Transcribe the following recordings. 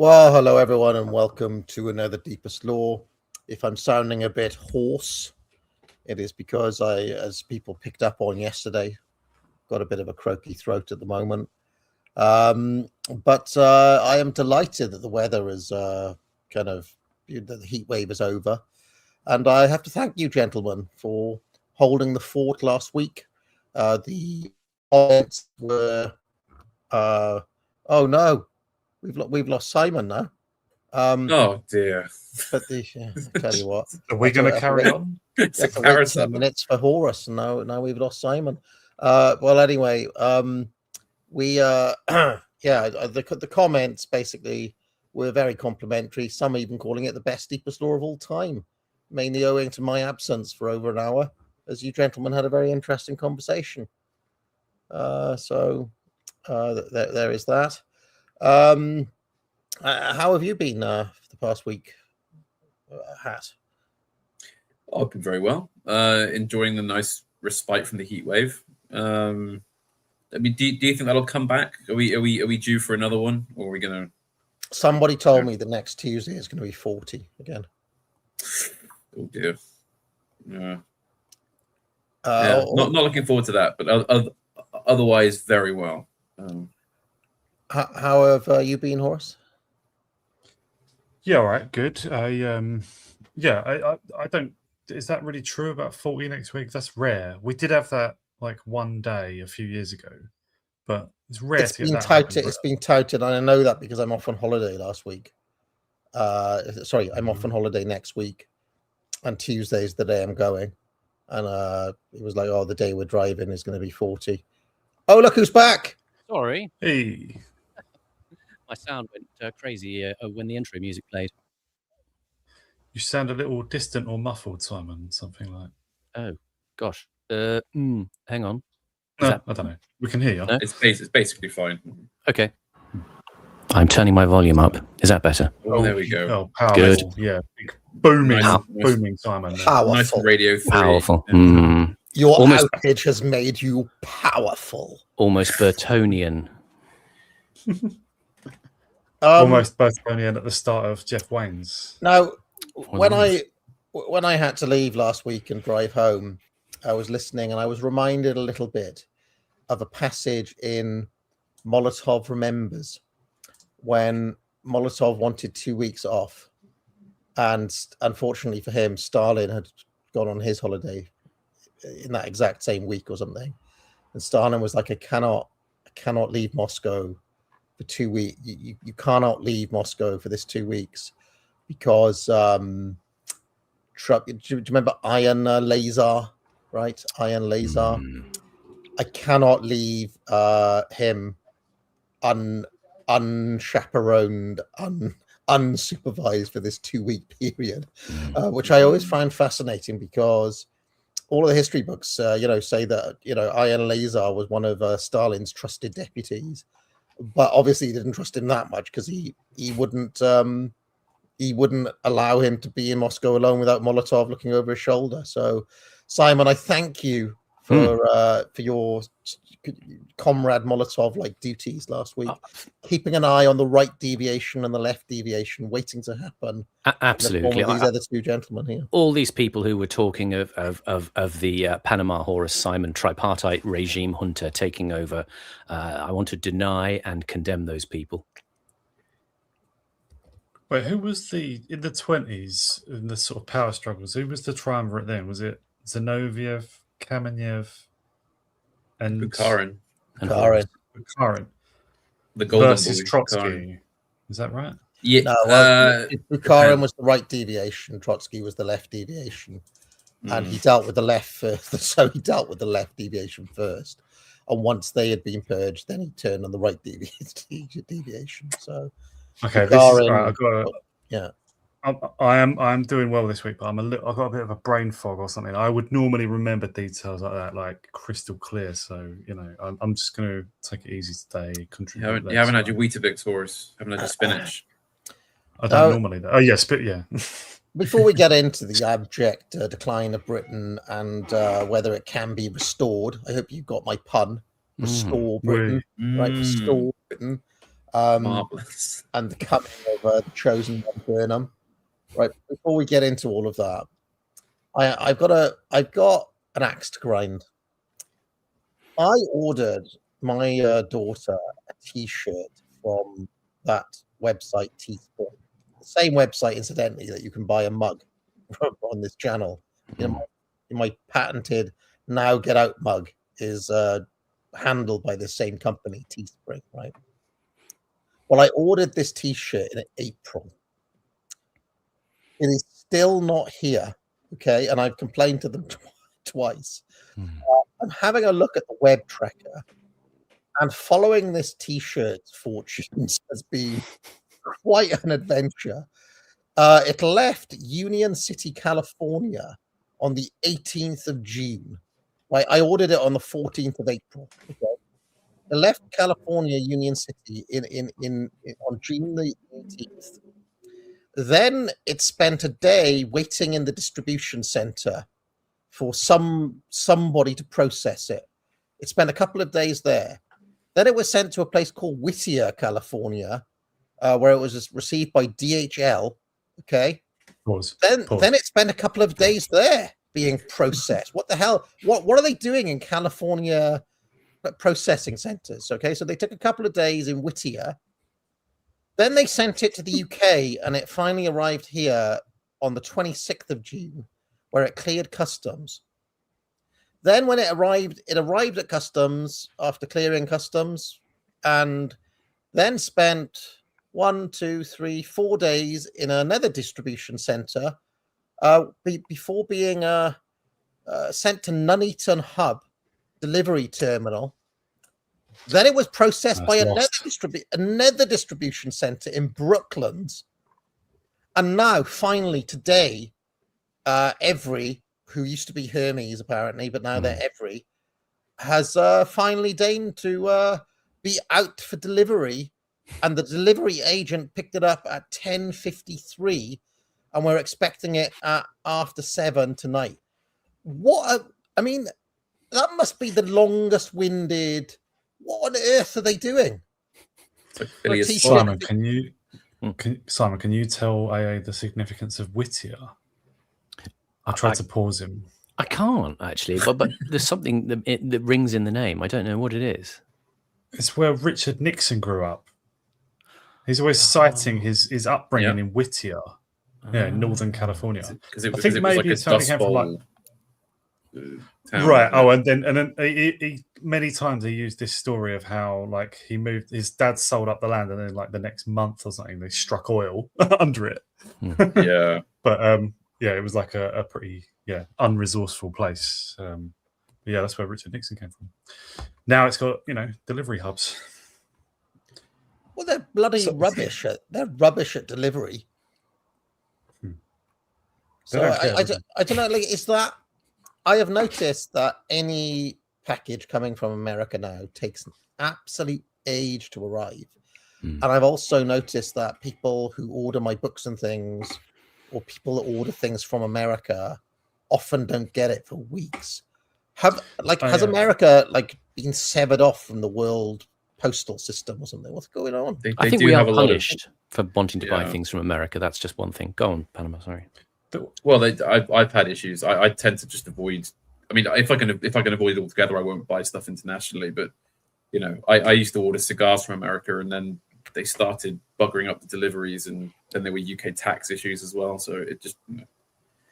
Well, hello everyone, and welcome to another Deepest Lore. If I'm sounding a bit hoarse, it is because I, as people picked up on yesterday, got a bit of a croaky throat at the moment. But I am delighted that the weather is the heat wave is over, and I have to thank you, gentlemen, for holding the fort last week. The odds were, oh no. We've lost Simon now. Oh dear! But I tell you what, are we going to carry on? It's a 10 minutes for Horus, and now we've lost Simon. Well, anyway, the comments basically were very complimentary. Some even calling it the best Deepest Lore of all time, mainly owing to my absence for over an hour, as you gentlemen had a very interesting conversation. So there is that. How have you been the past week, Hat? I've been very well. Enjoying the nice respite from the heat wave. I mean, do you think that'll come back? Are we due for another one, or are we gonna? Somebody told me the next Tuesday is going to be 40 again. Oh dear. Yeah. Not looking forward to that, but otherwise very well. How have you been, Horus? Yeah, all right, good. I don't. Is that really true about 40 next week? That's rare. We did have that like one day a few years ago, but it's rare to get that happen. It's been touted, and I know that because I'm off on holiday last week. I'm off on holiday next week, and Tuesday's the day I'm going. And it was like, oh, the day we're driving is going to be 40. Oh, look who's back! Sorry. Hey. My sound went crazy when the intro music played. You sound a little distant or muffled, Simon. Something like. Oh gosh. Hang on. No, I don't know. We can hear you. No? It's basically fine. Okay. I'm turning my volume up. Is that better? Oh, there we go. Oh, powerful. Good. Yeah, big booming, Nice. booming, Simon. Powerful. Nice radio 3. Powerful. Your Almost- outage has made you powerful. Almost Burtonian. Almost Burtonian at the start of Jeff Wayne's. Now, when I had to leave last week and drive home, I was listening and I was reminded a little bit of a passage in Molotov Remembers when Molotov wanted 2 weeks off, and unfortunately for him, Stalin had gone on his holiday in that exact same week or something, and Stalin was like, I cannot leave Moscow for 2 weeks. You cannot leave Moscow for this 2 weeks because Trump. Do you remember Iron Lazar? Right, Iron Lazar. I cannot leave him unchaperoned, unsupervised for this 2 week period, which I always find fascinating because all of the history books, say that Iron Lazar was one of Stalin's trusted deputies, but obviously he didn't trust him that much because he wouldn't allow him to be in Moscow alone without Molotov looking over his shoulder. So, Simon, I thank you for your comrade Molotov-like duties last week, keeping an eye on the right deviation and the left deviation waiting to happen. Absolutely. These other two gentlemen here. All these people who were talking of the Panama Horus Simon tripartite regime junta taking over, I want to deny and condemn those people. Wait, who was in the 20s, in the sort of power struggles, who was the triumvirate then? Was it Zinoviev, Kamenev, and Bukharin? Bukharin. The golden versus boy, Trotsky. Bukharin. Is that right? Yeah. No, Bukharin was the right deviation. Trotsky was the left deviation, and he dealt with the left first. So he dealt with the left deviation first, and once they had been purged, then he turned on the right deviation. So Okay, this is Bukharin, right. I've got to, yeah. I'm doing well this week, but I've got a bit of a brain fog or something. I would normally remember details like that, like crystal clear. So I'm just going to take it easy today. You haven't had your Weetabix, Horace. Haven't had your spinach. I don't normally. Oh yes, but yeah. Before we get into the abject decline of Britain and whether it can be restored, I hope you got my pun. Restore Britain, right? Restore Britain. Marvelous. And the coming of the chosen one, Burnham. Right. Before we get into all of that, I've got an axe to grind. I ordered my daughter a T-shirt from that website, Teespring. The same website, incidentally, that you can buy a mug on this channel. My patented Now Get Out mug is handled by the same company, Teespring, right? Well, I ordered this T-shirt in April. It is still not here, okay? And I've complained to them twice. I'm having a look at the web tracker, and following this T-shirt's fortunes has been quite an adventure. It left Union City, California on the 18th of June. Right? I ordered it on the 14th of April. Okay? It left California, Union City on June the 18th. Then it spent a day waiting in the distribution center for somebody to process it. It spent a couple of days there. Then it was sent to a place called Whittier, California, where it was received by DHL. Okay. Pause. Then it spent a couple of days there being processed. What the hell? What are they doing in California processing centers? Okay, so they took a couple of days in Whittier. Then they sent it to the UK, and it finally arrived here on the 26th of June, where it cleared customs. Then when it arrived at customs after clearing customs, and then spent 1, 2, 3, 4 days in another distribution center before being sent to Nuneaton Hub delivery terminal. Then it was processed by another distribution center in Brooklands. And now, finally, today, Every, who used to be Hermes, apparently, but now they're Every, has finally deigned to be out for delivery. And the delivery agent picked it up at 10:53, and we're expecting it at after 7 tonight. I mean, that must be the longest-winded... What on earth are they doing? Simon, can you tell AA the significance of Whittier? I tried to pause him. I can't actually, but there's something that rings in the name. I don't know what it is. It's where Richard Nixon grew up. He's always citing his upbringing in Whittier, in Northern California. I think maybe it's only came from like. Right. Oh, and then he many times he used this story of how like he moved. His dad sold up the land, and then like the next month or something, they struck oil under it. Yeah. But it was like a pretty unresourceful place. But yeah, that's where Richard Nixon came from. Now it's got delivery hubs. Well, they're bloody rubbish. They're rubbish at delivery. So I don't know. Like, is that? I have noticed that any package coming from America now takes an absolute age to arrive. And I've also noticed that people who order my books and things, or people that order things from America, often don't get it for weeks. Has America been severed off from the world postal system or something? What's going on? I think we are punished for wanting to buy things from America. That's just one thing. Go on, Panama. Sorry. Well, I've had issues. I tend to just avoid. I mean, if I can avoid it altogether, I won't buy stuff internationally. But I used to order cigars from America, and then they started buggering up the deliveries, and then there were UK tax issues as well. So it just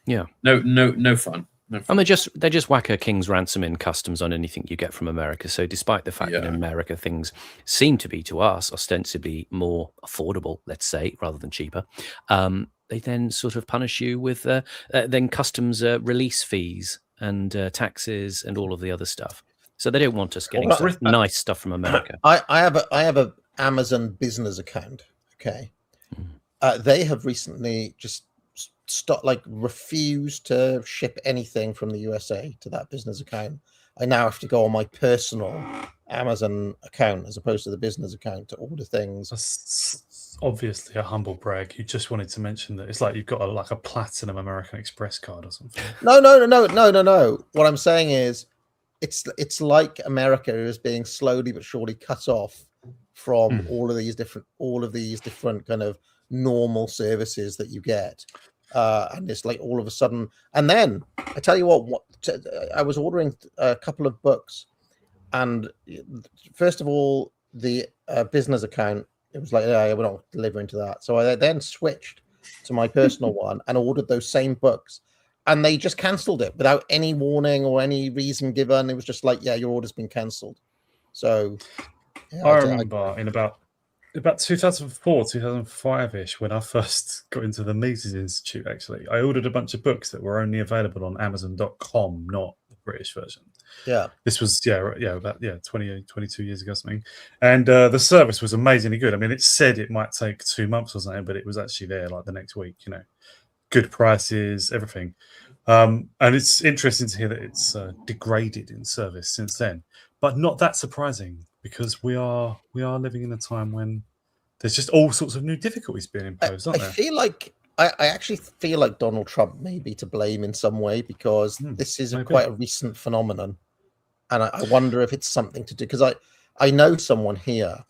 no fun. No, And they just whack a king's ransom in customs on anything you get from America. So despite the fact that in America things seem to be to us ostensibly more affordable, let's say, rather than cheaper, they then sort of punish you with then customs release fees and taxes and all of the other stuff. So they don't want us getting nice stuff from America. I have a Amazon business account. Okay, they have recently just refused to ship anything from the USA to that business account. I now have to go on my personal Amazon account as opposed to the business account to order things. That's obviously a humble brag. You just wanted to mention that it's like you've got a platinum American Express card or something. No. What I'm saying is, it's like America is being slowly but surely cut off from all of these different kind of normal services that you get. And it's like all of a sudden, and then I tell you what I was ordering a couple of books, and first of all, the business account, it was like, yeah, we're not delivering to that. So I then switched to my personal one and ordered those same books, and they just cancelled it without any warning or any reason given. It was just like, yeah, your order's been cancelled. So yeah, I remember in about 2004, 2005-ish, when I first got into the Mises Institute, actually, I ordered a bunch of books that were only available on Amazon.com, not the British version. Yeah. This was, about 22 years ago or something. And the service was amazingly good. I mean, it said it might take 2 months or something, but it was actually there like the next week, good prices, everything. And it's interesting to hear that it's degraded in service since then, but not that surprising, because we are living in a time when there's just all sorts of new difficulties being imposed, aren't there? I actually feel like Donald Trump may be to blame in some way, because this is quite a recent phenomenon, and I wonder if it's something to do, because I know someone here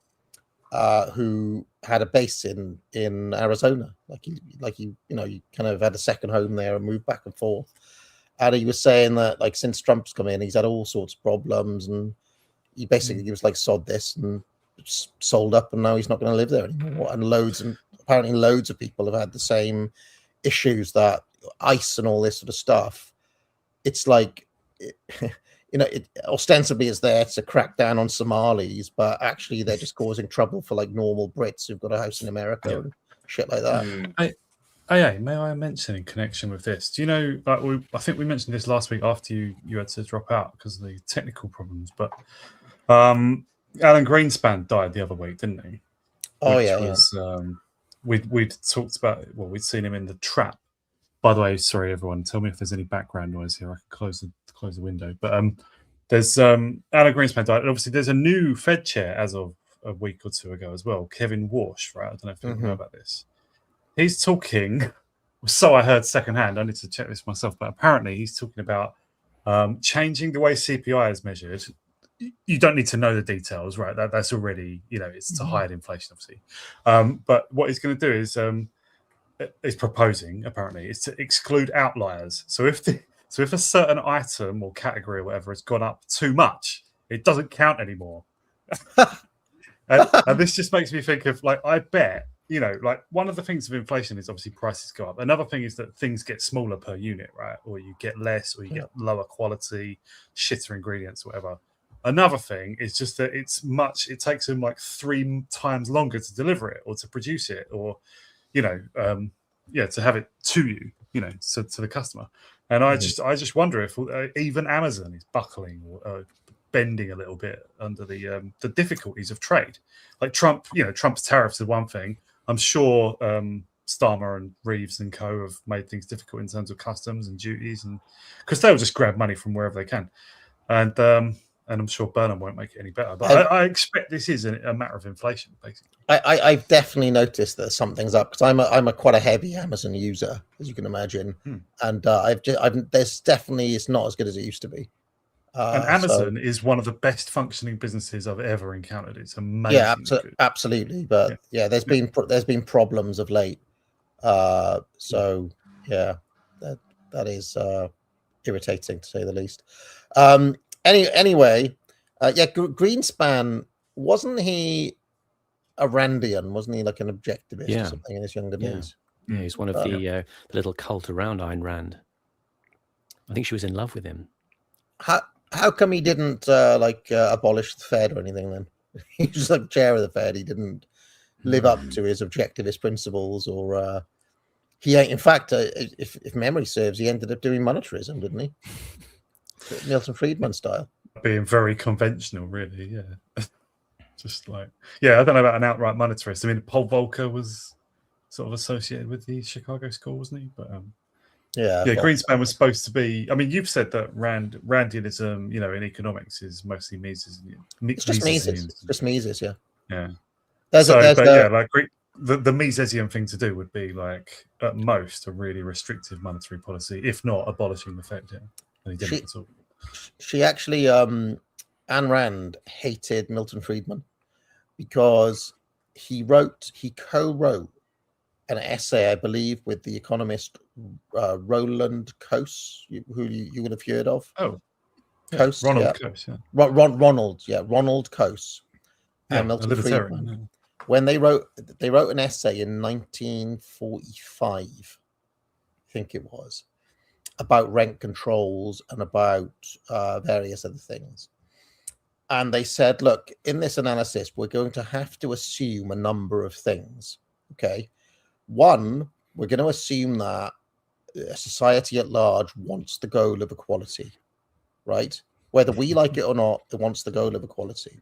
who had a base in Arizona, you kind of had a second home there and moved back and forth, and he was saying that like since Trump's come in, he's had all sorts of problems, and he was like, sod this, and sold up, and now he's not going to live there anymore. And apparently loads of people have had the same issues, that ICE and all this sort of stuff. It's like, it ostensibly is there to crack down on Somalis, but actually they're just causing trouble for like normal Brits who've got a house in America and shit like that. May I mention in connection with this? Do you know, I think we mentioned this last week after you had to drop out because of the technical problems, but Alan Greenspan died the other week, didn't he? We'd talked about, we'd seen him in The Trap. By the way, sorry everyone, tell me if there's any background noise here. I can close the window. But there's Alan Greenspan died, and obviously there's a new Fed chair as of a week or two ago as well, Kevin Warsh, right? I don't know if you know about this. He's talking, so I heard secondhand, I need to check this myself, but apparently he's talking about changing the way CPI is measured. You don't need to know the details, right? That's already, it's to hide inflation, obviously. But what he's going to do is proposing, apparently, is to exclude outliers. So if a certain item or category or whatever has gone up too much, it doesn't count anymore. and this just makes me think of, like, I bet, one of the things of inflation is obviously prices go up. Another thing is that things get smaller per unit, right? Or you get less, or you get lower quality, shitter ingredients, whatever. Another thing is just that it takes them like 3 times longer to deliver it or to produce it, or, to have it to you, to the customer. And I just wonder if even Amazon is buckling or bending a little bit under the difficulties of trade. Like Trump's tariffs is one thing. I'm sure Starmer and Reeves and co have made things difficult in terms of customs and duties, and because they'll just grab money from wherever they can. And I'm sure Burnham won't make it any better. But I expect this is a matter of inflation, basically. I've definitely noticed that something's up, because I'm a quite a heavy Amazon user, as you can imagine, and there's definitely, it's not as good as it used to be. And Amazon is one of the best functioning businesses I've ever encountered. It's amazing. Yeah, absolutely. But there's been problems of late. So yeah, that is irritating, to say the least. Anyway, Greenspan, wasn't he a Randian? Wasn't he like an objectivist or something in his younger days? Yeah, he's one of the little cult around Ayn Rand. I think she was in love with him. How come he didn't abolish the Fed or anything then? He was like chair of the Fed. He didn't live up to his objectivist principles, or in fact, if memory serves, he ended up doing monetarism, didn't he? Milton Friedman style. Being very conventional, really, yeah. Just like, yeah, I don't know about an outright monetarist. I mean, Paul Volcker was sort of associated with the Chicago School, wasn't he? But yeah, Greenspan was supposed to be. I mean, you've said that Randianism, in economics, is mostly Mises. It's just Mises. It's just Mises, yeah. Yeah. Like the Misesian thing to do would be like at most a really restrictive monetary policy, if not abolishing the Fed. Yeah, and he didn't at all. She actually, Ayn Rand hated Milton Friedman because he co-wrote an essay, I believe, with the economist Roland Coase, who you would have heard of. Oh, yeah. Coase, Ronald Coase, yeah. Ronald Coase. Yeah, and Milton Friedman. Yeah. When they wrote an essay in 1945, I think it was, about rent controls and about various other things. And they said, look, in this analysis, we're going to have to assume a number of things. Okay. One, we're going to assume that society at large wants the goal of equality, right? Whether we like it or not, it wants the goal of equality.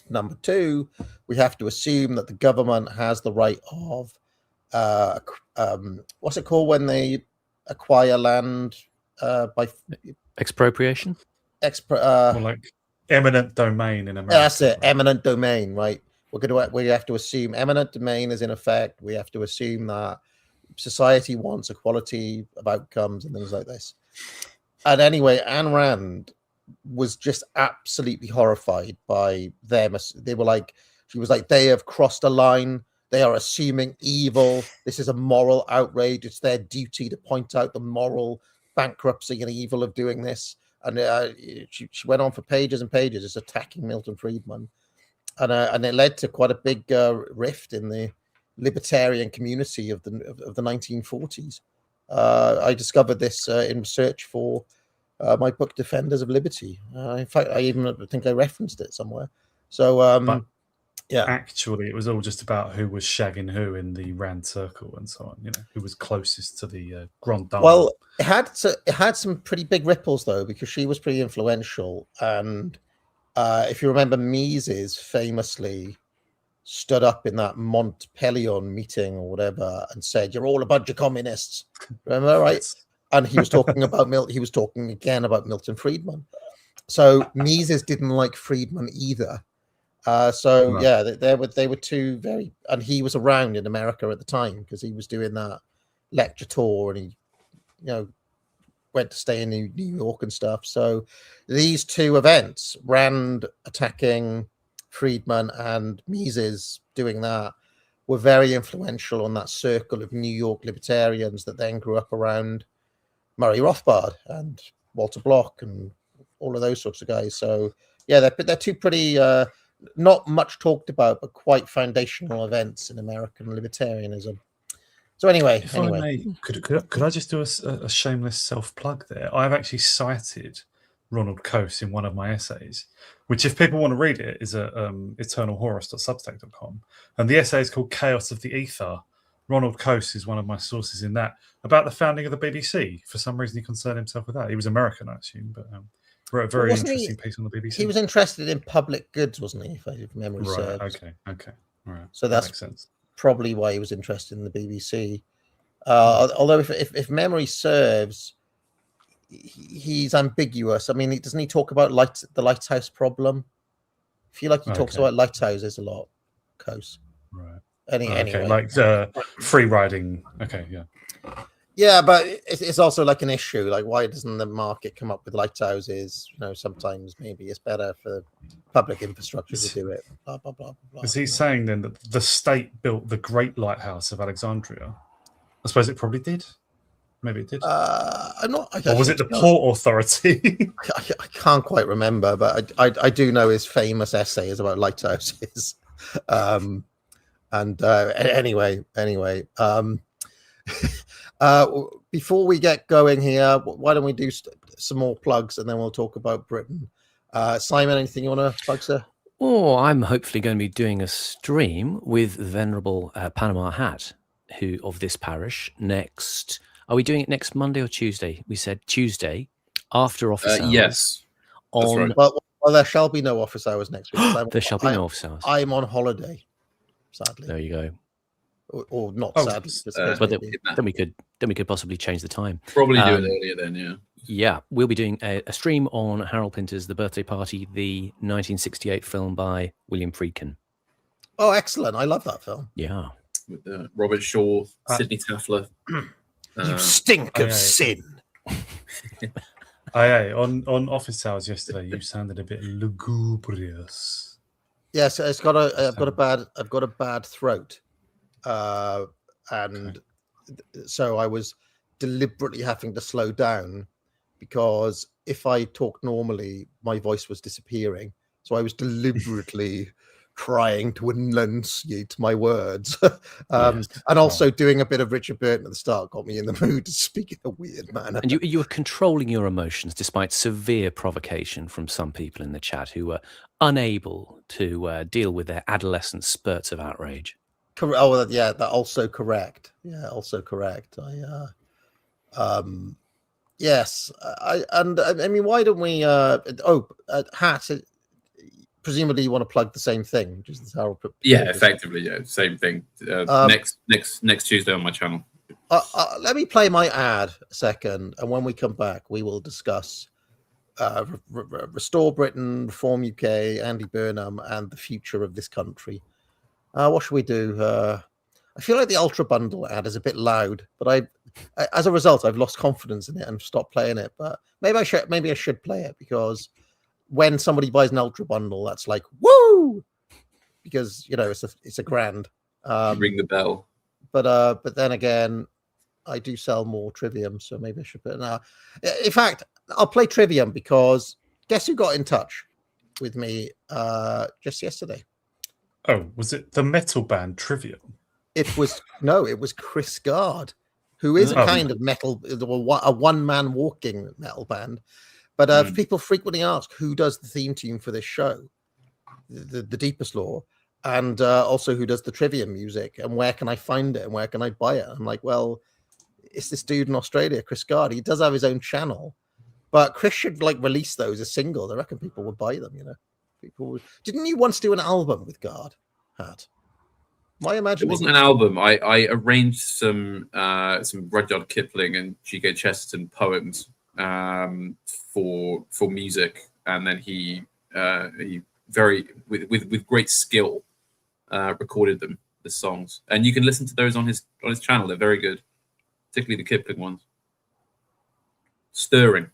Number two, we have to assume that the government has the right of, what's it called when they acquire land by expropriation? Like eminent domain in America. That's it, eminent domain, right? We have to assume eminent domain is in effect. We have to assume that society wants equality of outcomes and things like this. And anyway, Ayn Rand was just absolutely horrified by them. She was like, they have crossed a line. They are assuming evil. This is a moral outrage. It's their duty to point out the moral bankruptcy and evil of doing this. And she went on for pages and pages just attacking Milton Friedman. And it led to quite a big rift in the libertarian community of the 1940s. I discovered this in research for my book, Defenders of Liberty. In fact, I think I referenced it somewhere. So, yeah. Actually, it was all just about who was shagging who in the Rand circle and so on. Who was closest to the Grand Dame. Well, it had some pretty big ripples though, because she was pretty influential. And if you remember, Mises famously stood up in that Mont Pelion meeting or whatever and said, "You're all a bunch of communists." Remember, right? And he was talking about he was talking again about Milton Friedman. So Mises didn't like Friedman either. Yeah, they were two very, and he was around in America at the time because he was doing that lecture tour, and he, went to stay in New York and stuff. So these two events, Rand attacking Friedman and Mises doing that, were very influential on that circle of New York libertarians that then grew up around Murray Rothbard and Walter Block and all of those sorts of guys. So yeah, they're two pretty not much talked about, but quite foundational events in American libertarianism. So anyway, could I just do a shameless self-plug there? I've actually cited Ronald Coase in one of my essays, which, if people want to read it, is at eternalhorus.substack.com. And the essay is called Chaos of the Ether. Ronald Coase is one of my sources in that, about the founding of the BBC. For some reason, he concerned himself with that. He was American, I assume, but wrote a very interesting piece on the BBC. He was interested in public goods, wasn't he, if memory serves? Okay. All right. So that makes sense. Probably why he was interested in the BBC. Although if memory serves, he's ambiguous. I mean, doesn't he talk about the lighthouse problem? I feel like he talks about lighthouses a lot, Coase. Right. Anyway, like free riding. Okay, yeah. Yeah, but it's also like an issue. Like, why doesn't the market come up with lighthouses? Sometimes maybe it's better for public infrastructure to do it. Blah blah blah blah. Is he saying then that the state built the Great Lighthouse of Alexandria? I suppose it probably did. Maybe it did. I'm not. Or was it the Port Authority? I can't quite remember, but I do know his famous essay is about lighthouses. Anyway. before we get going here, why don't we do some more plugs and then we'll talk about Britain. Simon, anything you want to plug, sir? Oh, I'm hopefully going to be doing a stream with the Venerable Panama Hat, who of this parish next. Are we doing it next Monday or Tuesday? We said Tuesday after office hours. Yes. That's On right. Well, there shall be no office hours next week. there shall be no office hours. I'm on holiday, sadly. There you go. Or not Oh, sadly. But then we could possibly change the time. Probably do it earlier then, yeah. Yeah, we'll be doing a stream on Harold Pinter's The Birthday Party, the 1968 film by William Friedkin. Oh, excellent. I love that film. Yeah. With Robert Shaw, Sidney Taffler. You stink of sin. On office hours yesterday, you sounded a bit lugubrious. Yes, I've got a bad throat. And so I was deliberately having to slow down because if I talked normally, my voice was disappearing. So I was deliberately trying to enunciate my words. And also doing a bit of Richard Burton at the start got me in the mood to speak in a weird manner. And you were controlling your emotions despite severe provocation from some people in the chat who were unable to deal with their adolescent spurts of outrage. Oh, yeah, that's also correct. Yeah, also correct. Yes. I mean, why don't we? Hat. Presumably, you want to plug the same thing, which is the Harold. Yeah, effectively, yeah, same thing. Next Tuesday on my channel. Let me play my ad a second, and when we come back, we will discuss Restore Britain, Reform UK, Andy Burnham, and the future of this country. What should we do? I feel like the Ultra Bundle ad is a bit loud, but I as a result, I've lost confidence in it and stopped playing it. But maybe I should play it because when somebody buys an Ultra Bundle, that's like woo, because it's a grand. Ring the bell. But then again, I do sell more Trivium, so maybe I should put it now. In fact, I'll play Trivium because guess who got in touch with me just yesterday? Oh, was it the metal band Trivium? It was Chris Gard, who is a kind of metal, a one-man walking metal band. But people frequently ask who does the theme tune for this show, the Deepest Law, and also who does the Trivium music, and where can I find it and where can I buy it? I'm like, well, it's this dude in Australia, Chris Gard. He does have his own channel, but Chris should release those as singles. I reckon people would buy them. People would. Didn't you once do an album with Gard? Hat. My imagination. It wasn't an album. I arranged some Rudyard Kipling and G.K. Chesterton poems for music, and then he very with great skill recorded them, the songs, and you can listen to those on his channel. They're very good, particularly the Kipling ones. Stirring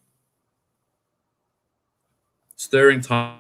time.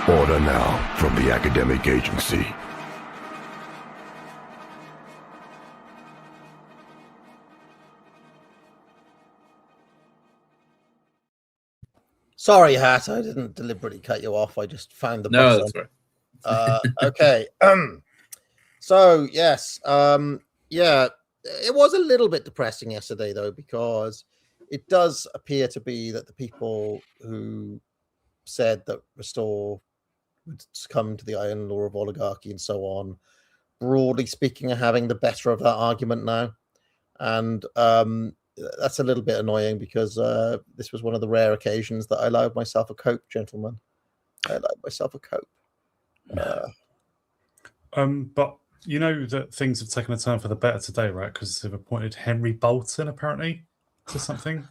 Order now from the academic agency. Sorry, Hat. I didn't deliberately cut you off. I just found the No, bus that's right. Okay. So yes, yeah, it was a little bit depressing yesterday though, because it does appear to be that the people who said that Restore would succumb to the iron law of oligarchy and so on, broadly speaking, are having the better of that argument now. And that's a little bit annoying because this was one of the rare occasions that I allowed myself a cope, gentlemen. I allowed myself a cope. But you know that things have taken a turn for the better today, right? Because they've appointed Henry Bolton, apparently, to something.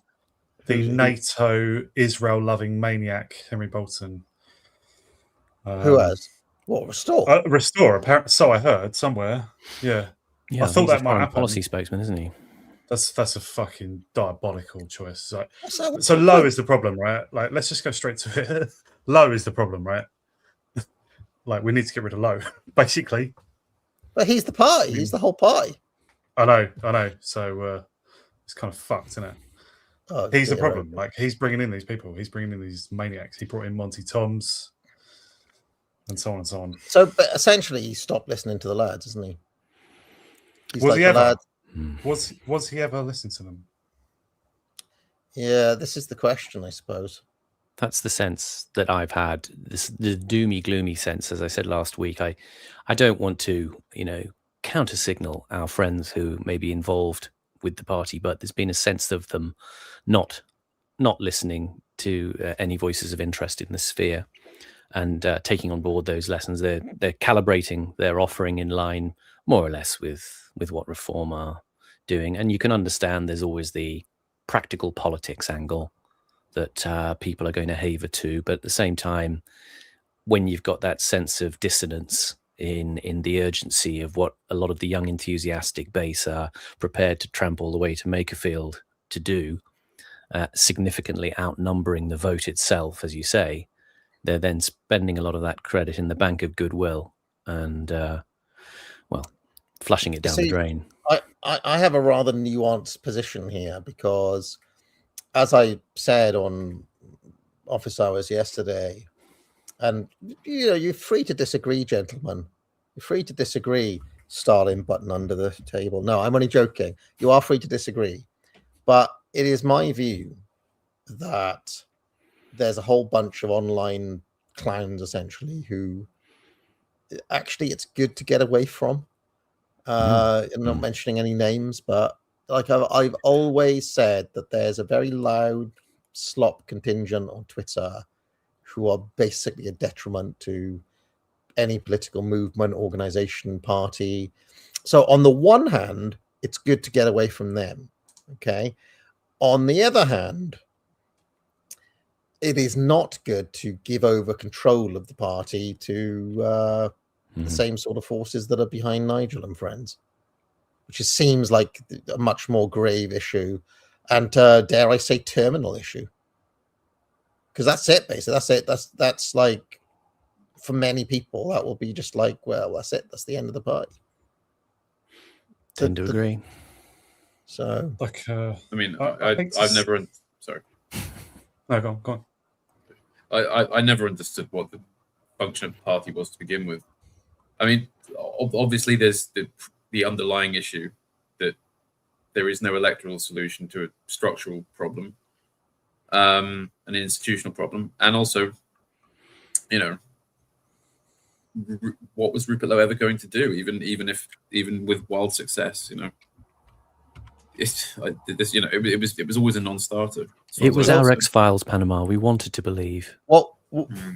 The NATO Israel-loving maniac, Henry Bolton. Who has? What, Restore? Restore, apparently. So I heard somewhere. Yeah. Yeah, I thought he's that a might foreign happen. policy spokesman, isn't he? That's a fucking diabolical choice. Like, So, so Lowe is the problem, right? Like, let's just go straight to it. Lowe is the problem, right? Like, we need to get rid of Lowe, basically. but he's the party. He's the whole party. I know. So it's kind of fucked, isn't it? Oh, He's the dear, problem. Like, he's bringing in these people. He's bringing in these maniacs. He brought in Monty Toms, and so on and so on. So, but essentially, he stopped listening to the lads, isn't he? He's Was like he the ever? lads. Was he ever listening to them? Yeah, this is the question, I suppose. That's the sense that I've had. The doomy, gloomy sense, as I said last week. I don't want to, counter signal our friends who may be involved with the party, but there's been a sense of them not listening to any voices of interest in the sphere and taking on board those lessons. They're calibrating their offering in line more or less with what Reform are doing. And you can understand there's always the practical politics angle that people are going to haver to. But at the same time, when you've got that sense of dissonance in the urgency of what a lot of the young enthusiastic base are prepared to tramp all the way to Makerfield to do, significantly outnumbering the vote itself, as you say, they're then spending a lot of that credit in the bank of goodwill and, flushing it down the drain. I have a rather nuanced position here because, as I said on office hours yesterday, and you're free to disagree, gentlemen. You're free to disagree. Starting button under the table. No, I'm only joking. You are free to disagree, but it is my view that there's a whole bunch of online clowns essentially who actually it's good to get away from. I'm not mentioning any names, but like I've always said that there's a very loud slop contingent on Twitter who are basically a detriment to any political movement, organization, party. So on the one hand, it's good to get away from them. Okay. On the other hand, it is not good to give over control of the party to the same sort of forces that are behind Nigel and friends, which seems like a much more grave issue and dare I say terminal issue. Because that's it, basically. That's it. That's like, for many people, that will be just like, well, that's it. That's the end of the party. Tend to agree. So, like, I mean, I've never. Sorry. No, go on. I never understood what the function of the party was to begin with. I mean, obviously, there's the underlying issue that there is no electoral solution to a structural problem, an institutional problem, and also, what was Rupert Lowe ever going to do? Even with wild success, it was always a non-starter. It was our X-Files, Panama. We wanted to believe. Well,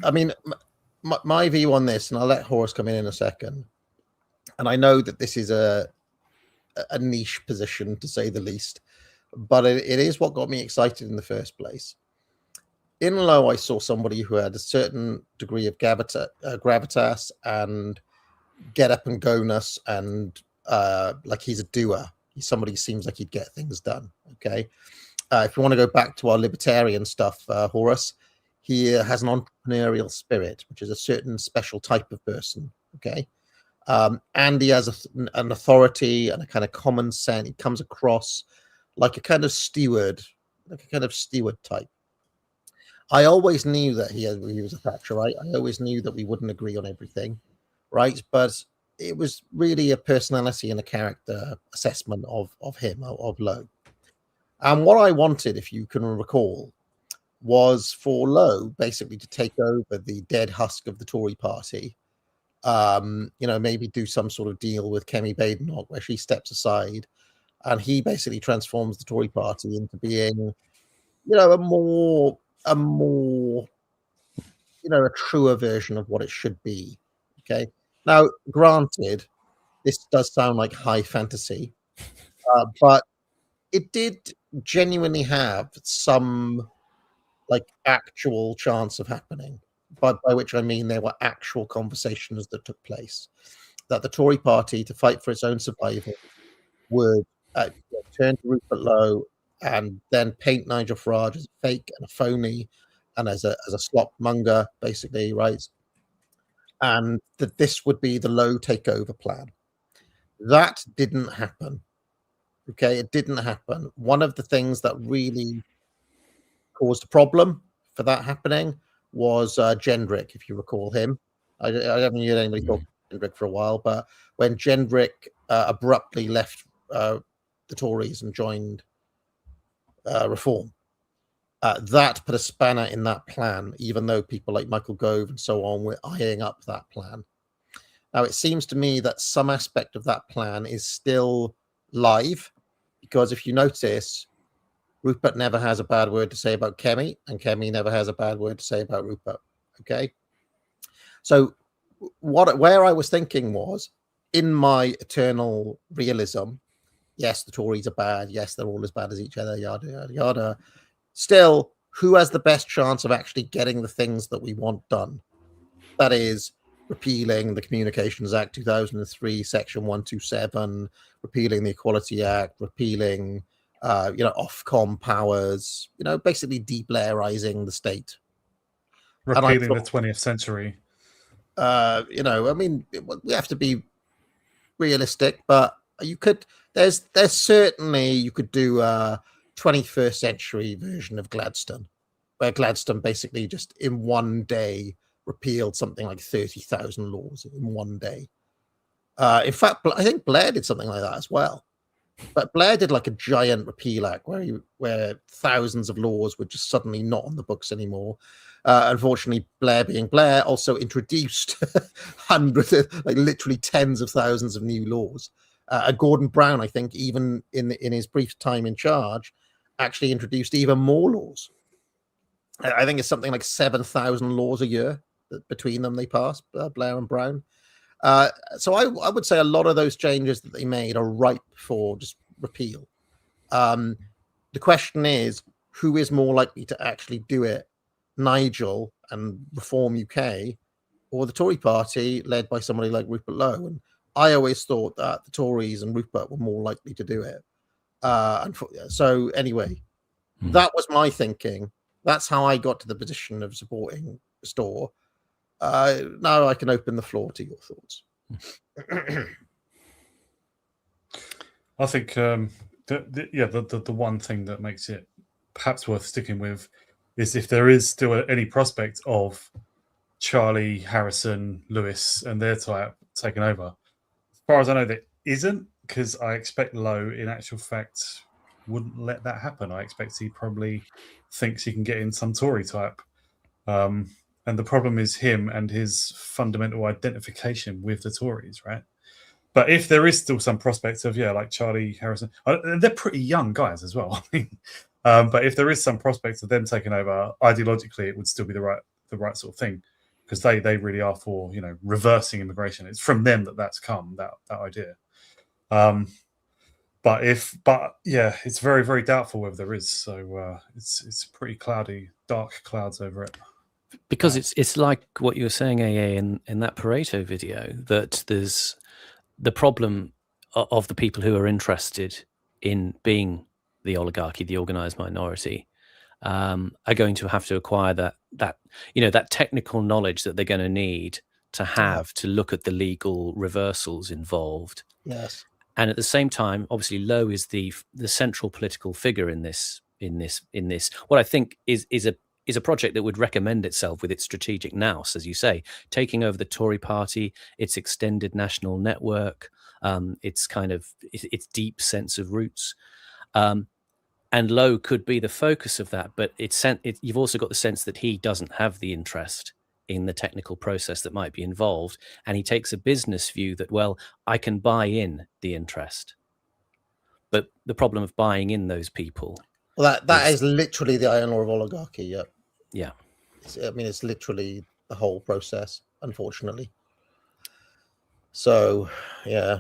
I mean, my view on this, and I'll let Horace come in a second. And I know that this is a niche position, to say the least, but it is what got me excited in the first place. In Lowe, I saw somebody who had a certain degree of gravitas and get up and go-ness, and like he's a doer. He's somebody who seems like he'd get things done. Okay. If you want to go back to our libertarian stuff, Horace, he has an entrepreneurial spirit, which is a certain special type of person. Okay. And he has an authority and a kind of common sense. He comes across like a kind of steward type. I always knew that he was a Thatcherite. I always knew that we wouldn't agree on everything, right? But it was really a personality and a character assessment of him, of Lowe. And what I wanted, if you can recall, was for Lowe basically to take over the dead husk of the Tory party. Maybe do some sort of deal with Kemi Badenoch where she steps aside and he basically transforms the Tory party into being, a truer version of what it should be. Okay. Now, granted, this does sound like high fantasy, but it did genuinely have some actual chance of happening. By which I mean there were actual conversations that took place, that the Tory party, to fight for its own survival, would turn to Rupert Lowe and then paint Nigel Farage as a fake and a phony and as a slop monger, basically, right? And that this would be the Lowe takeover plan. That didn't happen. Okay, it didn't happen. One of the things that really caused a problem for that happening was Jendrik, if you recall him. I haven't heard anybody talk about Jendrik for a while, but when Jendrik abruptly left the Tories and joined Reform, that put a spanner in that plan, even though people like Michael Gove and so on were eyeing up that plan. Now, it seems to me that some aspect of that plan is still live, because if you notice, Rupert never has a bad word to say about Kemi, and Kemi never has a bad word to say about Rupert. Okay, so where I was thinking was, in my eternal realism, yes, the Tories are bad. Yes, they're all as bad as each other. Yada yada yada. Still, who has the best chance of actually getting the things that we want done? That is, repealing the Communications Act 2003, Section 127, repealing the Equality Act, repealing, Ofcom powers, basically de-Blairizing the state. Repealing the 20th century. We have to be realistic, but there's certainly, you could do a 21st century version of Gladstone, where Gladstone basically just in one day repealed something like 30,000 laws in one day. In fact, I think Blair did something like that as well. But Blair did like a giant repeal act where thousands of laws were just suddenly not on the books anymore. Unfortunately, Blair being Blair also introduced hundreds, like literally tens of thousands of new laws. Gordon Brown, I think, even in his brief time in charge, actually introduced even more laws. I think it's something like 7,000 laws a year that between them they passed, Blair and Brown. So I would say a lot of those changes that they made are ripe for just repeal. The question is, who is more likely to actually do it? Nigel and Reform UK, or the Tory party led by somebody like Rupert Lowe? And I always thought that the Tories and Rupert were more likely to do it. So anyway, that was my thinking. That's how I got to the position of supporting Restore. Now I can open the floor to your thoughts. I think the one thing that makes it perhaps worth sticking with is if there is still any prospect of Charlie, Harrison, Lewis, and their type taking over. As far as I know, there isn't, because I expect Lowe, in actual fact, wouldn't let that happen. I expect he probably thinks he can get in some Tory type. And the problem is him and his fundamental identification with the Tories, right? But if there is still some prospect of, like Charlie, Harrison, they're pretty young guys as well. But if there is some prospect of them taking over, ideologically, it would still be the right sort of thing, because they really are for reversing immigration. It's from them that's come, that idea. But it's very, very doubtful whether there is. So it's pretty cloudy, dark clouds over it. Because it's like what you were saying, AA, in that Pareto video, that there's the problem of the people who are interested in being the oligarchy, the organized minority, are going to have to acquire that technical knowledge that they're going to need to have to look at the legal reversals involved. Yes. And at the same time, obviously, Lowe is the central political figure in this. What I think is a project that would recommend itself with its strategic nous, as you say, taking over the Tory party, its extended national network, its deep sense of roots. And Lowe could be the focus of that, but you've also got the sense that he doesn't have the interest in the technical process that might be involved, and he takes a business view that, well, I can buy in the interest. But the problem of buying in those people... Well, that is literally the iron law of oligarchy, yeah. Yeah. It's literally the whole process, unfortunately. So, yeah.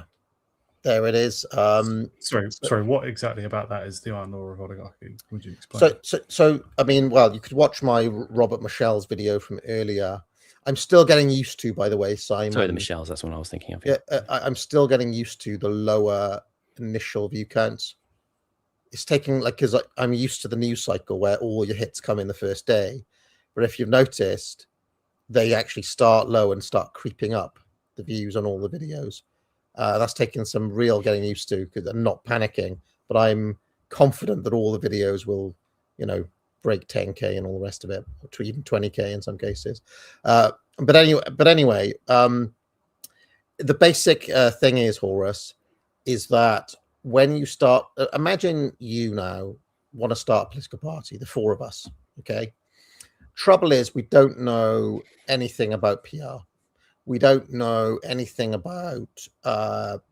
There it is. Sorry. What exactly about that is the iron law of oligarchy? Would you explain? So you could watch my Robert Michel's video from earlier. I'm still getting used to, by the way, Simon. Sorry, the Michel's. That's what I was thinking of. Yeah, I'm still getting used to the lower initial view counts. It's taking, like, because I'm used to the news cycle where all your hits come in the first day, but if you've noticed, they actually start low and start creeping up the views on all the videos. That's taken some real getting used to, because I'm not panicking, but I'm confident that all the videos will, break 10K and all the rest of it, or even 20K in some cases. But anyway, the basic thing is, Horus, is that when you start, imagine you now want to start a political party, the four of us, okay? Trouble is, we don't know anything about PR. We don't know anything about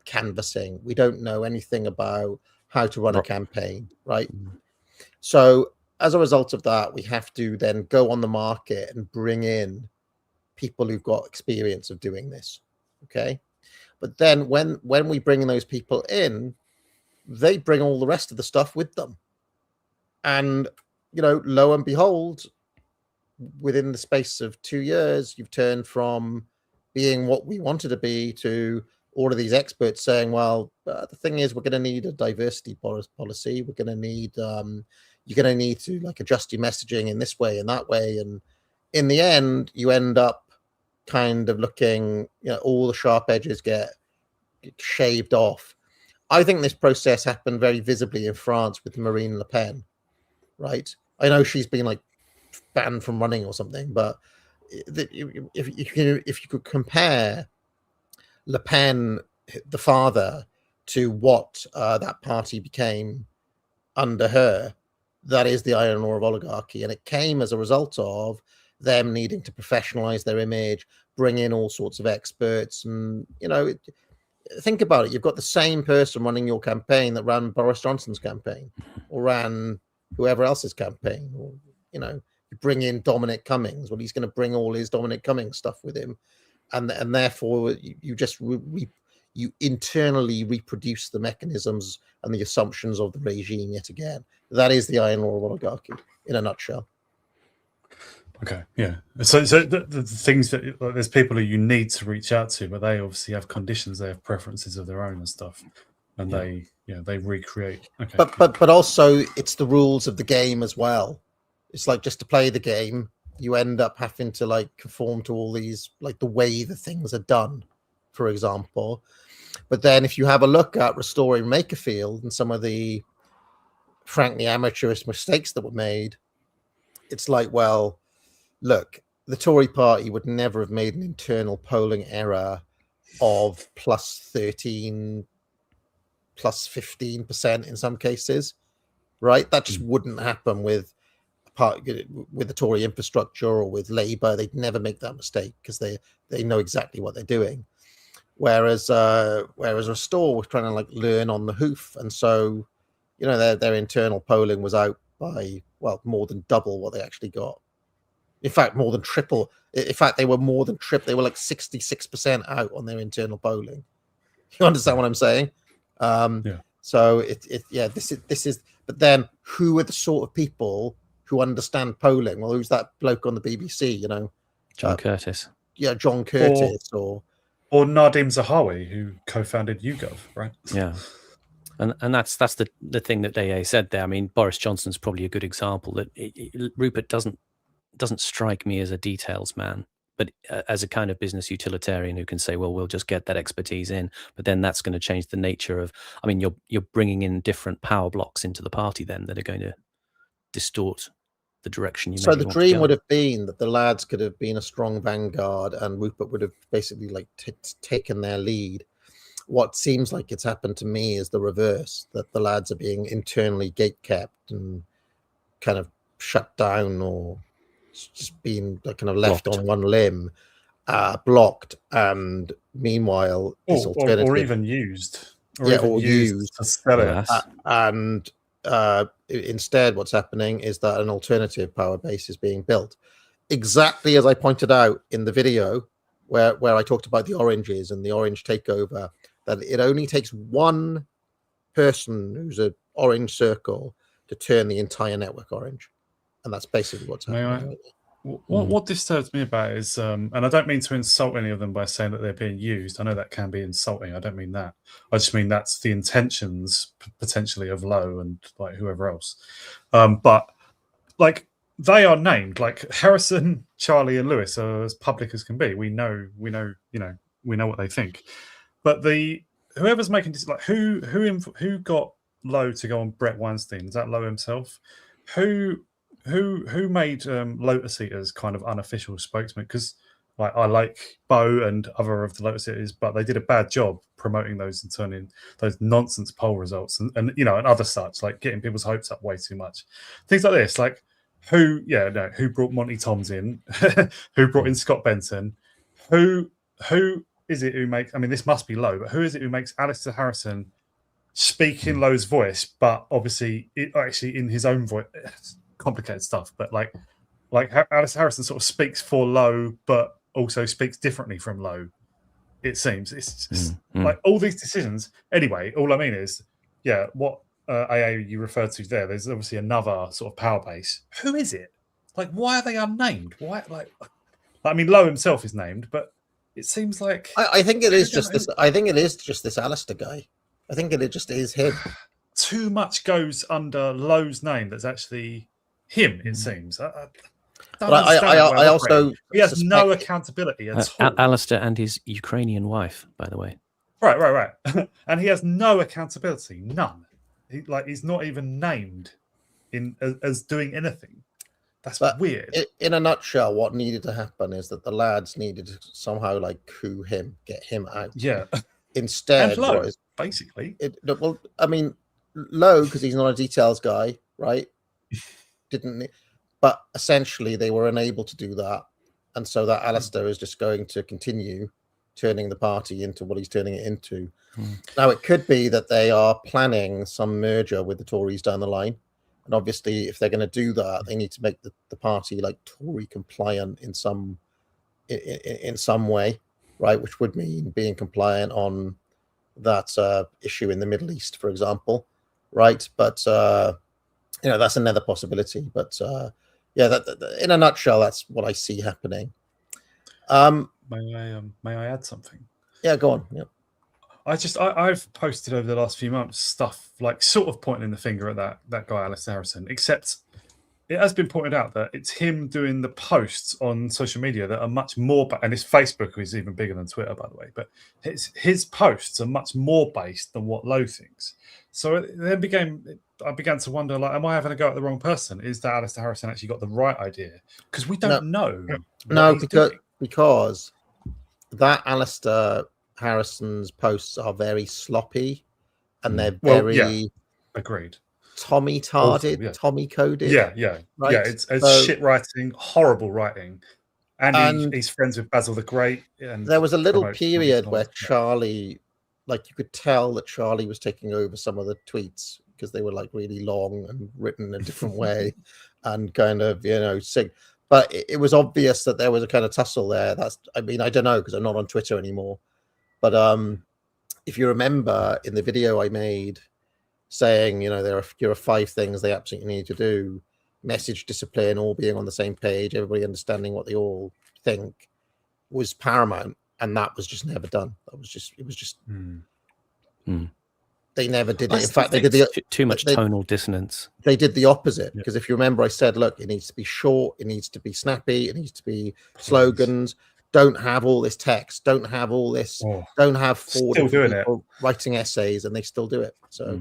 canvassing. We don't know anything about how to run a campaign, right? So as a result of that, we have to then go on the market and bring in people who've got experience of doing this, okay? But then when we bring those people in, they bring all the rest of the stuff with them. And, lo and behold, within the space of 2 years, you've turned from being what we wanted to be to all of these experts saying, well, the thing is, we're going to need a diversity policy. We're going to need, you're going to need to adjust your messaging in this way and that way. And in the end, you end up kind of looking, all the sharp edges get shaved off. I think this process happened very visibly in France with Marine Le Pen, right? I know she's been banned from running or something, but if you could compare Le Pen, the father, to what that party became under her, that is the iron ore of oligarchy. And it came as a result of them needing to professionalize their image, bring in all sorts of experts. And, think about it. You've got the same person running your campaign that ran Boris Johnson's campaign or ran whoever else's campaign. Or, you bring in Dominic Cummings. Well, he's going to bring all his Dominic Cummings stuff with him. And therefore, you just you internally reproduce the mechanisms and the assumptions of the regime yet again. That is the iron ore of oligarchy in a nutshell. Okay, yeah. So the things that there's people who you need to reach out to, but they obviously have conditions, they have preferences of their own and stuff, and they recreate. Okay, but also it's the rules of the game as well. It's like, just to play the game, you end up having to conform to all these, the way the things are done, for example. But then if you have a look at restoring Makerfield and some of the frankly amateurish mistakes that were made, it's well, look, the Tory party would never have made an internal polling error of +13, +15% in some cases, right? That just wouldn't happen with the Tory infrastructure or with Labour. They'd never make that mistake because they know exactly what they're doing. Whereas Restore was trying to learn on the hoof, and so their internal polling was out by more than double what they actually got. In fact, more than triple. In fact, they were more than triple. They were 66% out on their internal polling. You understand what I'm saying? Yeah. So this is. But then, who are the sort of people who understand polling? Well, who's that bloke on the BBC? John Curtis. Yeah, John Curtis or Nadim Zahawi, who co-founded YouGov, right? Yeah. And that's the thing that AA said there. I mean, Boris Johnson's probably a good example. That Rupert doesn't strike me as a details man, but as a kind of business utilitarian who can say, well, we'll just get that expertise in, but then that's going to change the nature of. I mean, you're bringing in different power blocks into the party then that are going to distort the direction you. So the dream would have been that the lads could have been a strong vanguard, and Rupert would have basically taken their lead. What seems like it's happened to me is the reverse, that the lads are being internally gatekept and kind of shut down, or just being kind of left on one limb, blocked, and meanwhile this alternative, or even used, or used to sell it. And instead what's happening is that an alternative power base is being built, exactly as I pointed out in the video where I talked about the oranges and the orange takeover, that it only takes one person who's an orange circle to turn the entire network orange. And that's basically what's happening. What disturbs me about it is, and I don't mean to insult any of them by saying that they're being used. I know that can be insulting. I don't mean that. I just mean that's the intentions potentially of Lowe and like whoever else. But like they are named, like Harrison, Charlie, and Lewis are as public as can be. We know what they think. But whoever's making this, like who got Lowe to go on Brett Weinstein? Is that Lowe himself? Who made Lotus Eaters kind of unofficial spokesman? Because like I like Bo and other of the Lotus Eaters, but they did a bad job promoting those and turning those nonsense poll results and and other such, like getting people's hopes up way too much. Things like this, like who brought Monty Toms in, who brought in Scott Benson, who is it who makes? I mean, this must be Lowe, but who is it who makes Alistair Harrison speak in Lowe's voice, but obviously actually in his own voice? Complicated stuff, but like Alistair Harrison sort of speaks for Lowe, but also speaks differently from Lowe. It seems it's just like all these decisions. Anyway, all I mean is, what AA you referred to there. There's obviously another sort of power base. Who is it? Like, why are they unnamed? Why? I mean, Lowe himself is named, but it seems like I think it is just this. I think it is just this Alistair guy. I think it just is him. Too much goes under Lowe's name. That's actually him, it seems. I also he has no accountability at all. Alistair and his Ukrainian wife, by the way. Right. And he has no accountability, none. He's not even named as doing anything. That's weird. In a nutshell, what needed to happen is that the lads needed to somehow coup him, get him out. Yeah. Instead, and Lowe, basically. Well, I mean, Lowe, because he's not a details guy, right? But essentially they were unable to do that, and so that Alistair is just going to continue turning the party into what he's turning it into. Now it could be that they are planning some merger with the Tories down the line, and obviously if they're going to do that, they need to make the party like Tory compliant in some way, right? Which would mean being compliant on that issue in the Middle East, for example, right? But that's another possibility. But that in a nutshell, that's what I see happening. May I add something? Yeah, go on. Yeah. I've posted over the last few months stuff like sort of pointing the finger at that guy Alistair Harrison, except it has been pointed out that it's him doing the posts on social media that are much more, and his Facebook is even bigger than Twitter, by the way, but his posts are much more based than what Lowe thinks. So I began to wonder, like, am I having a go at the wrong person? Is that Alistair Harrison actually got the right idea? Because we don't know. No, because that Alistair Harrison's posts are very sloppy, and they're very agreed. Tommy coded. Yeah. Right? Yeah, it's shit writing, horrible writing. And he's friends with Basil the Great. And there was a little period where Charlie, like you could tell that Charlie was taking over some of the tweets because they were like really long and written a different way and kind of, sick. But it was obvious that there was a kind of tussle there. I don't know because I'm not on Twitter anymore. But if you remember in the video I made saying, there are 5 things they absolutely need to do: message, discipline, all being on the same page, everybody understanding what they all think, was paramount, and that was just never done. It was just they never did it. In fact, they did too much tonal dissonance. They did the opposite, because if you remember, I said, look, it needs to be short, it needs to be snappy, it needs to be slogans. Don't have all this text. Don't have all this. Don't have 40 people writing essays, and they still do it. So,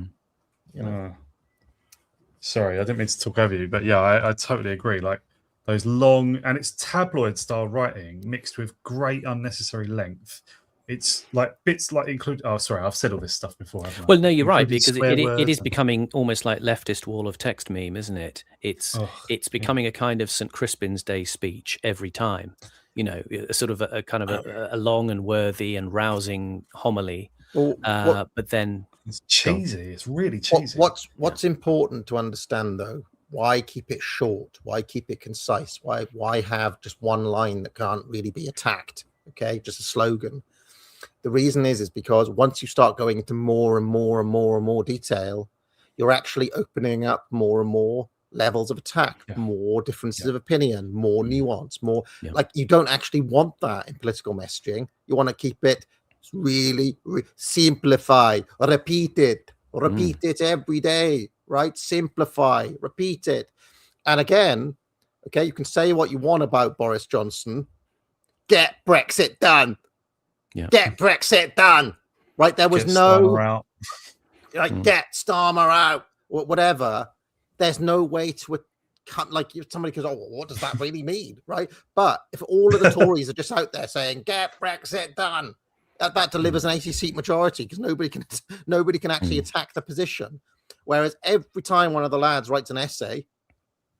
sorry, I didn't mean to talk over you, but yeah, I totally agree. Like those long, and it's tabloid style writing mixed with great unnecessary length. It's like bits like include. Oh, sorry, I've said all this stuff before, haven't I? Well, no, you're right, because it is becoming almost like leftist wall of text meme, isn't it? It's becoming a kind of St. Crispin's Day speech every time. A sort of a kind of a long and worthy and rousing homily. But then it's cheesy. It's really cheesy. What's important to understand, though? Why keep it short? Why keep it concise? Why have just one line that can't really be attacked? Okay, just a slogan. The reason is because once you start going into more and more and more and more detail, you're actually opening up more and more levels of attack, Yeah. more differences of opinion, more nuance, more Yeah. like you don't actually want that in political messaging. You want to keep it really simplify, repeat it every day, right? Simplify, repeat it. And again, okay, you can say what you want about Boris Johnson. Get Brexit done. Yeah. Get Brexit done. Right? There was Get no Starmer out. like get Starmer out or whatever. There's no way to like somebody goes, oh, well, what does that really mean, right? But if all of the Tories are just out there saying get Brexit done, that delivers an 80-seat majority because nobody can actually attack the position. Whereas every time one of the lads writes an essay,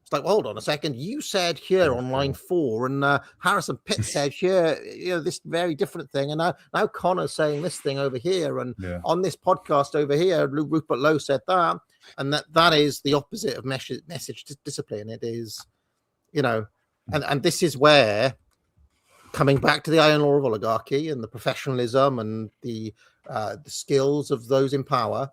it's like, well, hold on a second, you said here on line 4, and Harrison Pitt said here, this very different thing, and now Connor's saying this thing over here, and on this podcast over here, Rupert Lowe said that, and that is the opposite of message discipline. It is, and this is where, coming back to the iron law of oligarchy and the professionalism and the skills of those in power,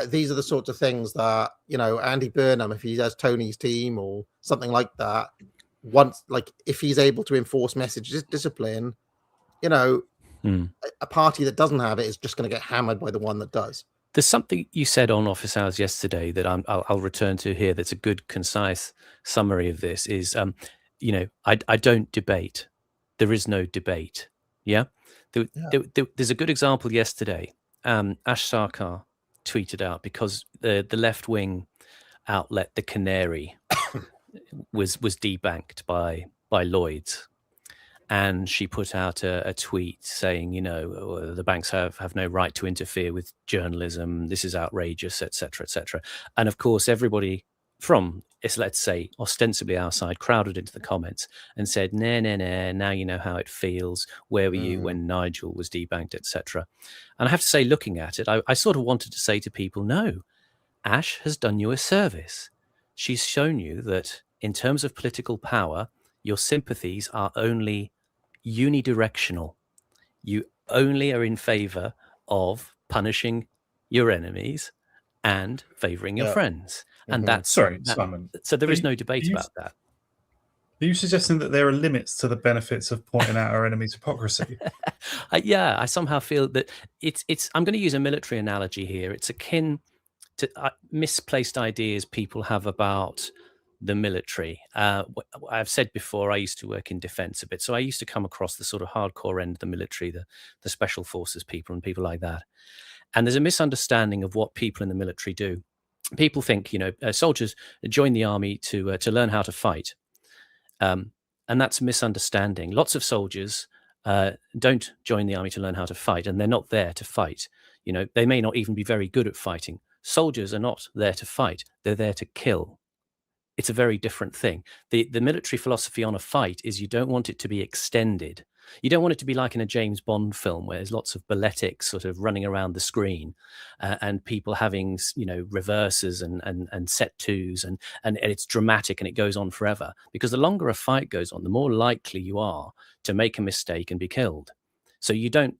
these are the sorts of things that, Andy Burnham, if he has Tony's team or something like that, if he's able to enforce message discipline, a party that doesn't have it is just going to get hammered by the one that does. There's something you said on Office Hours yesterday that I'll return to here. That's a good, concise summary of this is, I don't debate. There is no debate. Yeah. There's a good example yesterday. Ash Sarkar tweeted out, because the left-wing outlet The Canary was debanked by Lloyd's, and she put out a tweet saying, the banks have no right to interfere with journalism, this is outrageous, etc., etc. And of course everybody from, let's say, ostensibly our side crowded into the comments and said, nah, now you know how it feels, where were you when Nigel was debanked, etc. And I have to say, looking at it, I sort of wanted to say to people, no, Ash has done you a service. She's shown you that in terms of political power, your sympathies are only unidirectional. You only are in favor of punishing your enemies and favoring your friends. And that's Simon. So there is no debate about that. Are you suggesting that there are limits to the benefits of pointing out our enemy's hypocrisy? I somehow feel that it's. I'm going to use a military analogy here. It's akin to misplaced ideas people have about the military. I've said before, I used to work in defense a bit, so I used to come across the sort of hardcore end of the military, the special forces people and people like that. And there's a misunderstanding of what people in the military do. People think, soldiers join the army to learn how to fight. And that's a misunderstanding. Lots of soldiers don't join the army to learn how to fight, and they're not there to fight. They may not even be very good at fighting. Soldiers are not there to fight. They're there to kill. It's a very different thing. The military philosophy on a fight is you don't want it to be extended. You don't want it to be like in a James Bond film where there's lots of balletics sort of running around the screen and people having, reverses and set twos and it's dramatic and it goes on forever. Because the longer a fight goes on, the more likely you are to make a mistake and be killed. So you don't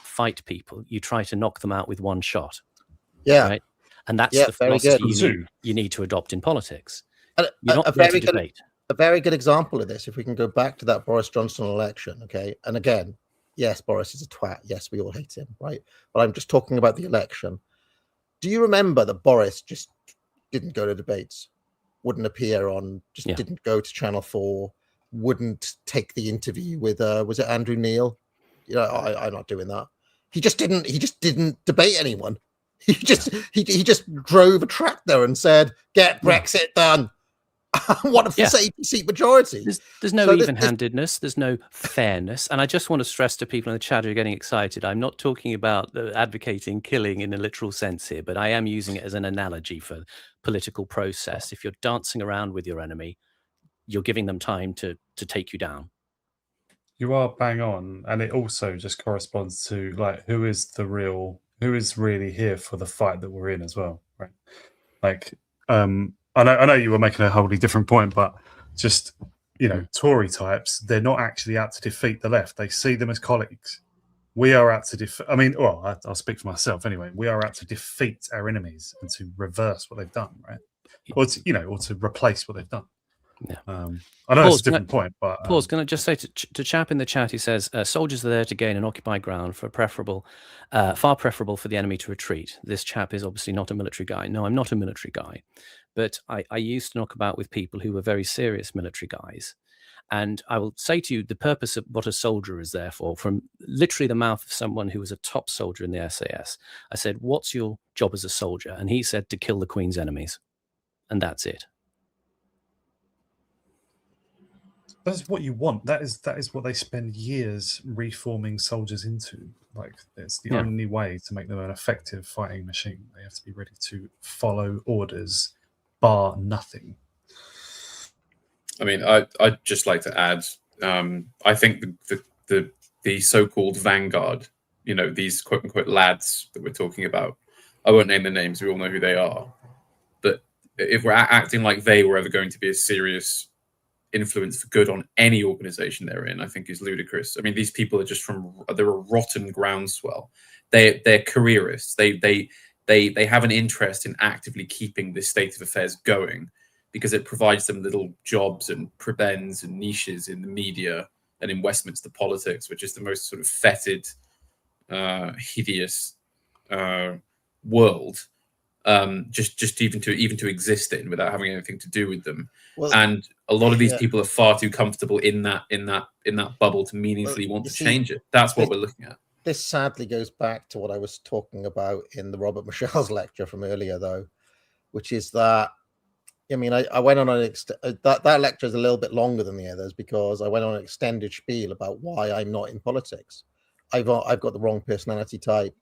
fight people. You try to knock them out with one shot. Yeah. Right? And that's the philosophy you need to adopt in politics. You're not there to debate. A very good example of this, if we can go back to that Boris Johnson election, okay? And again, yes, Boris is a twat. Yes, we all hate him, right? But I'm just talking about the election. Do you remember that Boris just didn't go to debates, wouldn't appear on, didn't go to Channel 4, wouldn't take the interview with, was it Andrew Neil? I'm not doing that. He just didn't debate anyone. He just drove a tractor and said, get Brexit done. What a 80-seat majority. There's no even-handedness. There's no fairness. And I just want to stress to people in the chat who are getting excited, I'm not talking about advocating killing in a literal sense here, but I am using it as an analogy for political process. If you're dancing around with your enemy, you're giving them time to take you down. You are bang on. And it also just corresponds to who is really here for the fight that we're in as well, right? I know you were making a wholly different point, but just, Tory types, they're not actually out to defeat the left. They see them as colleagues. We are out to I'll speak for myself anyway. We are out to defeat our enemies and to reverse what they've done, right? or to replace what they've done. Yeah. I know Pause, it's a different point, but Pause. Can I just say to Chap in the chat? He says soldiers are there to gain and occupy ground for far preferable for the enemy to retreat. This chap is obviously not a military guy. No, I'm not a military guy, but I used to knock about with people who were very serious military guys. And I will say to you, the purpose of what a soldier is there for, from literally the mouth of someone who was a top soldier in the SAS. I said, "What's your job as a soldier?" And he said, "To kill the Queen's enemies," and that's it. That's what you want. That is what they spend years reforming soldiers into. Like, it's the only way to make them an effective fighting machine. They have to be ready to follow orders, bar nothing. I mean, I'd just like to add, I think the so-called vanguard, these quote-unquote lads that we're talking about, I won't name their names, we all know who they are, but if we're acting like they were ever going to be a serious influence for good on any organization they're in, I think is ludicrous. I mean, these people are they're a rotten groundswell. They're careerists. They have an interest in actively keeping this state of affairs going, because it provides them little jobs and prebends and niches in the media and in Westminster politics, which is the most sort of fetid, hideous world, just even to exist in without having anything to do with them. Well, and a lot of these people are far too comfortable in that bubble to meaningfully want to change it. That's what we're looking at. This sadly goes back to what I was talking about in the Robert Michel's lecture from earlier, though, which is that, I mean, I went on that lecture is a little bit longer than the others because I went on an extended spiel about why I'm not in politics. I've got the wrong personality type.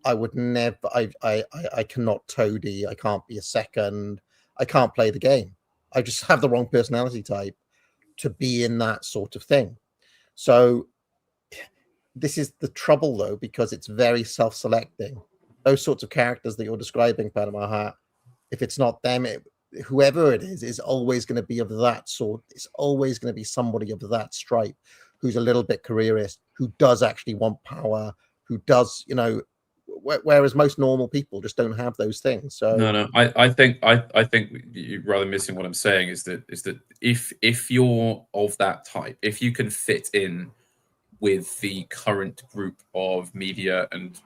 I would never. I cannot toady. I can't be a second. I can't play the game. I just have the wrong personality type to be in that sort of thing. So this is the trouble, though, because it's very self-selecting. Those sorts of characters that you're describing, Panama Hat, if it's not them, whoever it is always going to be of that sort. It's always going to be somebody of that stripe who's a little bit careerist, who does actually want power, who does, whereas most normal people just don't have those things. So no, I think you're rather missing what I'm saying is that if you're of that type, if you can fit in with the current group of media and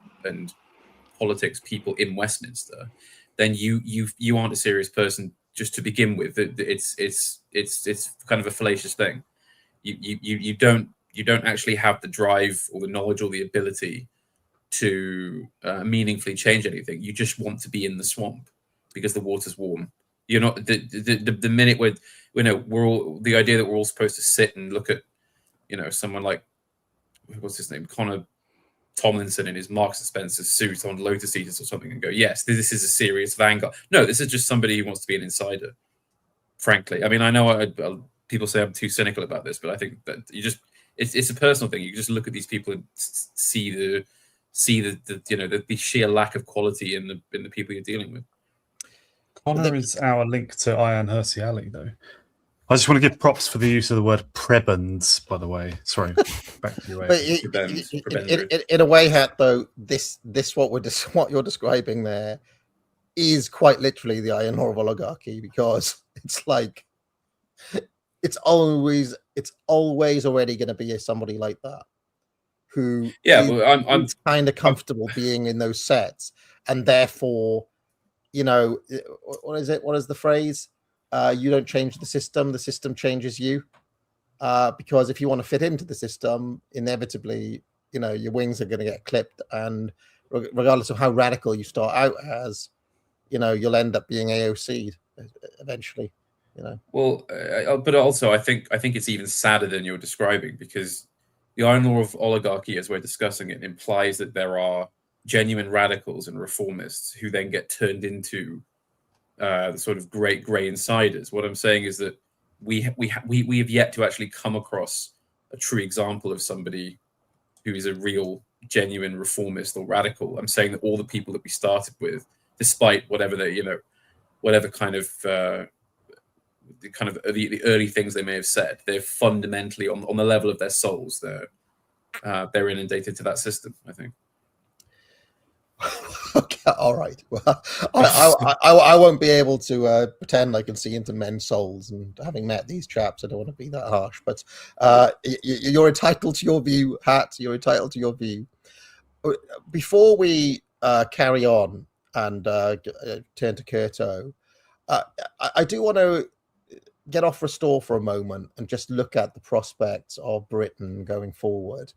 politics people in Westminster, then you aren't a serious person just to begin with. It's kind of a fallacious thing. You don't actually have the drive or the knowledge or the ability to meaningfully change anything. You just want to be in the swamp because the water's warm. You're not the minute we're all the idea that we're all supposed to sit and look at someone like, what's his name, Connor Tomlinson in his Marks and Spencer suit on Lotus Eaters or something and go, yes, this is a serious vanguard. No, this is just somebody who wants to be an insider, frankly. I mean, I know people say I'm too cynical about this, but I think that it's a personal thing. You just look at these people and see the sheer lack of quality in the people you're dealing with. Connor is our link to Ayaan Hirsi Ali, though. I just want to give props for the use of the word prebends, by the way. Sorry, back to you. In a way, Hat, though, this what you're describing there is quite literally the iron ore of oligarchy, because it's like it's always already going to be somebody like that who I'm kind of comfortable being in those sets, and therefore, what is it? What is the phrase? You don't change the system changes you. Because if you want to fit into the system, inevitably, your wings are going to get clipped, and regardless of how radical you start out as, you'll end up being AOC'd eventually. Well, but also I think it's even sadder than you're describing, because the iron ore of oligarchy, as we're discussing it, implies that there are genuine radicals and reformists who then get turned into the sort of great grey insiders. What I'm saying is that we have yet to actually come across a true example of somebody who is a real, genuine reformist or radical. I'm saying that all the people that we started with, despite whatever they, whatever kind of the early things they may have said, they're fundamentally on the level of their souls, they're inundated to that system, I think. Okay. All right. Well, I won't be able to pretend I can see into men's souls, and having met these chaps, I don't want to be that harsh. But you're entitled to your view, Hat. You're entitled to your view. Before we carry on and turn to Curto, I do want to get off Restore for a moment and just look at the prospects of Britain going forward.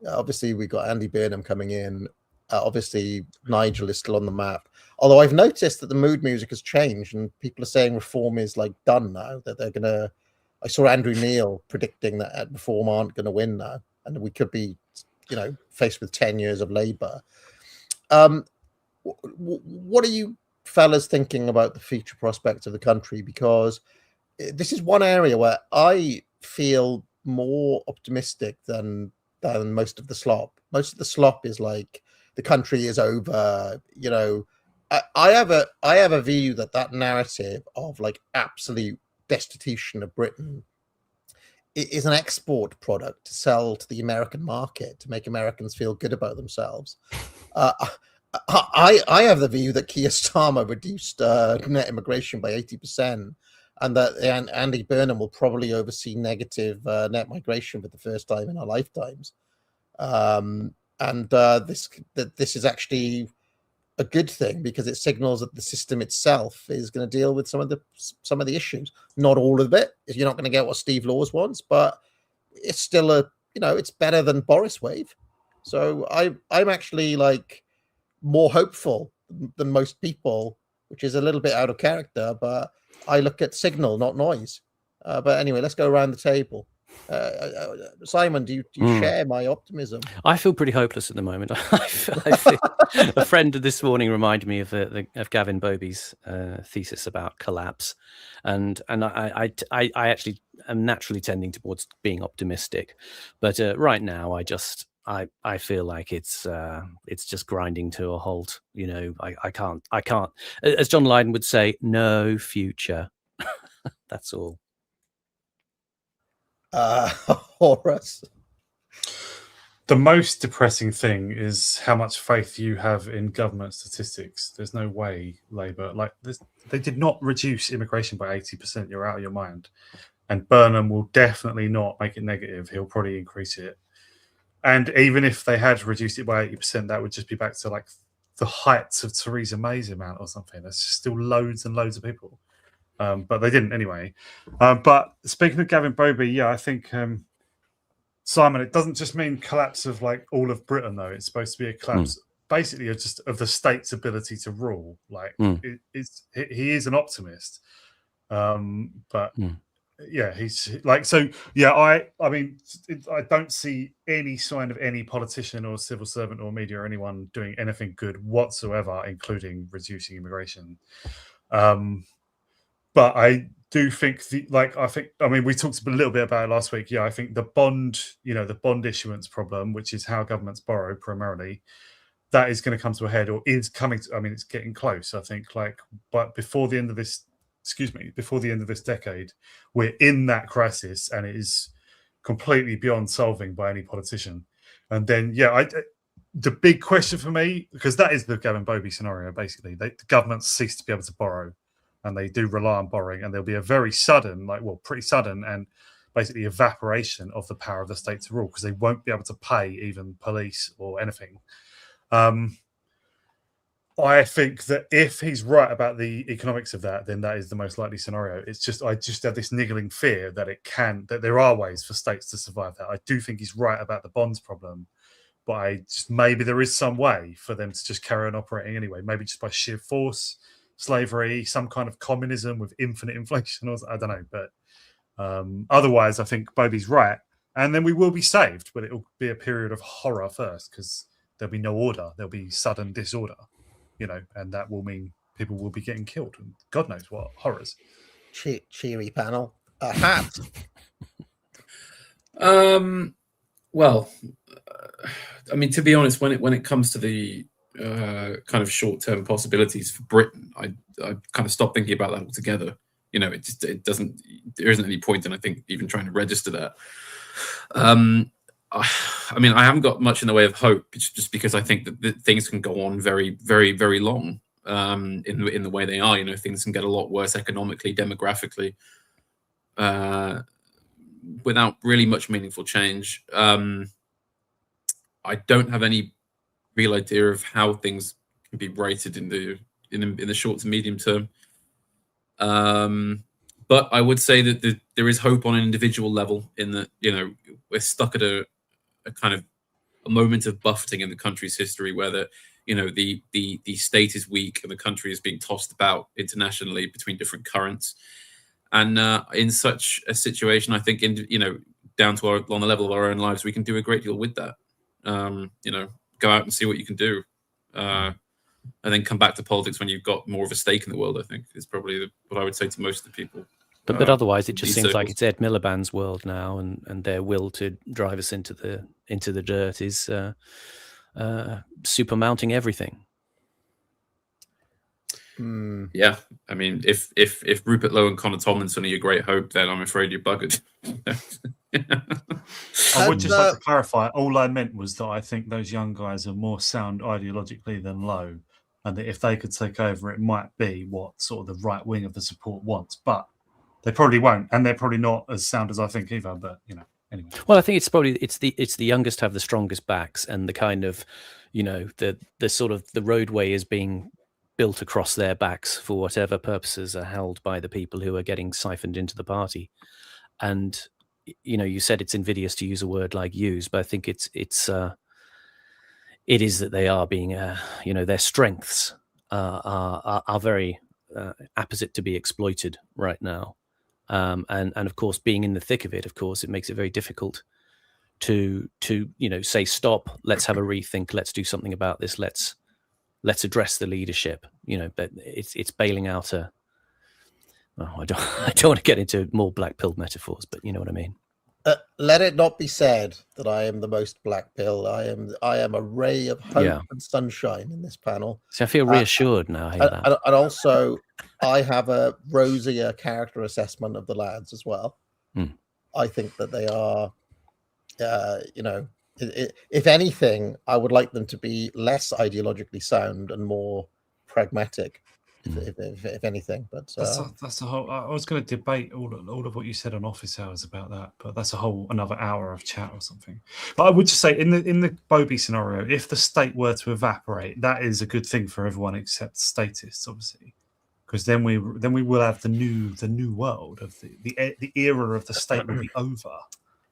Obviously, we've got Andy Burnham coming in. Obviously, Nigel is still on the map. Although I've noticed that the mood music has changed, and people are saying Reform is like done now. That they're gonna. I saw Andrew Neil predicting that Reform aren't going to win now, and we could be, faced with 10 years of Labour. What are you fellas thinking about the future prospects of the country? Because this is one area where I feel more optimistic than most of the slop. Most of the slop is like the country is over. I have a view that narrative of like absolute destitution of Britain is an export product to sell to the American market to make Americans feel good about themselves. I have the view that Keir Starmer reduced net immigration by 80%. And that Andy Burnham will probably oversee negative net migration for the first time in our lifetimes, this is actually a good thing because it signals that the system itself is going to deal with some of the issues. Not all of it. You're not going to get what Steve Laws wants, but it's still it's better than Boris wave. So I'm actually like more hopeful than most people, which is a little bit out of character, but I look at signal, not noise. But anyway, let's go around the table. Simon, do you share my optimism? I feel pretty hopeless at the moment. I feel a friend this morning reminded me of Gavin Bobby's thesis about collapse, and I actually am naturally tending towards being optimistic, but right now I feel like it's just grinding to a halt. I can't, as John Lydon would say, no future. That's all. Horace. The most depressing thing is how much faith you have in government statistics. There's no way Labour, they did not reduce immigration by 80%. You're out of your mind. And Burnham will definitely not make it negative. He'll probably increase it. And even if they had reduced it by 80%, that would just be back to like the heights of Theresa May's amount or something. There's still loads and loads of people. But they didn't anyway. But speaking of Gavin Bobby, I think, Simon, it doesn't just mean collapse of like all of Britain, though. It's supposed to be a collapse basically of the state's ability to rule. Like he is an optimist. But he's like, so I mean, I don't see any sign of any politician or civil servant or media or anyone doing anything good whatsoever, including reducing immigration. But I do think we talked a little bit about it last week. I think the bond issuance problem, which is how governments borrow primarily, that is going to come to a head, or is coming to, it's getting close, I think, but before the end of this decade, we're in that crisis, and it is completely beyond solving by any politician. And then, the big question for me, because that is the Gavin Bobby scenario, basically, the governments cease to be able to borrow, and they do rely on borrowing, and there'll be a very sudden, pretty sudden, and basically evaporation of the power of the state to rule, because they won't be able to pay even police or anything. I think that if he's right about the economics of that, then that is the most likely scenario. It's just, I just have this niggling fear that there are ways for states to survive that. I do think he's right about the bonds problem, but maybe there is some way for them to just carry on operating anyway. Maybe just by sheer force, slavery, some kind of communism with infinite inflation, or I don't know. But otherwise, I think Bobby's right, and then we will be saved. But it will be a period of horror first, because there'll be no order. There'll be sudden disorder. And that will mean people will be getting killed, and God knows what horrors. Cheery panel. Hat. Well, to be honest, when it comes to the kind of short-term possibilities for Britain, I kind of stopped thinking about that altogether. It doesn't. There isn't any point in, I think, even trying to register that. I mean, I haven't got much in the way of hope, just because I think that things can go on very, very, very long in the way they are. You know, things can get a lot worse economically, demographically, without really much meaningful change. I don't have any real idea of how things can be rated in the short to medium term. But I would say that there is hope on an individual level, in that, you know, we're stuck at a kind of a moment of buffeting in the country's history where the state is weak and the country is being tossed about internationally between different currents. And in such a situation, I think, down to on the level of our own lives, we can do a great deal with that. Go out and see what you can do, and then come back to politics when you've got more of a stake in the world, I think, is probably what I would say to most of the people. But otherwise, it just seems circles. like it's Ed Miliband's world now, and their will to drive us into the dirt is super mounting everything. Yeah, I mean, if Rupert Lowe and Connor Tomlinson are your great hope, then I'm afraid you're buggered. I would just like to clarify, all I meant was that I think those young guys are more sound ideologically than Lowe, and that if they could take over, it might be what sort of the right wing of the support wants, but they probably won't, and they're probably not as sound as I think either. But anyway. Well, I think it's probably it's the youngest to have the strongest backs, and the kind of, the sort of the roadway is being built across their backs for whatever purposes are held by the people who are getting siphoned into the party. And you said it's invidious to use a word like use, but I think it is that they are being their strengths are very apposite to be exploited right now. And of course, being in the thick of it, of course, it makes it very difficult to say stop, let's have a rethink, let's do something about this, let's address the leadership. But it's bailing out I don't want to get into more black pill metaphors, but you know what I mean. Let it not be said that I am the most black pill. I am a ray of hope and sunshine in this panel. So I feel reassured now. I hear that. And also, I have a rosier character assessment of the lads as well. I think that they are, if anything, I would like them to be less ideologically sound and more pragmatic. If anything, but that's a whole. I was going to debate all of what you said on Office Hours about that, but that's another hour of chat or something. But I would just say, in the Bobby scenario, if the state were to evaporate, that is a good thing for everyone except statists, obviously, because then we will have the new world of the era of the state will be over.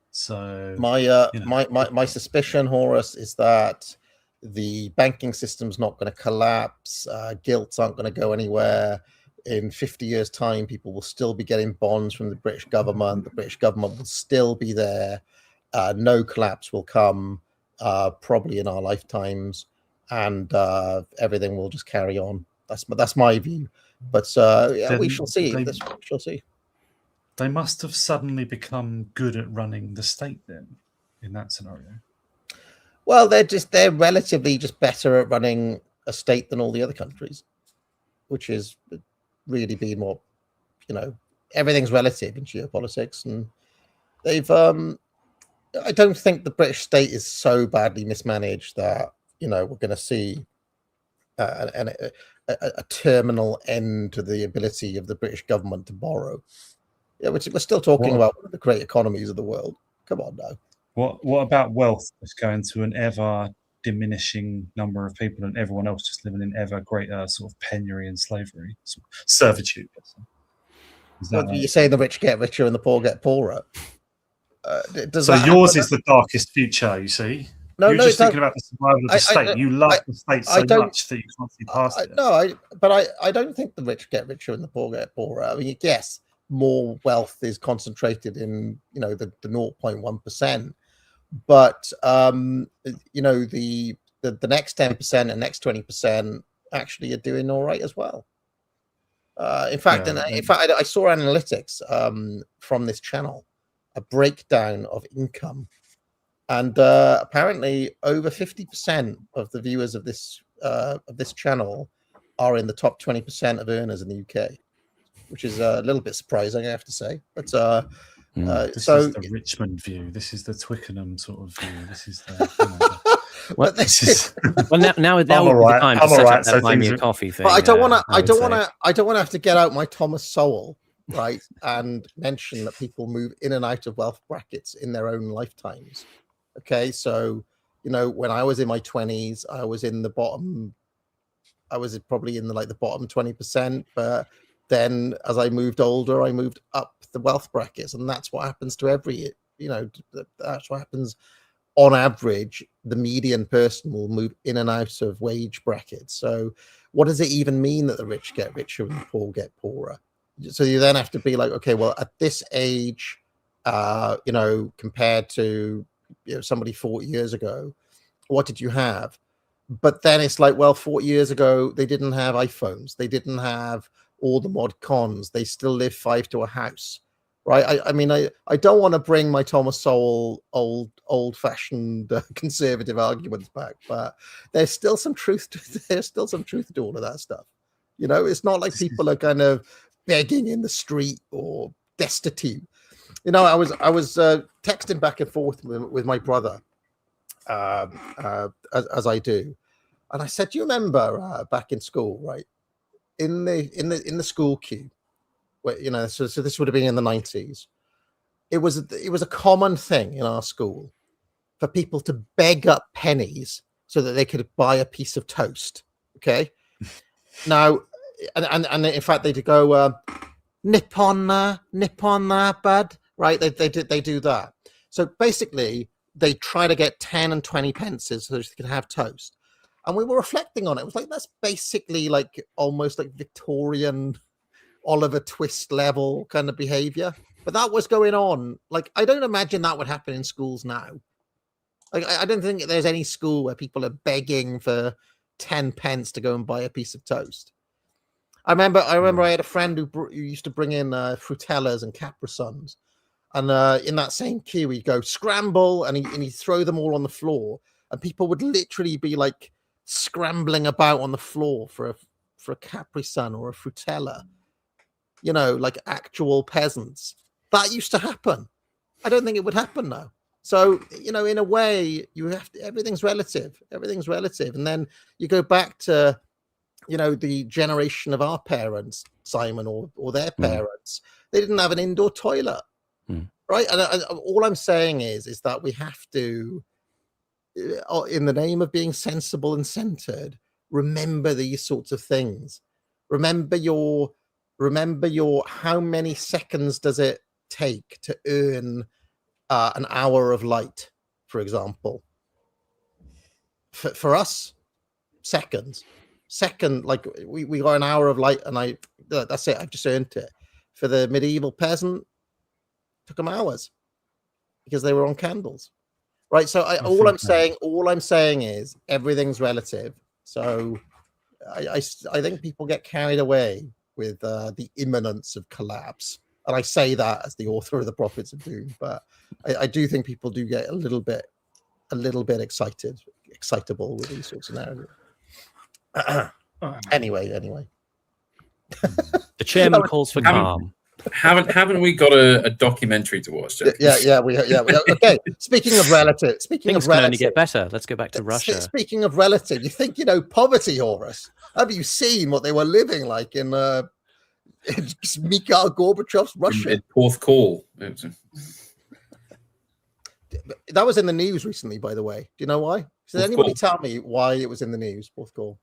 So my suspicion, Horus, is that the banking system's not going to collapse. Gilts aren't going to go anywhere. In 50 years' time, people will still be getting bonds from the British government. The British government will still be there. No collapse will come, probably in our lifetimes, and everything will just carry on. That's my view. But we shall see. We shall see. They must have suddenly become good at running the state then, in that scenario. Well, they're relatively just better at running a state than all the other countries, which is really been more, everything's relative in geopolitics, and they've. I don't think the British state is so badly mismanaged that we're going to see a terminal end to the ability of the British government to borrow. Yeah, we're still talking about one of the great economies of the world. Come on now. What about wealth that's going to an ever diminishing number of people, and everyone else just living in ever greater sort of penury and slavery, sort of servitude? You say the rich get richer and the poor get poorer. So yours is the darkest future. You see, you're just thinking about the survival of the state. You love the state so much that you can't see past it. No, but I don't think the rich get richer and the poor get poorer. I mean, yes, more wealth is concentrated in the 0.1%. But the next 10% and next 20% actually are doing all right as well. In fact, I saw analytics from this channel, a breakdown of income, and apparently over 50% of the viewers of this channel are in the top 20% of earners in the UK, which is a little bit surprising, I have to say. But This is the Richmond view. This is the Twickenham sort of view. This is the. Well, this is. Well, now would be the time to set up that buy me a coffee thing. But I don't want to. I don't want to have to get out my Thomas Sowell, right, and mention that people move in and out of wealth brackets in their own lifetimes. Okay, so when I was in my 20s, I was in the bottom. I was probably in the bottom 20%, but then as I moved older, I moved up the wealth brackets, and that's what happens to every. That's what happens. On average, the median person will move in and out of wage brackets. So what does it even mean that the rich get richer and the poor get poorer? So you then have to be like, okay, well, at this age, compared to somebody 40 years ago, what did you have? But then it's like, well, 40 years ago, they didn't have iPhones. They didn't have all the mod cons. They still live 5 to a house. Right. I don't want to bring my Thomas Sowell old-fashioned conservative arguments back, but there's still some truth to all of that stuff. It's not like people are kind of begging in the street or destitute. I was texting back and forth with my brother, as I do, and I said, "Do you remember back in school, right? In the school queue." So this would have been in the 90s. It was a common thing in our school for people to beg up pennies so that they could buy a piece of toast. Okay, now, and in fact they'd go nip on that, bud. Right? They do that. So basically, they try to get 10 and 20 pences so they can have toast. And we were reflecting on it. It was like that's basically like almost like Victorian Oliver Twist level kind of behavior, but that was going on. Like, I don't imagine that would happen in schools now. Like, I don't think there's any school where people are begging for 10 pence to go and buy a piece of toast. I remember I had a friend who used to bring in Frutellas and Capri Suns, and in that same queue he'd go scramble, and he'd throw them all on the floor, and people would literally be like scrambling about on the floor for a Capri Sun or a Frutella. Like actual peasants. That used to happen. I don't think it would happen now. So, in a way, you have to, everything's relative. And then you go back to, the generation of our parents, Simon, or their parents. They didn't have an indoor toilet, right? And all I'm saying is that we have to, in the name of being sensible and centered, remember these sorts of things. Remember your how many seconds does it take to earn an hour of light, for example. For us, seconds. Like we got an hour of light, and that's it. I've just earned it. For the medieval peasant, it took them hours because they were on candles, right? So all I'm saying is everything's relative. So I think people get carried away with the imminence of collapse, and I say that as the author of the Prophets of Doom. But I do think people do get a little bit excitable with these sorts of narratives. Anyway, the chairman calls for calm. Haven't we got a documentary to watch, Jeff? Yeah. Okay. Speaking of relative, things can only get better. Let's go back to Russia. Speaking of relative, you think poverty, Horus? Have you seen what they were living like in Mikhail Gorbachev's Russia? In Porthcawl. That was in the news recently, by the way. Do you know why? Does anybody tell me why it was in the news? Porthcawl.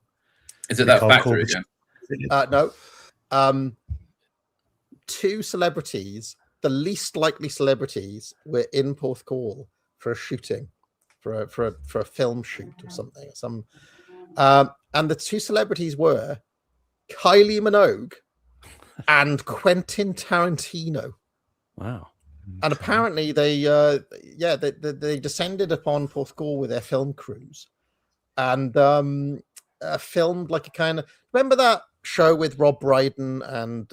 Is it that factory again? No. 2 celebrities, the least likely celebrities, were in Porthcawl for a shooting, for a film shoot or something. And the 2 celebrities were Kylie Minogue and Quentin Tarantino. Wow. And apparently they descended upon Porthcawl with their film crews and filmed like a kind of, remember that show with Rob Brydon and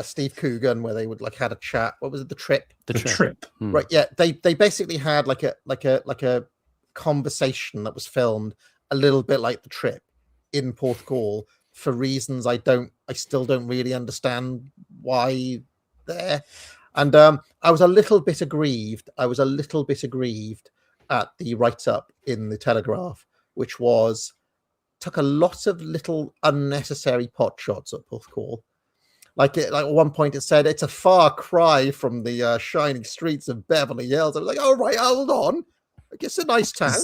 Steve Coogan where they would like had a chat? What was it? The Trip. The Trip. Right. Yeah. They basically had like a conversation that was filmed a little bit like The Trip in Porthcawl for reasons I still don't really understand why there. And I was a little bit aggrieved. at the write-up in the Telegraph, which took a lot of little unnecessary pot shots at Porthcawl. Like at one point it said it's a far cry from the shining streets of Beverly Hills. I was like, oh right, hold on. I guess a nice town,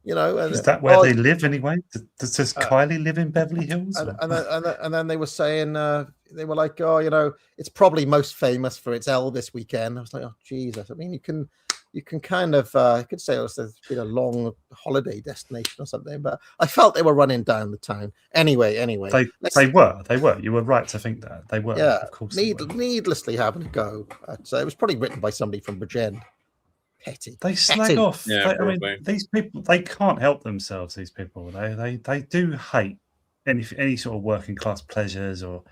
you know. And, is that where they live anyway? Does Kylie live in Beverly Hills? And then they were saying they were like, oh, you know, it's probably most famous for its Elvis weekend. I was like, oh Jesus. I mean, you can kind of you could say it's been a long holiday destination or something, but I felt they were running down the town. Anyway, they were. You were right to think that they were. Yeah, of course. Needlessly having a go. So it was probably written by somebody from Bridgend. Petty. They slag off. Yeah, I mean, these people, they can't help themselves. These people, they do hate any sort of working class pleasures or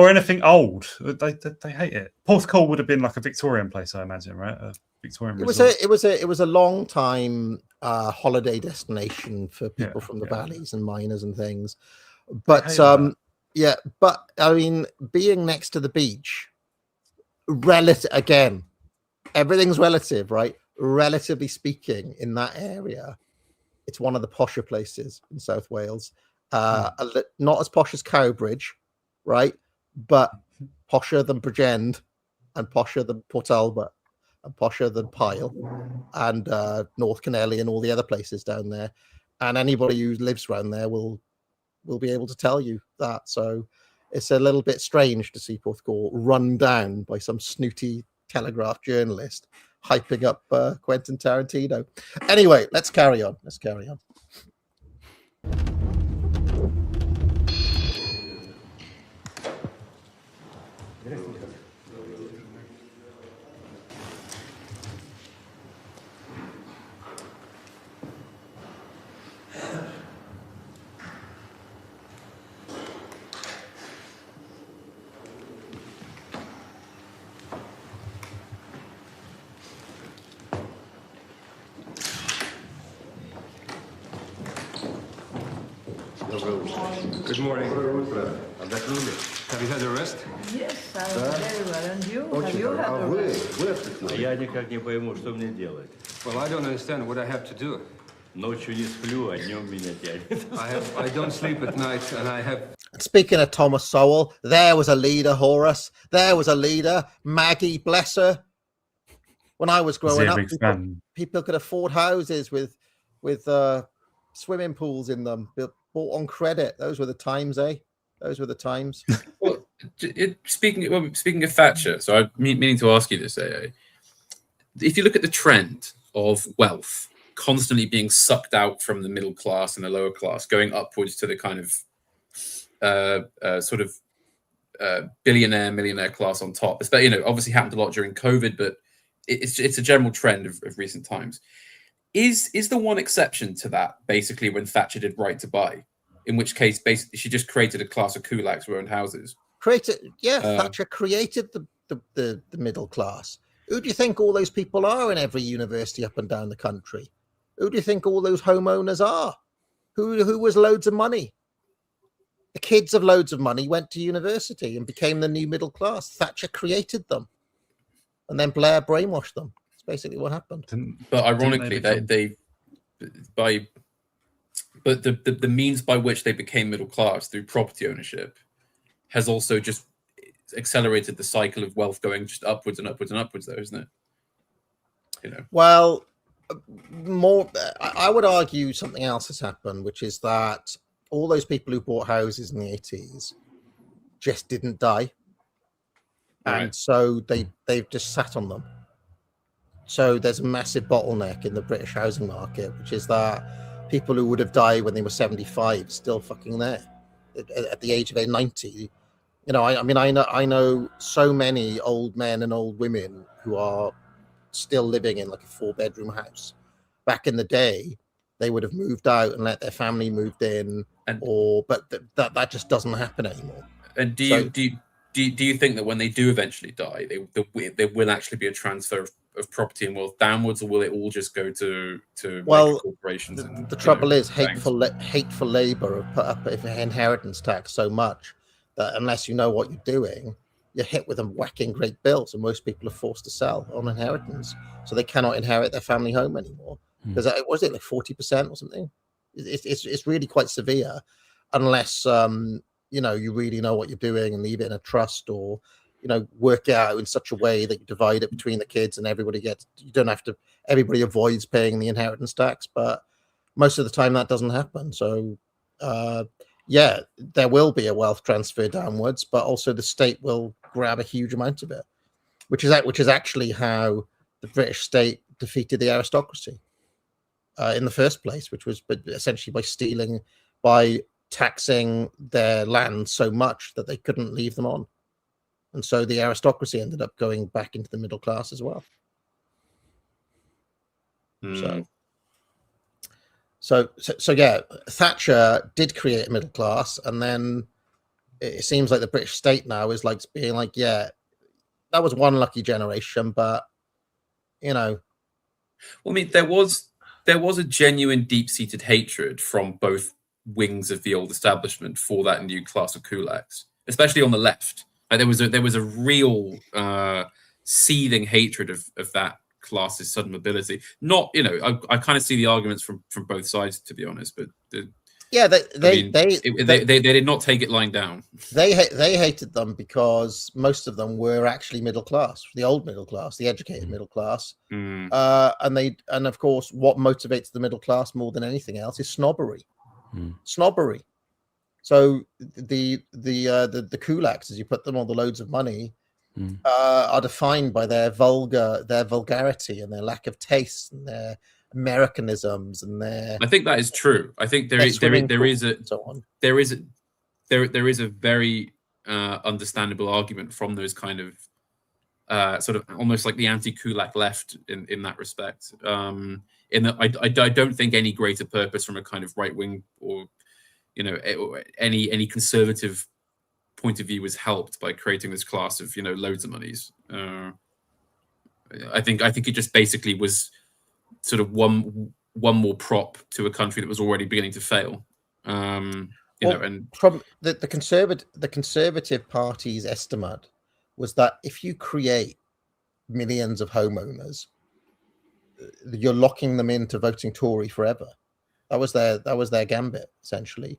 anything old. They hate it. Porthcawl would have been like a Victorian place, I imagine, right? A Victorian resort. It was a long time holiday destination for people from the valleys and miners and things. But but I mean, being next to the beach, again, everything's relative, right? Relatively speaking, in that area, it's one of the posher places in South Wales. Not as posh as Cowbridge, right? But posher than Bridgend, and posher than Port Talbot, and posher than Pyle, and North Canelli, and all the other places down there. And anybody who lives around there will be able to tell you that. So it's a little bit strange to see Porthcawl run down by some snooty Telegraph journalist hyping up Quentin Tarantino. Anyway, let's carry on. Good morning. Have you had a rest? Yes, I'm very well. And you? Have you had a rest? Я никак не пойму, что мне делать. Well, I don't understand what I have to do. Ночью не сплю, а днем меня тянет. I don't sleep at night, and I have... Speaking of Thomas Sowell, there was a leader, Horace. There was a leader, Maggie, bless her. When I was growing up, people could afford houses with swimming pools in them, bought on credit. Those were the times, eh? Those were the times. Well, speaking of Thatcher, so I'm meaning to ask you this, AA. If you look at the trend of wealth constantly being sucked out from the middle class and the lower class, going upwards to the kind of billionaire, millionaire class on top. It's, you know, obviously happened a lot during COVID, but it's a general trend of recent times. Is the one exception to that basically when Thatcher did Right to Buy, in which case basically she just created a class of kulaks who owned houses? Thatcher created the middle class. Who do you think all those people are in every university up and down the country? Who do you think all those homeowners are? Who was loads of money? The kids of loads of money went to university and became the new middle class. Thatcher created them, and then Blair brainwashed them. That's basically what happened. But ironically, the means by which they became middle class through property ownership has also just accelerated the cycle of wealth going just upwards and upwards and upwards, though, isn't it? You know. Well, I would argue something else has happened, which is that all those people who bought houses in the 80s just didn't die. Right. And so they've just sat on them. So there's a massive bottleneck in the British housing market, which is that people who would have died when they were 75 still fucking there at the age of 90. You know, I know so many old men and old women who are still living in like a 4-bedroom house. Back in the day, they would have moved out and let their family moved in, but that just doesn't happen anymore. And do you think that when they do eventually die, there will actually be a transfer of property and wealth downwards, or will it all just go to corporations? The trouble is hateful labor have put up inheritance tax so much that unless you know what you're doing, you're hit with them whacking great bills, and most people are forced to sell on inheritance, so they cannot inherit their family home anymore. Because was it like 40% or something? It's really quite severe, unless you really know what you're doing and leave it in a trust, or work it out in such a way that you divide it between the kids and everybody avoids paying the inheritance tax. But most of the time that doesn't happen. So there will be a wealth transfer downwards, but also the state will grab a huge amount of it, which is actually how the British state defeated the aristocracy in the first place, which was essentially by taxing their land so much that they couldn't leave them on. And so the aristocracy ended up going back into the middle class as well. So yeah, Thatcher did create a middle class, and then it seems like the British state now is like being like, yeah, that was one lucky generation, but Well, I mean, there was a genuine deep-seated hatred from both wings of the old establishment for that new class of kulaks, especially on the left. Like, there was a real seething hatred of that class's sudden mobility. Not, I kind of see the arguments from both sides, to be honest, but they did not take it lying down. They hated them because most of them were actually middle class, the old middle class, the educated middle class, and of course, what motivates the middle class more than anything else is snobbery. Snobbery. So the kulaks, as you put them on the loads of money, are defined by their vulgarity and their lack of taste and their Americanisms and their. I think that is true. I think there is a very understandable argument from those kind of sort of almost like the anti-kulak left in that respect. In that I don't think any greater purpose from a kind of right wing or any conservative point of view was helped by creating this class of loads of monies. I think it just basically was sort of one more prop to a country that was already beginning to fail. And from the Conservative Party's estimate was that if you create millions of homeowners, you're locking them into voting Tory forever. That was their gambit, essentially.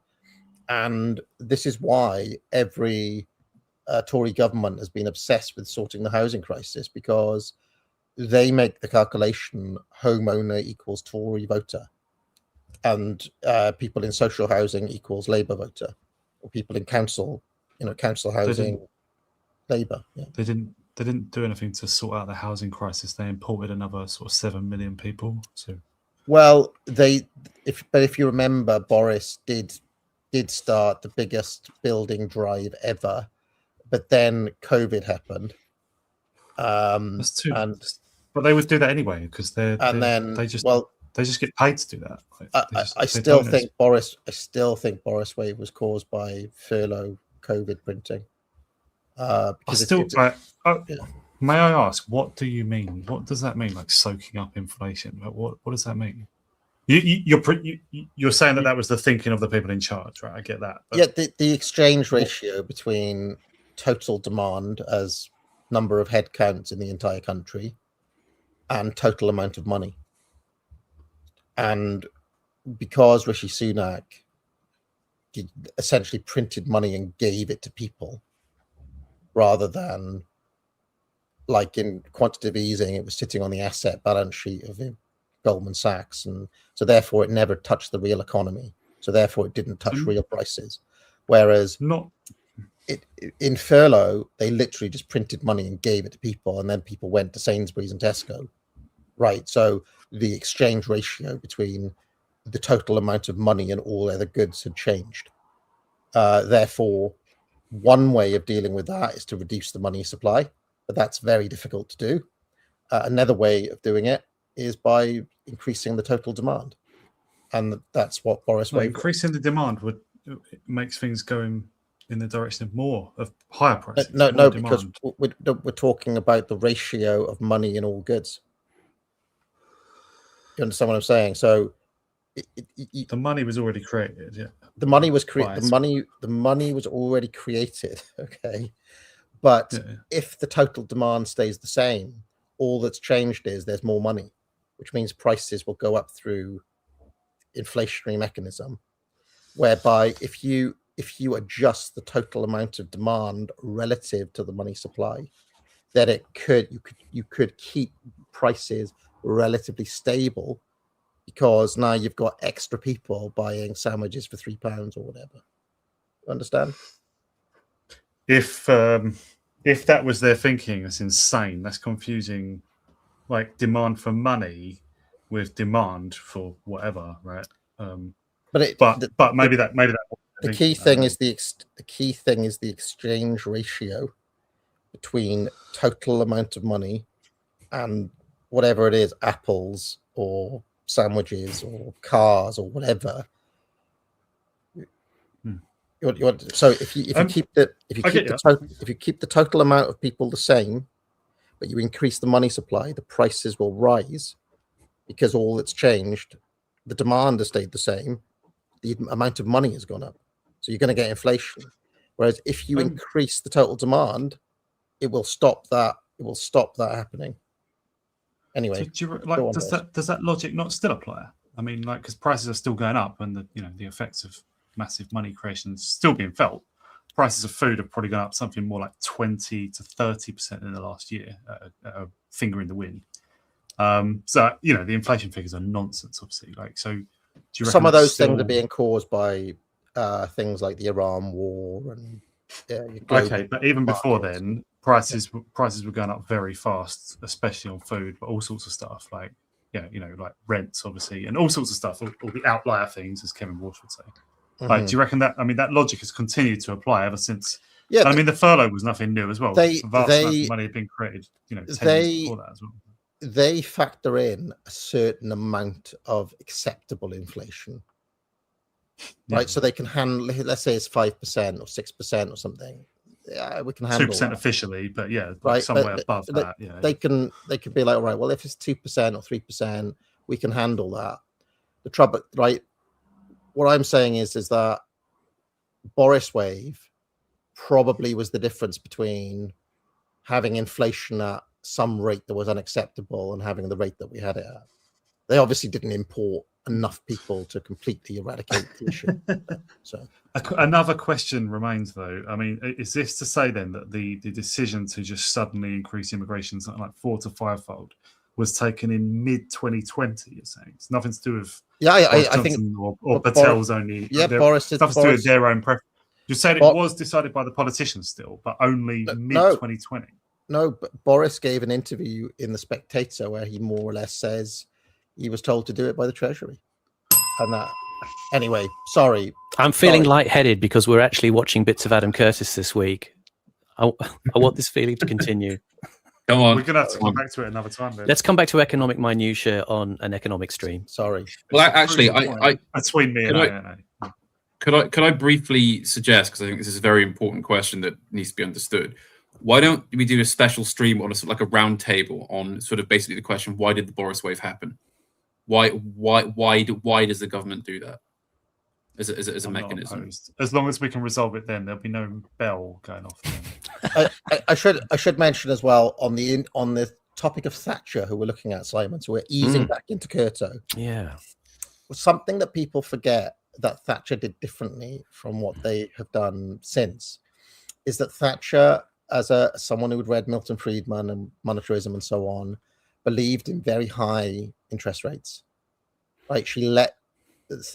And this is why every Tory government has been obsessed with sorting the housing crisis, because they make the calculation homeowner equals Tory voter, and people in social housing equals Labour voter, or people in council housing, Labour. Yeah. They didn't do anything to sort out the housing crisis. They imported another sort of 7 million people. So, well, if you remember, Boris did start the biggest building drive ever, but then COVID happened. That's true. But they would do that anyway because they just get paid to do that. I still think Boris wave was caused by furlough COVID printing. May I ask, what do you mean? What does that mean? Like soaking up inflation? What does that mean? You're saying that was the thinking of the people in charge, right? I get that. But... Yeah, the exchange ratio between total demand as number of head counts in the entire country and total amount of money. And because Rishi Sunak essentially printed money and gave it to people, rather than like in quantitative easing, it was sitting on the asset balance sheet of Goldman Sachs, and so therefore it never touched the real economy. So therefore it didn't touch real prices. Whereas in furlough, they literally just printed money and gave it to people, and then people went to Sainsbury's and Tesco. Right. So the exchange ratio between the total amount of money and all other goods had changed. Therefore, one way of dealing with that is to reduce the money supply, but that's very difficult to do. Another way of doing it is by increasing the total demand, and that's what Boris Wave. Increasing the demand makes things go in the direction of higher prices. No, because we're talking about the ratio of money in all goods. You understand what I'm saying? So the money was already created. Yeah, the money was created. The money was already created. Okay, But Yeah. if the total demand stays the same, all that's changed is there's more money, which means prices will go up through inflationary mechanism, whereby if you adjust the total amount of demand relative to the money supply, then you could keep prices relatively stable, because now you've got extra people buying sandwiches for £3 or whatever. Understand? If that was their thinking, that's insane. That's confusing, like demand for money with demand for whatever, right? But maybe that the key thing is the exchange ratio between total amount of money and whatever it is, apples or sandwiches or cars or whatever. So if you keep the total amount of people the same, but you increase the money supply, the prices will rise, because all that's changed, the demand has stayed the same, the amount of money has gone up. So you're going to get inflation. Whereas if you increase the total demand, it will stop that. It will stop that happening. Anyway, does that logic not still apply? I mean, like, because prices are still going up, and the effects of massive money creation is still being felt. Prices of food have probably gone up something more like 20 to 30% in the last year, a finger in the wind. So the inflation figures are nonsense, obviously. Like, so do you reckon some of those things are being caused by things like the Iran war and okay, but even before then, prices were going up very fast, especially on food, but all sorts of stuff like like rents, obviously, and all sorts of stuff, all the outlier things, as Kevin Walsh would say. Like, do you reckon that? I mean, that logic has continued to apply ever since. Yeah, I mean, the furlough was nothing new as well. Vast amounts of money had been created, 10 years before that as well. They factor in a certain amount of acceptable inflation, right? So they can handle. Let's say it's 5% or 6% or something. Yeah, we can handle 2% officially, but right, somewhere above that. Yeah, they can be like, all right, well, if it's 2% or 3%, we can handle that. The trouble, right? What I'm saying is that Boris wave probably was the difference between having inflation at some rate that was unacceptable and having the rate that we had it at. They obviously didn't import enough people to completely eradicate the issue. So another question remains, though. I mean, is this to say then that the decision to just suddenly increase immigration something like 4 to 5-fold was taken in mid 2020? You're saying it's nothing to do with I think or Patel's only Boris stuff to do with their own preference. You said it was decided by the politicians still, but only mid 2020. No, but Boris gave an interview in The Spectator where he more or less says he was told to do it by the Treasury. And that, anyway, sorry. I'm feeling lightheaded because we're actually watching bits of Adam Curtis this week. I want this feeling to continue. Come on. We're going to have to come back to it another time, then. Let's come back to economic minutiae on an economic stream. Sorry. Well, actually, I between me and I. Could I briefly suggest, because I think this is a very important question that needs to be understood, why don't we do a special stream on a round table on sort of basically the question, why did the Boris wave happen? Why does the government do that as a mechanism? As long as we can resolve it, then there'll be no bell going off. Then. I should mention as well on the topic of Thatcher, who we're looking at, Simon. So we're easing back into Curto. Yeah, something that people forget that Thatcher did differently from what they have done since is that Thatcher, as someone who had read Milton Friedman and monetarism and so on, believed in very high interest rates. Right? She let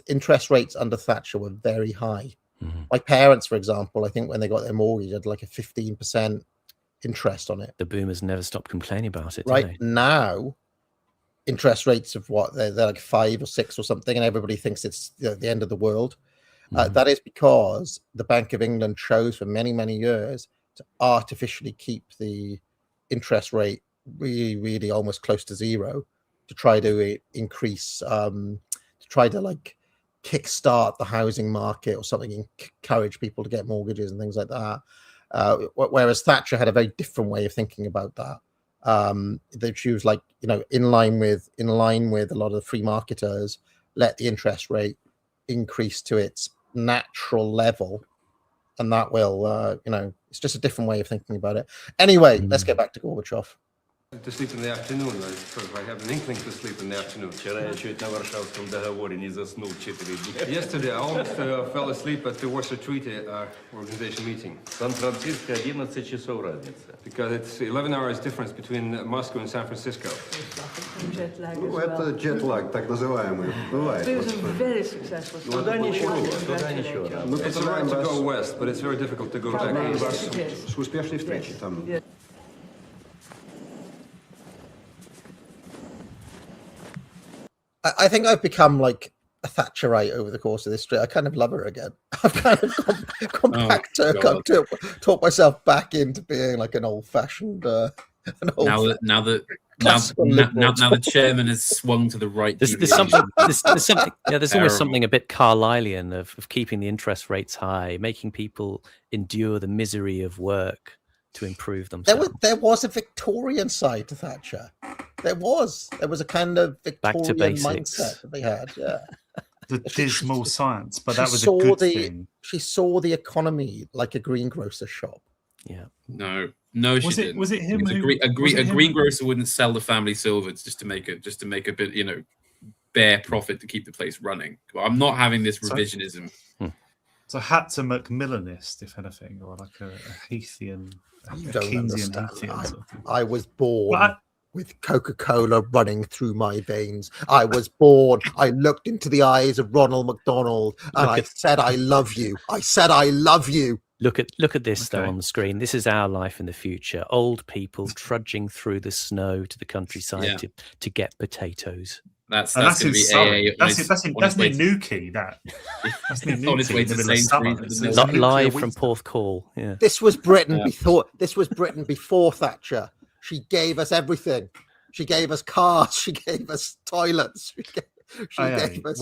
interest rates under Thatcher were very high. Mm-hmm. My parents, for example, I think when they got their mortgage, had like a 15% interest on it. The boomers never stopped complaining about it. Right now, interest rates of what they're like 5 or 6 or something, and everybody thinks it's the end of the world. Mm-hmm. That is because the Bank of England chose for many, many years to artificially keep the interest rate really, really almost close to zero to try to increase, to try to like kickstart the housing market or something, and encourage people to get mortgages and things like that. Whereas Thatcher had a very different way of thinking about that. That she was like, in line with a lot of the free marketers, let the interest rate increase to its natural level, and that will, it's just a different way of thinking about it. Anyway, let's get back to Gorbachev. To sleep in the afternoon, I have an inkling to sleep in the afternoon. Вчера я чуть на Варшавском договоре не заснул 4 дня. Yesterday, I almost fell asleep at the Warsaw Treaty Organization meeting. Сан-Франциско 11 часов разница. Because it's 11 hours difference between Moscow and San Francisco. Jet lag Ну, as это well. джетлаг, так называемый. Бывает. He was a very successful Туда ничего, Congratulate туда ничего. you. Мы It's all поздравляем right to вас, go west, but it's very difficult to go back Right. east. вас Yes. с успешной встречей там. Yes. I think I've become like a Thatcherite over the course of this trip. I kind of love her again. I've kind of gone Oh, back to God. talk myself back into being like an old-fashioned, Now that Classical now liberal. the chairman has swung to the right. There's deviation. something. There's something. Yeah, there's almost Terrible. something a bit Carlylean of keeping the interest rates high, making people endure the misery of work to improve themselves. there was a Victorian side to Thatcher. There was a kind of Back to Victorian basics. mindset that they had. Yeah, The dismal science, but she that was a saw good the- thing. she saw the economy like a greengrocer's shop. Yeah. No, she Was it- didn't. was it him Because who- a was it him- greengrocer wouldn't sell the family silver just to make a bit, bare profit to keep the place running. I'm not having this So- revisionism. So had to Macmillanist, if anything, or like a Heathian, You a don't Keynesian understand. Heathian. Sort of thing. I was born But I- with Coca-Cola running through my veins. I was born. I looked into the eyes of Ronald McDonald and Look I at- said, I love you. I said, I love you. Look at this though Okay. on the screen. This is our life in the future. Old people trudging through the snow to the countryside Yeah. to get potatoes. That's And that's going in to be Surrey. AA. That's near Newquay. That's near On its way Newquay, in to the middle of Sainsbury's summer. with It's- the it's milk. a nuclear Live from winter. Porthcawl. Yeah. This was Britain Yeah. before. This was Britain before Thatcher. She gave us everything. She gave us cars. She gave us toilets. She Aye, gave us.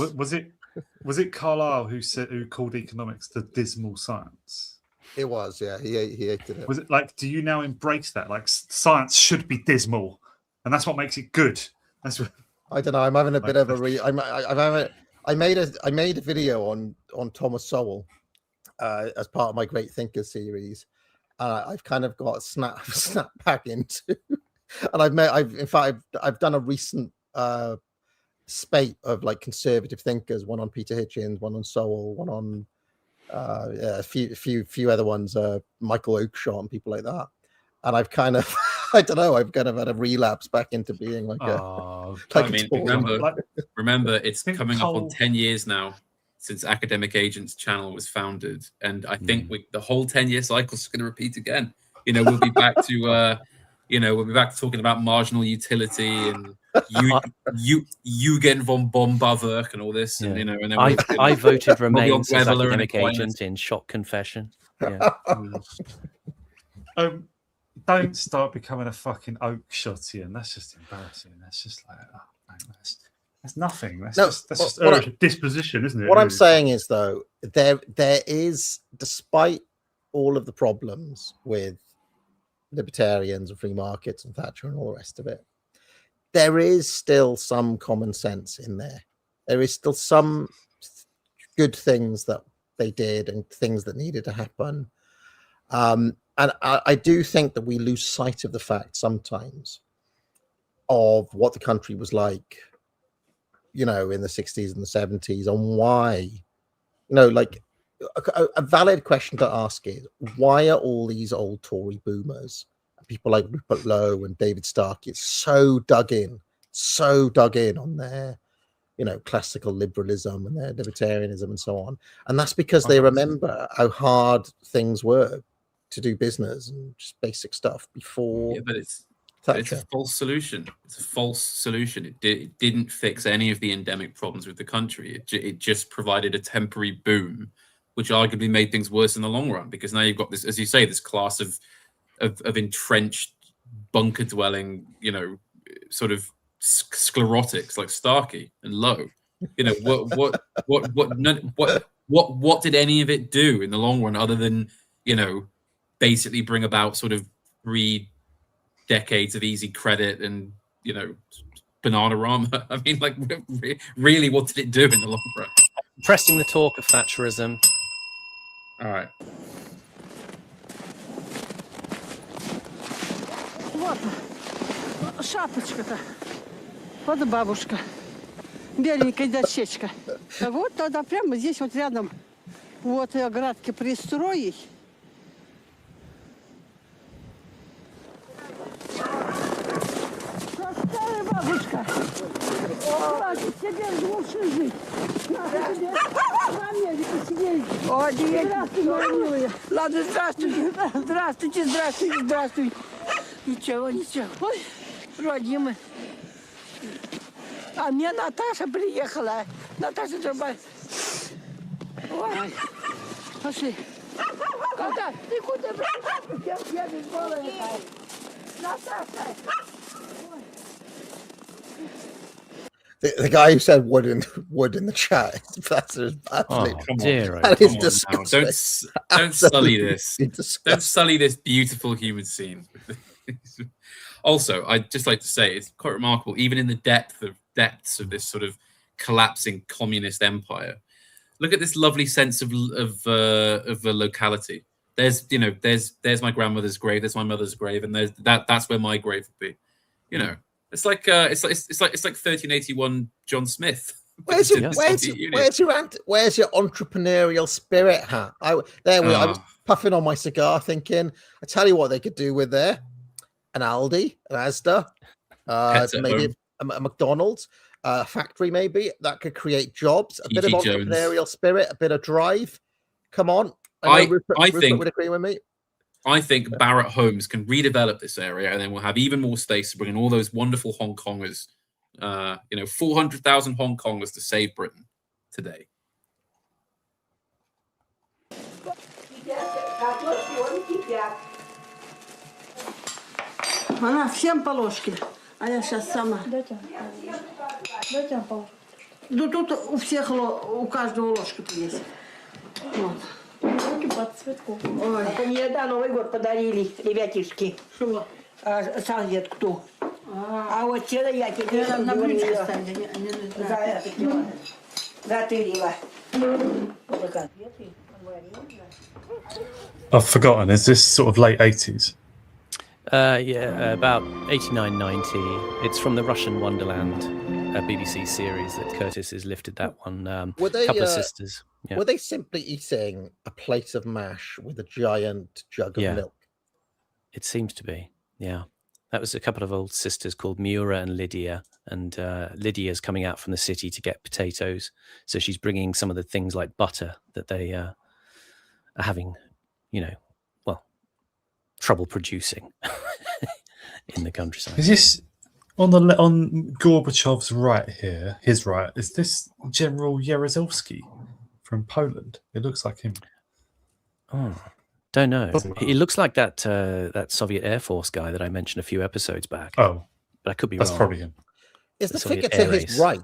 was it Carlyle who called economics the dismal science? It was, yeah. He hated it. Was it like, do you now embrace that? Like, science should be dismal, and that's what makes it good. That's what. I don't know. I'm having a bit of a Like- I made a video on Thomas Sowell as part of my Great Thinkers series. I've kind of got snapped back into, and I've done a recent spate of like conservative thinkers. One on Peter Hitchens, one on Sowell, one on a few other ones, Michael Oakeshott and people like that. And I've kind of I've kind of had a relapse back into being like a Oh, like I a mean, talk- remember- like, Remember, it's think coming up on Cole- 10 years now since Academic Agents channel was founded, and I think the whole 10-year cycle is going to repeat again. We'll be back to we'll be back to talking about marginal utility and Jugend von Bomberwerk and all this, and Yeah. and then I voted Remain on as Weatherler and academic Aquinas. agent in shock confession. Yeah. don't start becoming a fucking Oakeshottian. That's just embarrassing. That's just like, oh, man, that's nothing. That's No, just what a disposition, isn't it? What I'm really? saying is, though, there is, despite all of the problems with libertarians and free markets and Thatcher and all the rest of it, there is still some common sense in there. There is still some good things that they did and things that needed to happen. And I do think that we lose sight of the fact sometimes of what the country was like, in the 60s and the 70s, and why, like a valid question to ask is, why are all these old Tory boomers, people like Rupert Lowe and David Starkey, so dug in on their, classical liberalism and their libertarianism and so on? And that's because they remember how hard things were to do business and just basic stuff before Yeah, but it's Thatcher. a false solution. It's a false solution. It didn't fix any of the endemic problems with the country. It just provided a temporary boom, which arguably made things worse in the long run, because now you've got this, as you say, this class of entrenched bunker dwelling, sort of sclerotics like Starkey and Lowe. What did any of it do in the long run other than basically bring about sort of 3 decades of easy credit and Bananarama? I mean, like, really, what did it do in the long run? Pressing the talk of Thatcherism. All right. Вот шапочка-то. Вот бабушка. Беленькая дощечка. Вот тогда прямо здесь вот рядом вот и оградки пристроить. Старая бабушка. Хватит тебе лучше жить. Надо тебе в Америке сидеть. О, здравствуй, моя милая. Ладно, здравствуйте. Здравствуйте, здравствуйте, здравствуйте. Ничего, ничего. Ой, родимый. А мне Наташа приехала. Наташа Джабай. Ой, пошли. Куда? Ты куда? Я без головы. Наташа. The guy who said wood in the chat. That's absolutely. Oh, dear, That is Come on now. disgusting. Don't sully this. Absolutely Don't disgusting. sully this beautiful human scene. Also, I'd just like to say it's quite remarkable, even in the depths of this sort of collapsing communist empire. Look at this lovely sense of a locality. There's my grandmother's grave, there's my mother's grave, and that's where my grave would be. You know, it's like 1381 John Smith. Where's your entrepreneurial spirit hat? I was puffing on my cigar, thinking, I tell you what they could do with there: an Aldi, an Asda, maybe a McDonald's, a factory, maybe that could create jobs. A bit of entrepreneurial spirit, a bit of drive. Come on, I know Rupert would agree with me. I think Barratt Homes can redevelop this area, and then we'll have even more space to bring in all those wonderful Hong Kongers. 400,000 Hong Kongers to save Britain today. Она всем по ложке, а я сейчас сама. Дайте по ложке. Ну тут у всех, у каждого ложка есть. Вот. Руки под цветку. Ой. Мне на Новый год подарили ребятишки. Что? Салфетку ту. А вот вчера я тебе На блюдечко ставь. затырила. I've forgotten. Is this sort of late 80s? About 89, 90. It's from the Russian Wonderland BBC series that Curtis has lifted that one. Were they, Couple of sisters. Yeah. Were they simply eating a plate of mash with a giant jug of milk? It seems to be, yeah. That was a couple of old sisters called Mura and Lydia. And Lydia's coming out from the city to get potatoes. So she's bringing some of the things like butter that they are having, trouble producing in the countryside. Is this on Gorbachev's right here? His right, is this General Jaruzelski from Poland? It looks like him. Oh, don't know. He looks like that Soviet Air Force guy that I mentioned a few episodes back. Oh, but I could be wrong. That's probably him. Is the figure to his right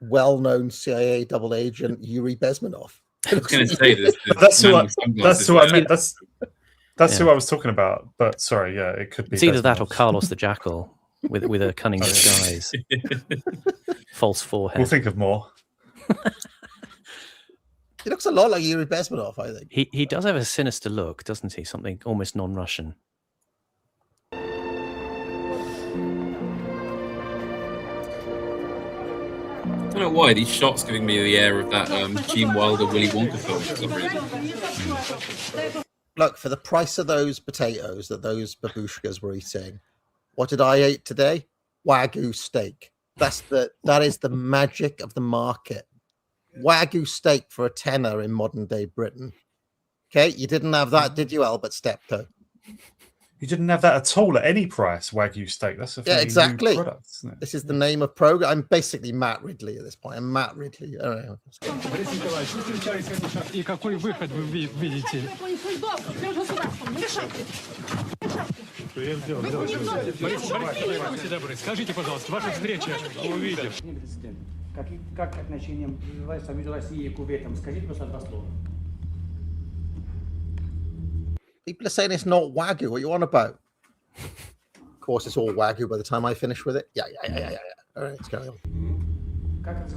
well-known CIA double agent Yuri Bezmenov? I was going to say this. That's who I meant. That's who I was talking about. But sorry, yeah, it could be. It's either that or Carlos the Jackal with a cunning disguise, false forehead. We'll think of more. He looks a lot like Yuri Bezmenov, I think. He does have a sinister look, doesn't he? Something almost non-Russian. I don't know why these shots giving me the air of that Gene Wilder Willy Wonka film for some reason. Look, for the price of those potatoes that those babushkas were eating, what did I eat today? Wagyu steak. That is the magic of the market. Wagyu steak for £10 in modern day Britain. Okay, you didn't have that, did you, Albert Steptoe? You didn't have that at all at any price, Wagyu steak. That's a fairly exactly. new product, isn't it? This is the name of program. I'm basically Matt Ridley at this point. I'm Matt Ridley. I don't know. И какой выход вы видите? Будьте добры, скажите, пожалуйста, ваша встреча увидим. Как отношения Союза России к Кувейтам? Скажите, просто два слова. People are saying it's not Wagyu. What are you on about? Of course, it's all Wagyu by the time I finish with it. Yeah. All right, let's carry on. That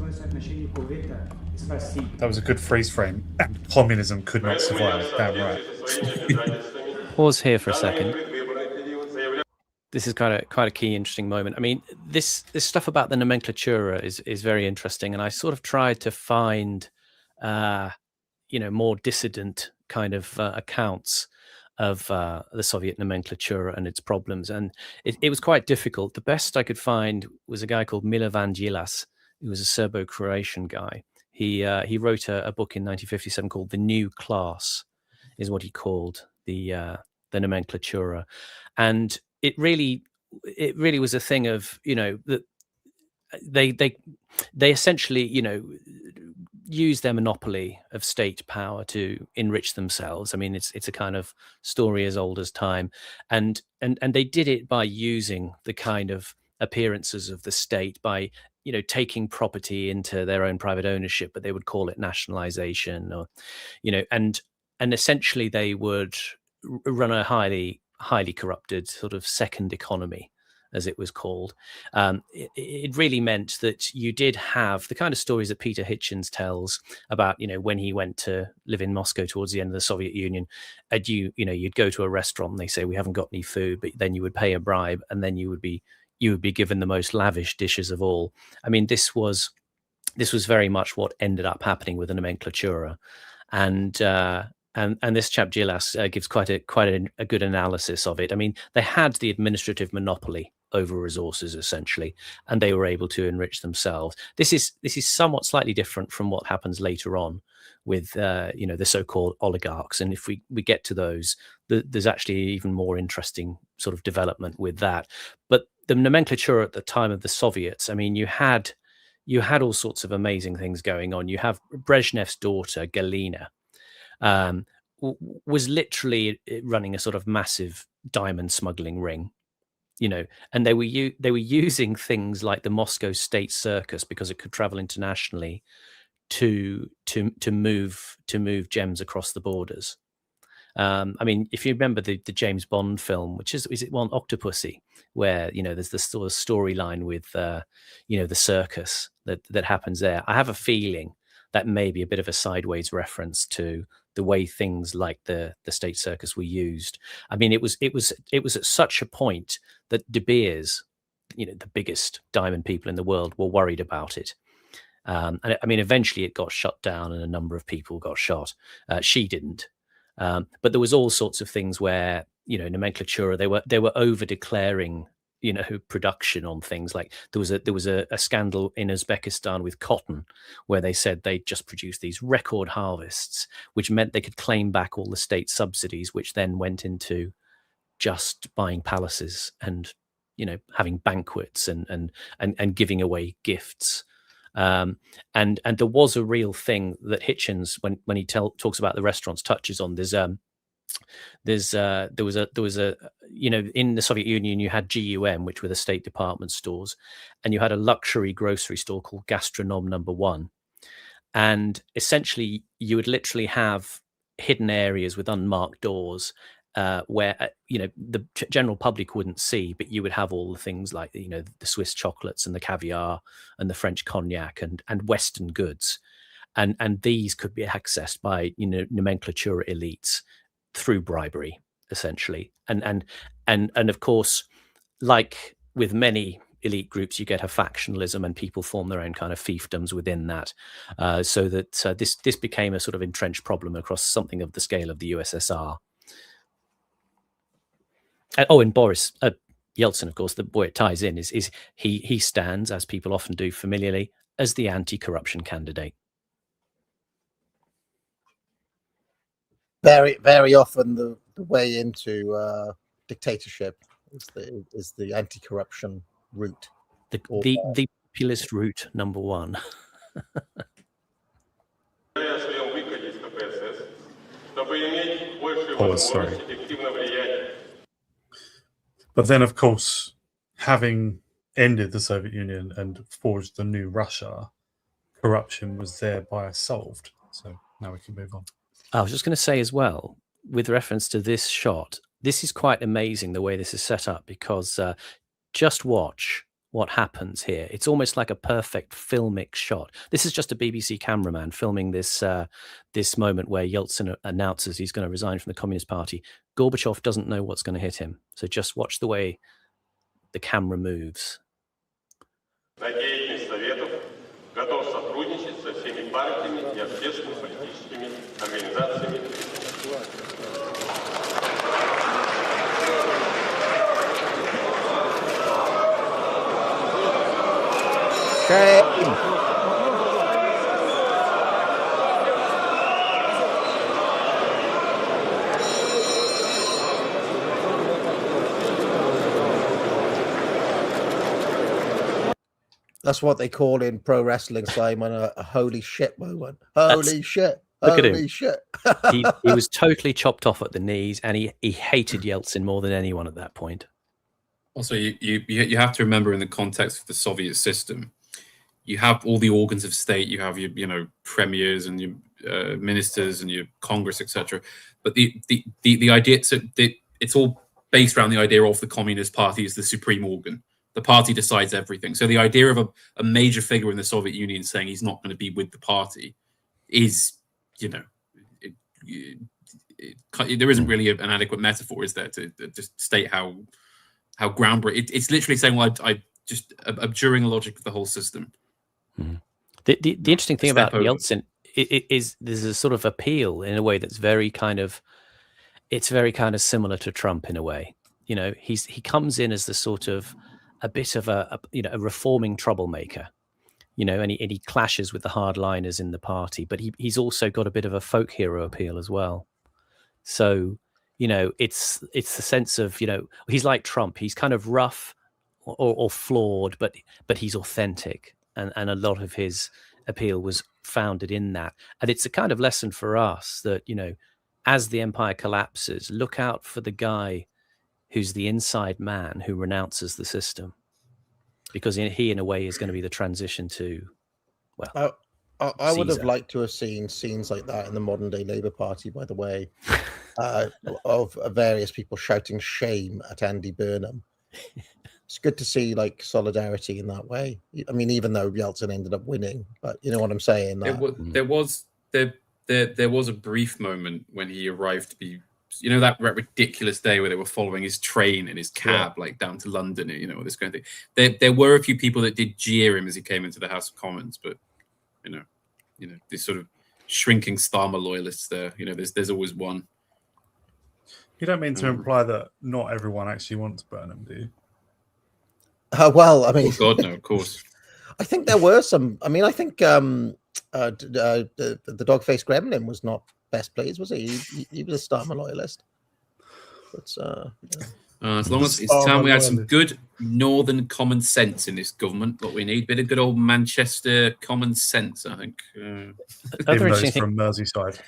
was a good freeze frame. Communism could not survive. Damn right. Pause here for a second. this is quite a key, interesting moment. I mean, this stuff about the nomenclatura is very interesting, and I sort of tried to find, more dissident kind of accounts of the Soviet nomenclatura and its problems, and it was quite difficult. The best I could find was a guy called Milovan Djilas, who was a Serbo-Croatian guy. He wrote a book in 1957 called "The New Class," is what he called the nomenclatura, and it really was a thing of that they essentially use their monopoly of state power to enrich themselves. I mean, it's a kind of story as old as time, and they did it by using the kind of appearances of the state by taking property into their own private ownership, but they would call it nationalization, or and essentially they would run a highly corrupted sort of second economy, as it was called. It really meant that you did have the kind of stories that Peter Hitchens tells about, when he went to live in Moscow towards the end of the Soviet Union, and you'd go to a restaurant and they say, "We haven't got any food," but then you would pay a bribe and then you would be given the most lavish dishes of all. I mean, this was very much what ended up happening with the nomenclatura, and this chap Djilas gives quite a good analysis of it. I mean, they had the administrative monopoly over resources essentially, and they were able to enrich themselves. This is somewhat slightly different from what happens later on with the so-called oligarchs, and if we get to those, there's actually even more interesting sort of development with that. But the nomenclature at the time of the Soviets, I mean, you had all sorts of amazing things going on. You have Brezhnev's daughter Galina was literally running a sort of massive diamond smuggling ring, and they were using things like the Moscow State Circus, because it could travel internationally, to move gems across the borders. I mean, if you remember the James Bond film, which is it one, Octopussy, where there's this sort of storyline with the circus that happens there. I have a feeling that may be a bit of a sideways reference to the way things like the State Circus were used. I mean, it was at such a point that De Beers, the biggest diamond people in the world, were worried about it. And I mean, eventually it got shut down and a number of people got shot. She didn't. But there was all sorts of things where, nomenclatura, they were over declaring, production on things. Like there was a scandal in Uzbekistan with cotton, where they said they just produced these record harvests, which meant they could claim back all the state subsidies, which then went into just buying palaces and, having banquets and giving away gifts. And there was a real thing that Hitchens, when he talks about the restaurants, touches on. There was a in the Soviet Union you had GUM, which were the State Department stores, and you had a luxury grocery store called Gastronome Number One, and essentially you would literally have hidden areas with unmarked doors where the general public wouldn't see, but you would have all the things like the Swiss chocolates and the caviar and the French cognac and Western goods, and these could be accessed by nomenclatura elites through bribery, essentially. And of course, like with many elite groups, you get a factionalism and people form their own kind of fiefdoms within that, so that this became a sort of entrenched problem across something of the scale of the USSR. And Boris Yeltsin, of course, the way it ties in is he stands, as people often do familiarly, as the anti-corruption candidate. Very, very often the way into dictatorship is the anti-corruption route. The populist route number one. Oh, sorry. But then, of course, having ended the Soviet Union and forged the new Russia, corruption was thereby solved. So now we can move on. I was just going to say as well, with reference to this shot, this is quite amazing the way this is set up, because just watch what happens here. It's almost like a perfect filmic shot. This is just a BBC cameraman filming this this moment where Yeltsin announces he's going to resign from the Communist Party. Gorbachev doesn't know what's going to hit him. So just watch the way the camera moves. На деятельность Советов готов сотрудничать со всеми партиями и общественно-политическими организациями. That's what they call in pro wrestling, Simon, a holy shit moment. Holy shit. Look at him. Holy shit. he was totally chopped off at the knees, and he hated Yeltsin more than anyone at that point. Also, you have to remember, in the context of the Soviet system, you have all the organs of state. You have your premiers and your ministers and your Congress, etc. But the idea, it's all based around the idea of the Communist Party as the supreme organ. The party decides everything. So the idea of a major figure in the Soviet Union saying he's not going to be with the party is, there isn't really an adequate metaphor, is there, to just state how groundbreaking. It's literally saying, well, I just abjuring the logic of the whole system. Mm-hmm. The interesting thing about Yeltsin is there's a sort of appeal in a way that's very kind of similar to Trump in a way. He comes in as the sort of a bit of a reforming troublemaker, and he clashes with the hardliners in the party, but he's also got a bit of a folk hero appeal as well. So, it's the sense of, he's like Trump. He's kind of rough or flawed, but he's authentic. And a lot of his appeal was founded in that. And it's a kind of lesson for us that, as the empire collapses, look out for the guy who's the inside man who renounces the system, because he, in a way, is going to be the transition to, well, I would have liked to have seen scenes like that in the modern day Labour Party, by the way, of various people shouting shame at Andy Burnham. It's good to see solidarity in that way. I mean, even though Yeltsin ended up winning, but you know what I'm saying. There was a brief moment when he arrived to be, that ridiculous day where they were following his train and his cab down to London, this kind of thing. There were a few people that did jeer him as he came into the House of Commons, but this sort of shrinking Starmer loyalists there. There's always one. You don't mean to imply that not everyone actually wants Burnham, do you? Well, I mean, God, no, of course. I think there were some. I mean, I think the dog-faced gremlin was not best pleased, was he? He was a Starmer loyalist. But as long as it's time we had some good northern common sense in this government, what we need, bit of good old Manchester common sense, I think. Even those from Merseyside.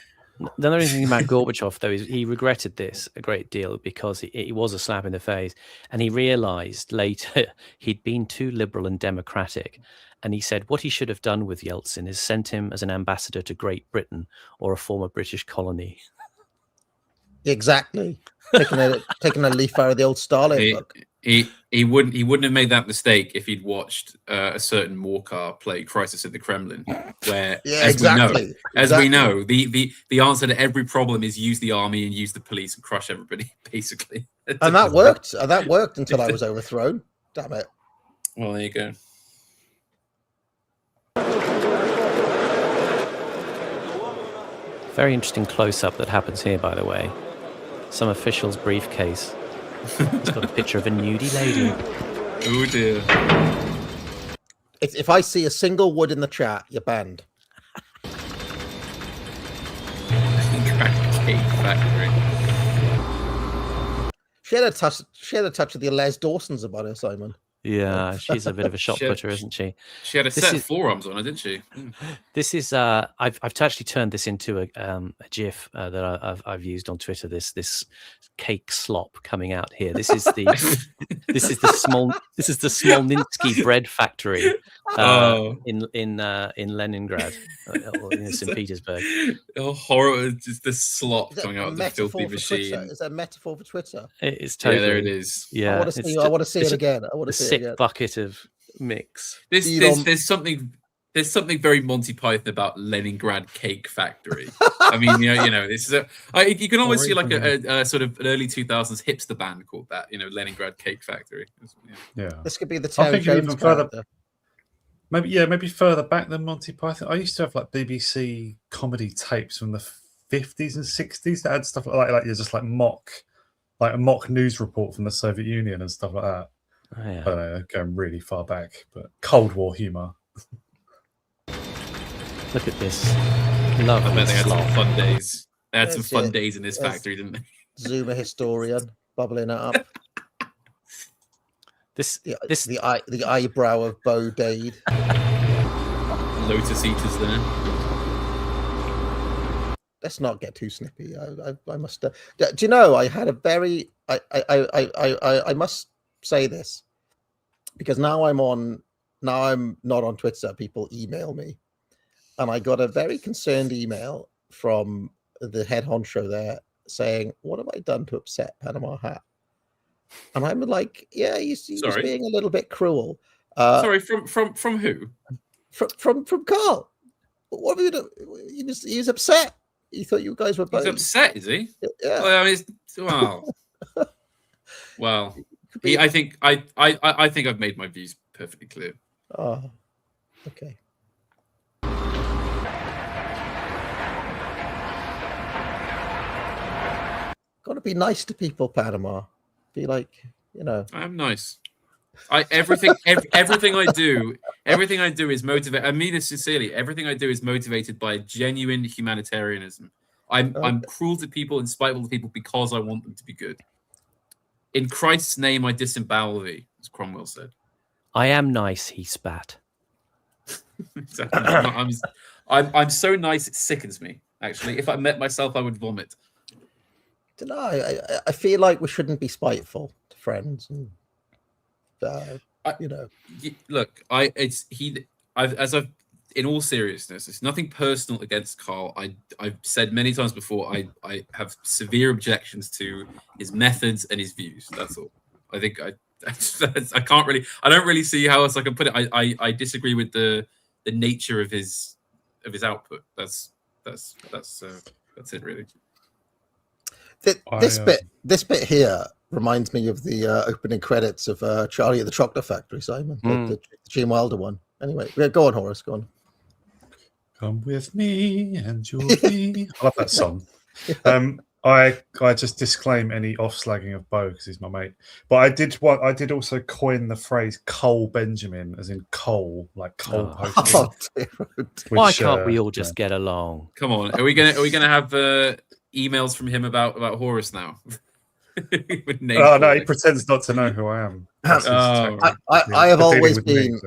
The other thing about Gorbachev, though, is he regretted this a great deal because it was a slap in the face, and he realized later he'd been too liberal and democratic. And he said what he should have done with Yeltsin is sent him as an ambassador to Great Britain or a former British colony. Exactly. Taking a leaf out of the old Stalin book. He wouldn't have made that mistake if he'd watched a certain Morcar play Crisis at the Kremlin, where as we know, the answer to every problem is use the army and use the police and crush everybody, basically. And that worked. That worked until I was overthrown. Damn it. Well, there you go. Very interesting close-up that happens here, by the way. Some official's briefcase. It's got a picture of a nudie lady. Oh dear. If I see a single wood in the chat, you're banned. Cake factory. She had a touch of the Les Dawsons about her, Simon. Yeah, she's a bit of a shot putter, isn't she? She had a set of forearms on her, didn't she? This is I've actually turned this into a GIF that I've used on Twitter. This cake slop coming out here. This is the Smolnitsky bread factory in Leningrad, or in St. Petersburg. Oh, horror! Just the slop coming out of the filthy machine. Is that a metaphor for Twitter? It's totally. Yeah, there it is. Yeah, I want to see it again. I want to see it sick again. bucket of mix. There's something there's something very Monty Python about Leningrad Cake Factory. I mean, you know, this is you can almost see like a sort of an early 2000s hipster band called that. You know, Leningrad Cake Factory. Yeah. This could be the I Terry think Jones even further. character. Maybe further back than Monty Python. I used to have like BBC comedy tapes from the 50s and 60s that had stuff like just like a mock news report from the Soviet Union and stuff like that. Oh, yeah. I don't know, going really far back, but Cold War humor. Look at this. Love. I bet they had some slop. fun days. They had some That's fun it. days in this That's- factory, didn't they? Zuma historian bubbling it up. The eyebrow of Bo Dade. Lotus Eaters there. Let's not get too snippy. I must. Do you know? I had a very. I must say this because now I'm not on Twitter. People email me, and I got a very concerned email from the head honcho there saying, "What have I done to upset Panama Hat?" And I'm like, "Yeah, he's being a little bit cruel." Sorry, from who? From Carl. What have you done? He was upset. He thought you guys were both. He's upset, is he? Yeah. Well, I mean, well, I think I've made my views perfectly clear. Oh, okay. Got to be nice to people, Panama. Be like, you know. I'm nice. Everything I do is motivated. I mean this sincerely. Everything I do is motivated by genuine humanitarianism. I'm cruel to people and spiteful to people because I want them to be good. In Christ's name, I disembowel thee, as Cromwell said. I am nice, he spat. Exactly. I'm so nice it sickens me. Actually, if I met myself, I would vomit. I don't know. I feel like we shouldn't be spiteful to friends and. You know, look, in all seriousness, it's nothing personal against Carl. I've said many times before, I have severe objections to his methods and his views. That's all. I think I don't really see how else I can put it. I disagree with the nature of his output. That's it really. This bit here reminds me of the opening credits of Charlie at the Chocolate Factory, Simon, the Gene Wilder one. Anyway, go on, Horace, go on. Come with me and you'll be. I love that song. I just disclaim any off-slagging of Bo because he's my mate. But I did also coin the phrase Cole Benjamin, as in coal, like coal posting. Why can't we all just get along? Come on, are we gonna have emails from him about Horace now? Oh no, he pretends not to know who I am. I have always been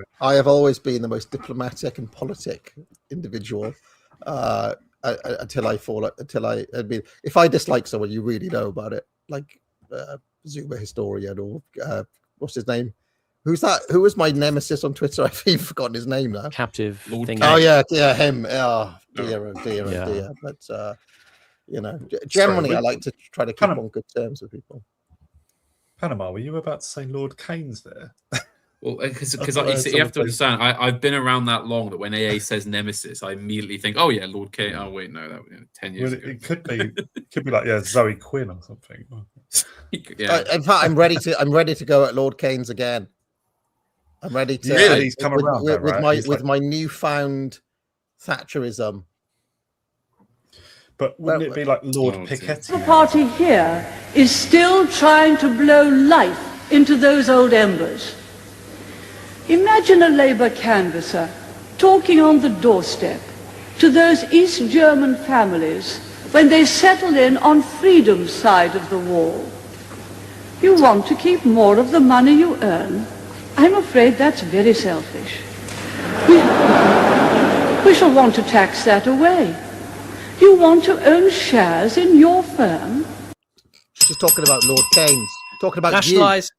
the most diplomatic and politic individual until I mean, if I dislike someone, you really know about it, like Zuma historian or what's his name? Who's that? Who was my nemesis on Twitter? I've even forgotten his name now. Captive. Thing. Oh yeah, him. Oh dear. But you know, generally, I like to try to keep on good terms with people. Panama, were you about to say Lord Keynes there? Well, because you have to understand, I've been around that long that when AA says nemesis, I immediately think, oh yeah, Lord Keynes. Oh wait, no, that was 10 years ago. It could be like Zoe Quinn or something. Yeah. In fact, I'm ready to go at Lord Keynes again. I'm ready to. Really, he's come around with my newfound Thatcherism. But wouldn't it be like Lord Piketty? The party here is still trying to blow life into those old embers. Imagine a Labour canvasser talking on the doorstep to those East German families when they settle in on freedom's side of the wall. You want to keep more of the money you earn? I'm afraid that's very selfish. We shall want to tax that away. You want to own shares in your firm? She's talking about Lord Keynes. Talking about nationalise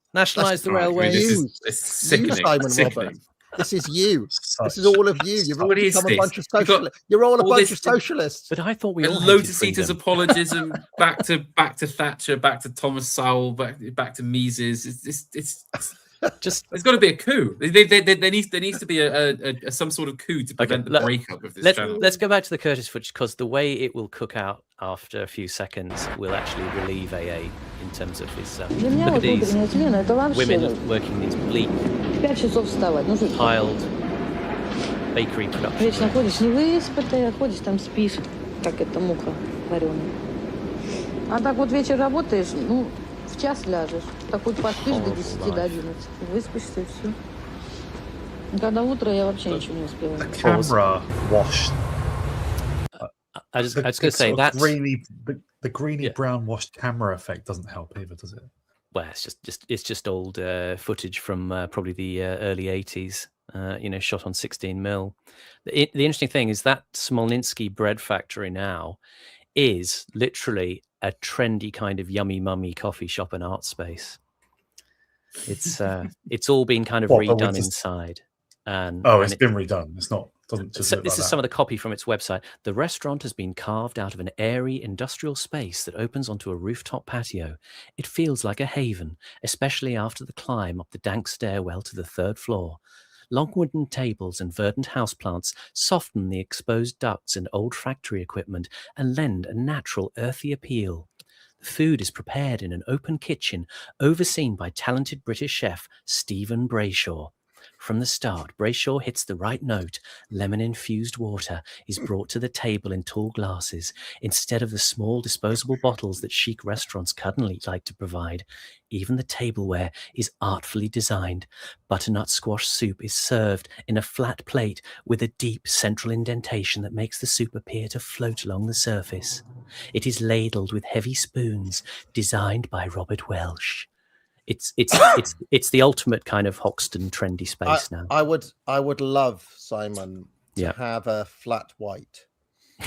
the railways. It's sickening. Simon Robert. This is you. This is all of you. You've all become a bunch of socialists. You're all a bunch of socialists. But I thought we all Lotus Eaters apologism, back to Thatcher, back to Thomas Sowell, back to Mises. There's got to be a coup. There needs to be a some sort of coup to prevent the breakup of this channel. Let's go back to the Curtis footage, because the way it will cook out after a few seconds will actually relieve AA in terms of his. Look at these women working these bleak, 5 часов вставать. Ну, tiled bakery production. вечно ходишь не выспатая, ходишь там спишь, как эта муха вареная. А так вот вечер работаешь, ну, в час ляжешь. Так хоть поспишь до 10, до 11. Выспишься и все. Когда утро, я вообще ничего не успеваю. The camera washed. I was going to say that the greeny brown washed camera effect doesn't help either, does it? Well, it's just old footage from probably the early 80s. Shot on 16mm. The interesting thing is that Smolnitsky bread factory now is literally a trendy kind of yummy mummy coffee shop and art space. It's all been kind of redone inside. It's been redone. It's not. Doesn't just look this like is that. some of the copy from its website. The restaurant has been carved out of an airy industrial space that opens onto a rooftop patio. It feels like a haven, especially after the climb up the dank stairwell to the 3rd floor. Long wooden tables and verdant houseplants soften the exposed ducts and old factory equipment and lend a natural earthy appeal. The food is prepared in an open kitchen overseen by talented British chef Stephen Brayshaw. From the start, Brayshaw hits the right note. Lemon-infused water is brought to the table in tall glasses instead of the small disposable bottles that chic restaurants cuddly like to provide. Even the tableware is artfully designed. Butternut squash soup is served in a flat plate with a deep central indentation that makes the soup appear to float along the surface. It is ladled with heavy spoons designed by Robert Welsh. It's the ultimate kind of Hoxton trendy space now. I would love, Simon, to have a flat white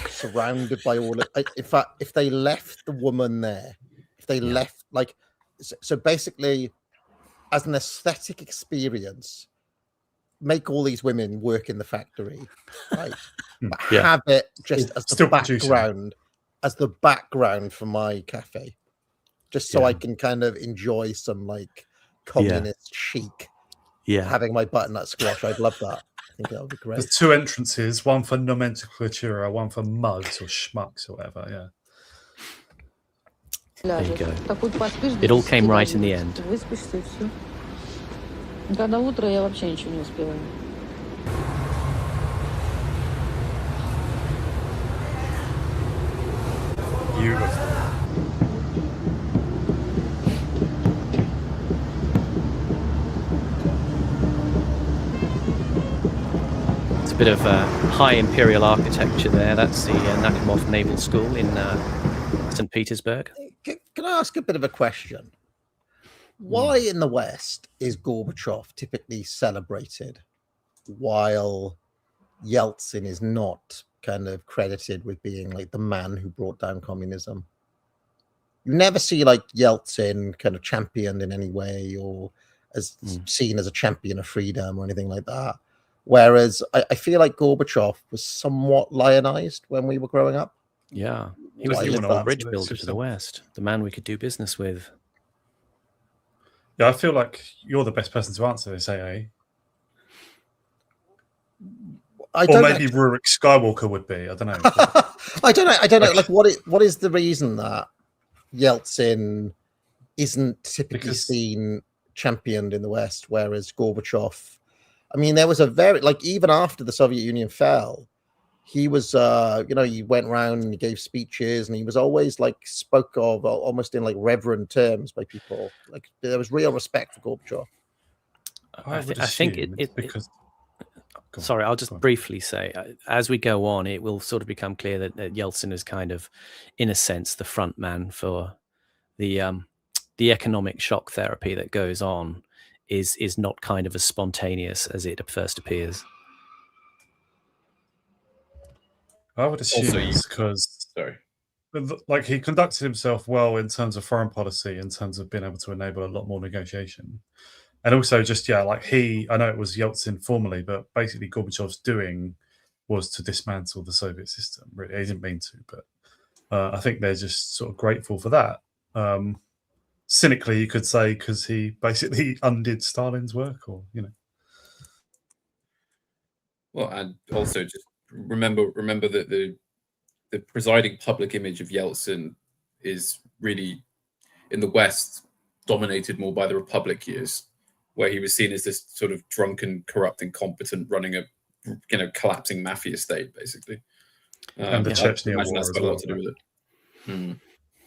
surrounded by all of, in fact, if they left the woman there, if they left, like, so basically as an aesthetic experience, make all these women work in the factory, right? But have it just as the background for my cafe. Just so I can kind of enjoy some like communist chic. Having my butternut squash, I'd love that. I think that would be great. There's 2 entrances, one for nomenclatura, one for mugs or schmucks or whatever. There you go. It all came right in the end. Выспишься и все. Когда утро, я вообще ничего не успеваю. Beautiful. A bit of high imperial architecture there. That's the Nakhimov Naval School in St. Petersburg. Can I ask a bit of a question? Why in the West is Gorbachev typically celebrated while Yeltsin is not kind of credited with being like the man who brought down communism? You never see like Yeltsin kind of championed in any way or as seen as a champion of freedom or anything like that. Whereas I feel like Gorbachev was somewhat lionized when we were growing up. Yeah, he was the bridge builder to the West, the man we could do business with. Yeah, I feel like you're the best person to answer this, AA. Or maybe Rurik Skywalker would be. I don't know. I don't know. Like, what is the reason that Yeltsin isn't typically seen championed in the West, whereas Gorbachev? I mean, there was a very, like, even after the Soviet Union fell, he was, he went around and he gave speeches and he was always like spoke of almost in like reverent terms by people. Like there was real respect for Gorbachev. I think it because. Sorry, I'll just briefly say, as we go on, it will sort of become clear that Yeltsin is kind of, in a sense, the front man for the economic shock therapy that goes on. Is not kind of as spontaneous as it first appears. I would assume it's because like he conducted himself well in terms of foreign policy, in terms of being able to enable a lot more negotiation, and also just I know it was Yeltsin formally, but basically Gorbachev's doing was to dismantle the Soviet system. Really, he didn't mean to, but I think they're just sort of grateful for that. cynically, you could say because he basically undid Stalin's work, or Well, and also just remember that the presiding public image of Yeltsin is really, in the West, dominated more by the Republic years, where he was seen as this sort of drunken, corrupt, incompetent, running a collapsing mafia state, basically. And the Chechnya war that's as got a well, lot to do with it.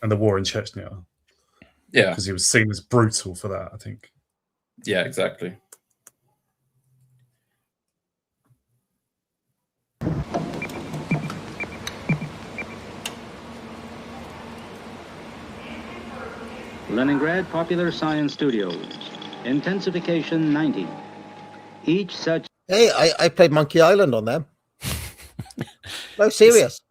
And the war in Chechnya. Yeah, because he was seen as brutal for that, I think. Yeah, exactly. Leningrad Popular Science Studios. Intensification 90. Each such... Hey, I played Monkey Island on them. No, serious.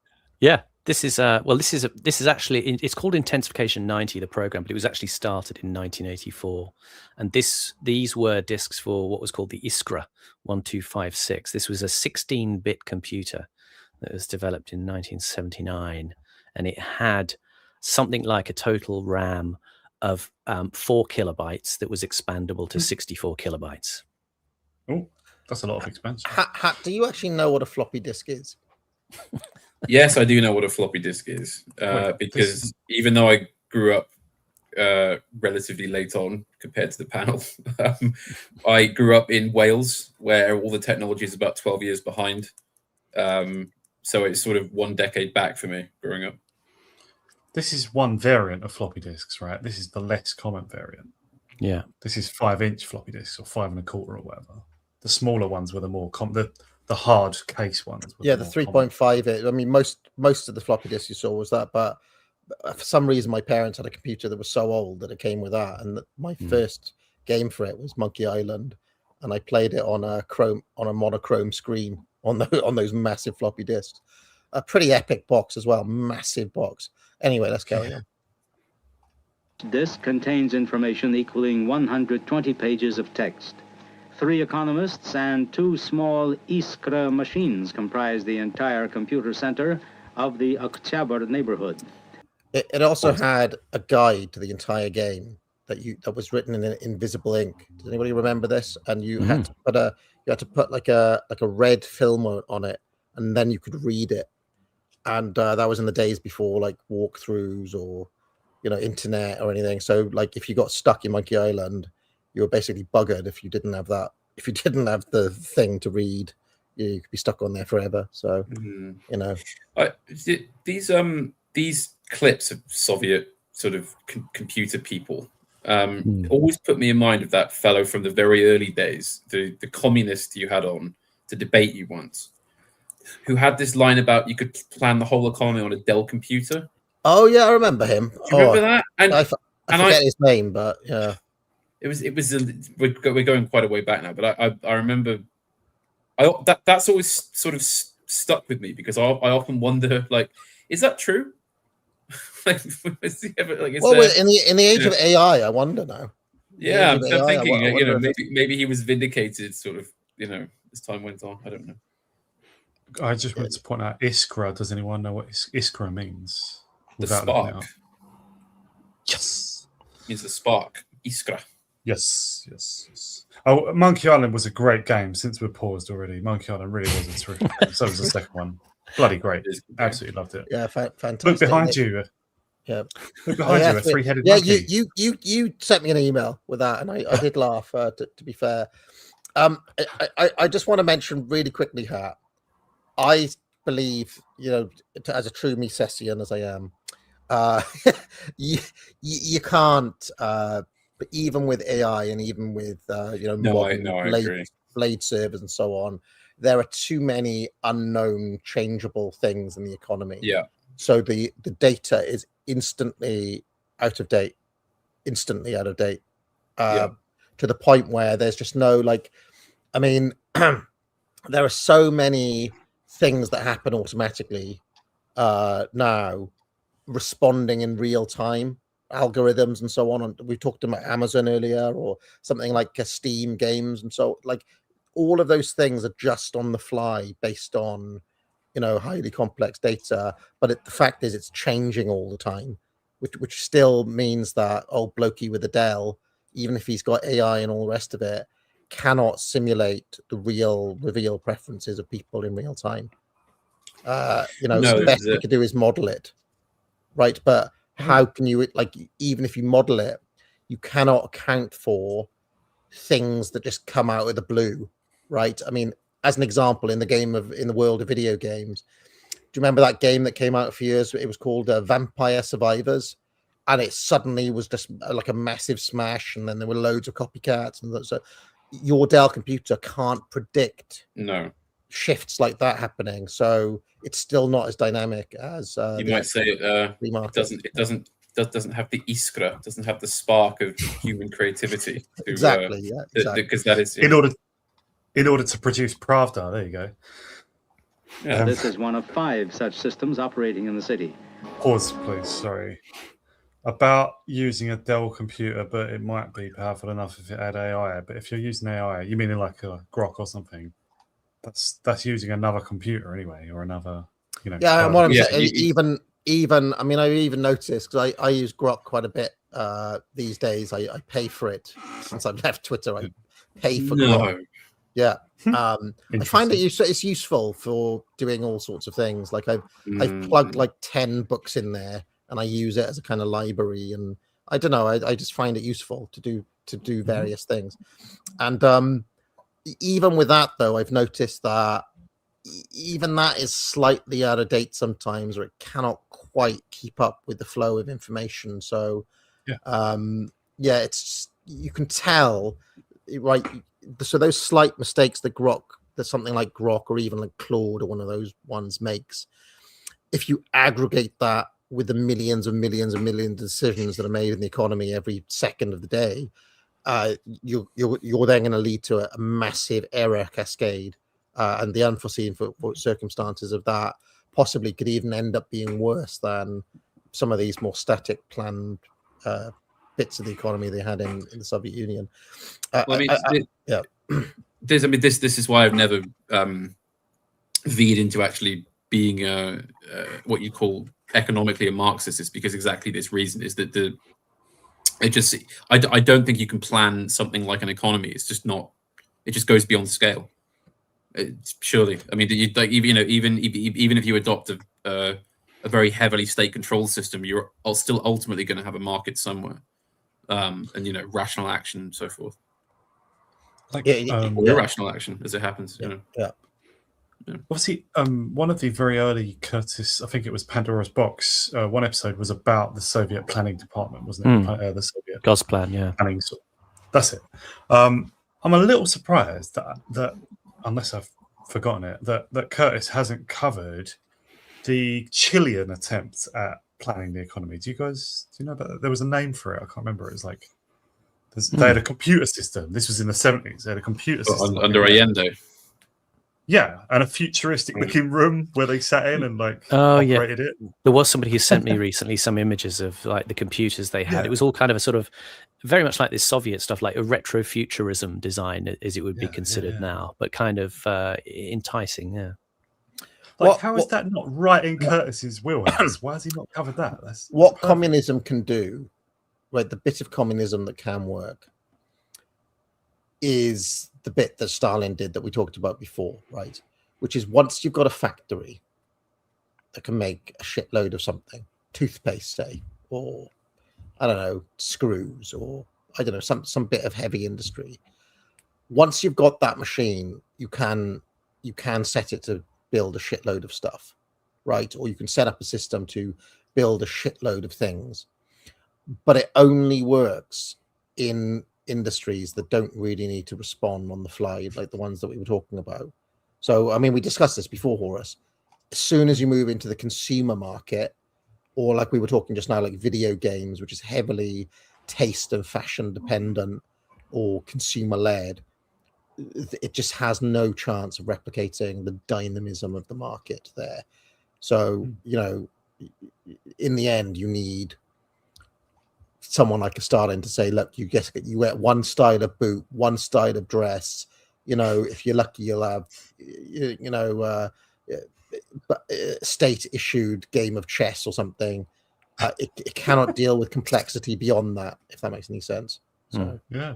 Yeah, this is this is actually, it's called Intensification 90, the program, but it was actually started in 1984, and these were discs for what was called the Iskra 1256. This was a 16-bit computer that was developed in 1979, and it had something like a total RAM of 4 kilobytes that was expandable to 64 kilobytes. Oh, that's a lot of expansion. Do you actually know what a floppy disk is? Yes, I do know what a floppy disk is, because even though I grew up relatively late on compared to the panel, I grew up in Wales, where all the technology is about 12 years behind. So it's sort of 1 decade back for me growing up. This is one variant of floppy disks, right? This is the less common variant. Yeah. This is 5-inch floppy disks, or 5 1/4 or whatever. The smaller ones were the more the hard case ones. Yeah, the 3.5. I mean, most of the floppy disks you saw was that, but for some reason, my parents had a computer that was so old that it came with that, and my first game for it was Monkey Island, and I played it on a monochrome screen on those massive floppy disks. A pretty epic box as well, massive box. Anyway, let's carry on. This contains information equaling 120 pages of text. 3 economists and 2 small Iskra machines comprise the entire computer center of the Oktyabr neighborhood. It also had a guide to the entire game that was written in invisible ink. Does anybody remember this? And you had to put like a red film on it, and then you could read it. And that was in the days before like walkthroughs or internet or anything. So like if you got stuck in Monkey Island, you were basically buggered if you didn't have that. If you didn't have the thing to read, you could be stuck on there forever. So these clips of Soviet sort of computer people always put me in mind of that fellow from the very early days, the communist you had on to debate you once, who had this line about you could plan the whole economy on a Dell computer. Oh yeah, I remember him. Do you remember that? And I forget his name, but yeah. It was. We're going quite a way back now, but I remember. That's always sort of stuck with me because I often wonder, like, is that true? In the age of AI, I wonder now. Yeah, I'm thinking. Maybe he was vindicated, sort of. As time went on. I don't know. I just wanted to point out Iskra. Does anyone know what Iskra means? The spark. Yes. Means the spark. Iskra. Yes. Oh, Monkey Island was a great game. Since we're paused already, Monkey Island really was a terrific game. So was the second one. Bloody great. Absolutely loved it. Yeah, fantastic. Look behind you. Yeah. Look behind you, a 3-headed monkey. Yeah, you sent me an email with that, and I did laugh, to be fair. I just want to mention really quickly, Hat. I believe, as a true Misesian as I am, you can't, but even with AI and even with blade servers and so on, there are too many unknown changeable things in the economy. Yeah. So the data is instantly out of date, to the point where there's just no there are so many things that happen automatically now, responding in real time, algorithms and so on. We talked about Amazon earlier, or something like Steam games, and so like all of those things are just on the fly based on highly complex data. But the fact is, it's changing all the time, which still means that old blokey with a Dell, even if he's got AI and all the rest of it, cannot simulate the real reveal preferences of people in real time. So the best we could do is model it, right? But how can you, like, even if you model it, you cannot account for things that just come out of the blue, right? I mean, as an example, in the world of video games, do you remember that game that came out a few years? It was called Vampire Survivors, and it suddenly was just like a massive smash, and then there were loads of copycats, and so your Dell computer can't predict shifts like that happening. So it's still not as dynamic as you might say. It doesn't have the iskra, doesn't have the spark of human creativity. Exactly. Because that is in order to produce Pravda. There you go. Yeah. This is one of 5 such systems operating in the city. Pause, please. Sorry. About using a Dell computer, but it might be powerful enough if it had AI. But if you're using AI, you mean like a Grok or something? That's using another computer anyway, or another, Yeah, and what I'm saying, even I mean, I even noticed, because I use Grok quite a bit these days. I pay for it since I've left Twitter. I pay for Grok. Yeah. I find it's useful for doing all sorts of things. Like I've plugged like 10 books in there, and I use it as a kind of library. And I don't know, I just find it useful to do various things. And even with that, though, I've noticed that even that is slightly out of date sometimes, or it cannot quite keep up with the flow of information. So it's you can tell, right? So those slight mistakes that something like Grok or even like Claude or one of those ones makes, if you aggregate that with the millions and millions and millions of decisions that are made in the economy every second of the day, you're then going to lead to a massive error cascade, and the unforeseen circumstances of that possibly could even end up being worse than some of these more static planned bits of the economy they had in the Soviet Union. This is why I've never veered into actually being what you call economically a Marxist, is because exactly this reason is that I don't think you can plan something like an economy. It's just not. It just goes beyond scale. Surely, I mean, even if you adopt a very heavily state-controlled system, you're still ultimately going to have a market somewhere, and rational action and so forth. Like irrational action, as it happens. Obviously, one of the very early Curtis, I think it was Pandora's Box, one episode was about the Soviet planning department, wasn't it? The Soviet Gosplan, planning. That's it. I'm a little surprised that unless I've forgotten it, that Curtis hasn't covered the Chilean attempt at planning the economy. Do you know about that? There was a name for it. I can't remember. It was like they had a computer system. This was in the 70s. They had a computer system under Allende. Yeah, and a futuristic-looking room where they sat in and operated it. There was somebody who sent me recently some images of like the computers they had. It was all kind of a sort of very much like this Soviet stuff, like a retrofuturism design, as it would be considered now, but kind of enticing. Yeah. Like, how is that not right in Curtis's wheelhouse? Why has he not covered that? That's communism can do, right? The bit of communism that can work is the bit that Stalin did that we talked about before, right? Which is, once you've got a factory that can make a shitload of something, toothpaste, say, or I don't know, screws, or I don't know, some bit of heavy industry. Once you've got that machine, you can set it to build a shitload of stuff, right? Or you can set up a system to build a shitload of things, but it only works in industries that don't really need to respond on the fly, like the ones that we were talking about. So, I mean, we discussed this before, Horace. As soon as you move into the consumer market, or like we were talking just now, like video games, which is heavily taste and fashion dependent or consumer led, it just has no chance of replicating the dynamism of the market there. So, in the end, you need someone like a Stalin to say, look, you get one style of boot, one style of dress. If you're lucky, you'll have, state issued game of chess or something. it cannot deal with complexity beyond that, if that makes any sense. So yeah.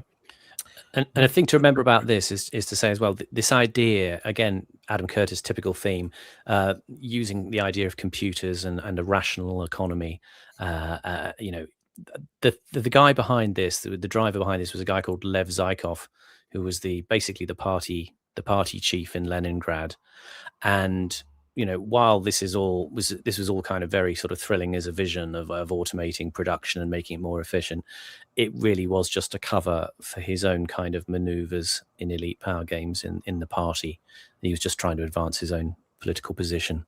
And a thing to remember about this is to say as well, this idea, again, Adam Curtis' typical theme, using the idea of computers and a rational economy. The guy behind this, the driver behind this, was a guy called Lev Zykov, who was basically the party chief in Leningrad. And while this was all kind of very sort of thrilling as a vision of automating production and making it more efficient, it really was just a cover for his own kind of maneuvers in elite power games in the party. He was just trying to advance his own political position.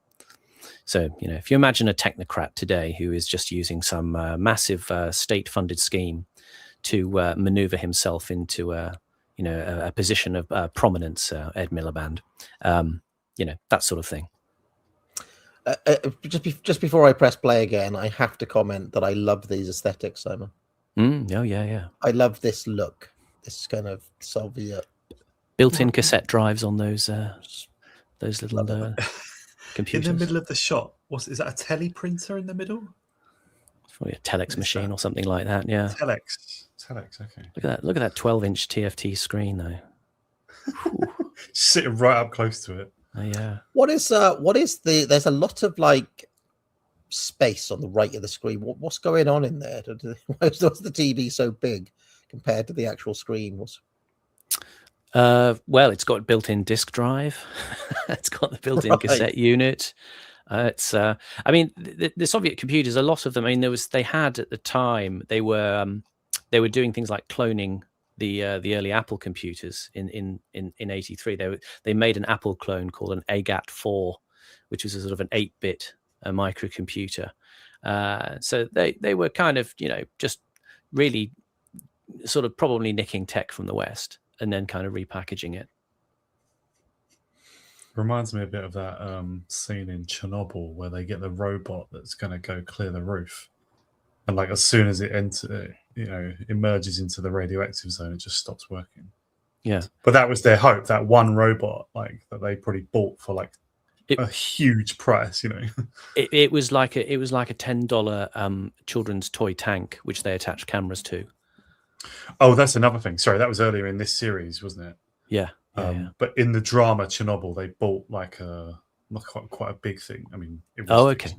So, if you imagine a technocrat today who is just using some massive state-funded scheme to maneuver himself into a position of prominence, Ed Miliband, that sort of thing. Just before I press play again, I have to comment that I love these aesthetics, Simon. Oh yeah. I love this look, this kind of Soviet built-in cassette drives on those little computers. In the middle of the shot, is that a teleprinter in the middle? It's probably a telex machine or something like that. Yeah, telex. Okay. Look at that 12-inch TFT screen though. Sitting right up close to it. Yeah. What is there's a lot of like space on the right of the screen. What's going on in there? Why's the TV so big compared to the actual screen? Well, it's got built-in disk drive. It's got the built-in cassette unit. The Soviet computers, a lot of them. I mean, they had at the time, they were doing things like cloning the early Apple computers in '83. They made an Apple clone called an AGAT4, which was a sort of an 8-bit microcomputer. So they were kind of just really sort of probably nicking tech from the West and then kind of repackaging it. Reminds me a bit of that scene in Chernobyl where they get the robot that's going to go clear the roof, and like as soon as it emerges into the radioactive zone, it just stops working. Yeah, but that was their hope. That one robot, like that they probably bought for like a huge price. It was like a $10 children's toy tank which they attached cameras to. Oh, that's another thing. Sorry, that was earlier in this series, wasn't it? Yeah. But in the drama Chernobyl, they bought like quite a big thing. I mean, it was okay.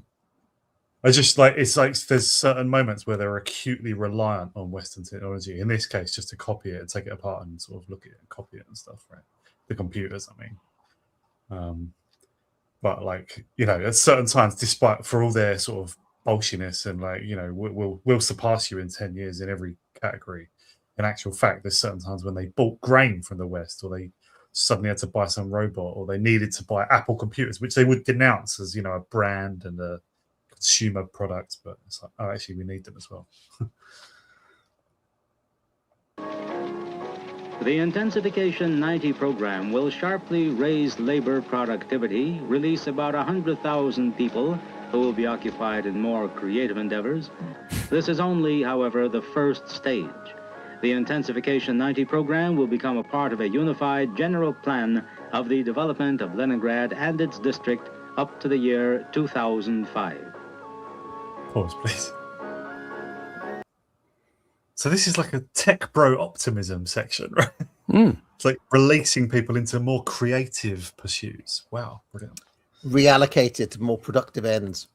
I just it's like there's certain moments where they're acutely reliant on Western technology. In this case, just to copy it and take it apart and sort of look at it and copy it and stuff, right? The computers, I mean. But at certain times, despite for all their sort of bolshiness and we'll surpass you in 10 years in every category. In actual fact, there's certain times when they bought grain from the West, or they suddenly had to buy some robot, or they needed to buy Apple computers, which they would denounce as a brand and a consumer product. But it's like, oh, actually, we need them as well. The Intensification 90 program will sharply raise labor productivity, release about 100,000 people who will be occupied in more creative endeavors. This is only, however, the first stage. The Intensification 90 program will become a part of a unified general plan of the development of Leningrad and its district up to the year 2005. Pause, please. So this is like a tech bro optimism section, right? It's like releasing people into more creative pursuits. Wow, brilliant. Reallocated to more productive ends.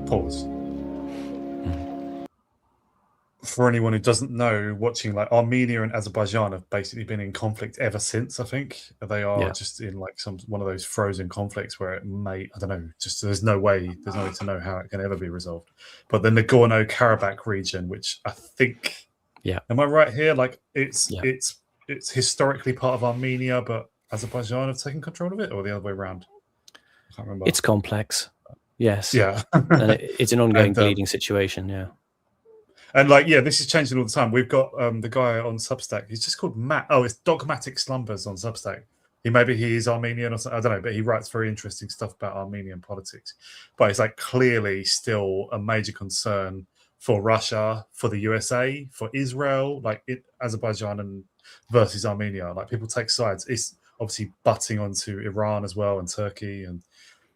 Pause. For anyone who doesn't know, watching Armenia and Azerbaijan have basically been in conflict ever since. I think they are just in one of those frozen conflicts where it may, I don't know, just there's no way to know how it can ever be resolved. But the Nagorno-Karabakh region, which I think, am I right here? It's historically part of Armenia, but Azerbaijan have taken control of it, or the other way around. I can't remember. It's complex. Yes. Yeah. And it's an ongoing bleeding situation. Yeah. And like, yeah, this is changing all the time. We've got the guy on Substack. He's just called Matt. Oh, it's Dogmatic Slumbers on Substack. He is Armenian or something. I don't know, but he writes very interesting stuff about Armenian politics. But it's like clearly still a major concern for Russia, for the USA, for Israel, like Azerbaijan and versus Armenia. Like people take sides. It's obviously butting onto Iran as well and Turkey, and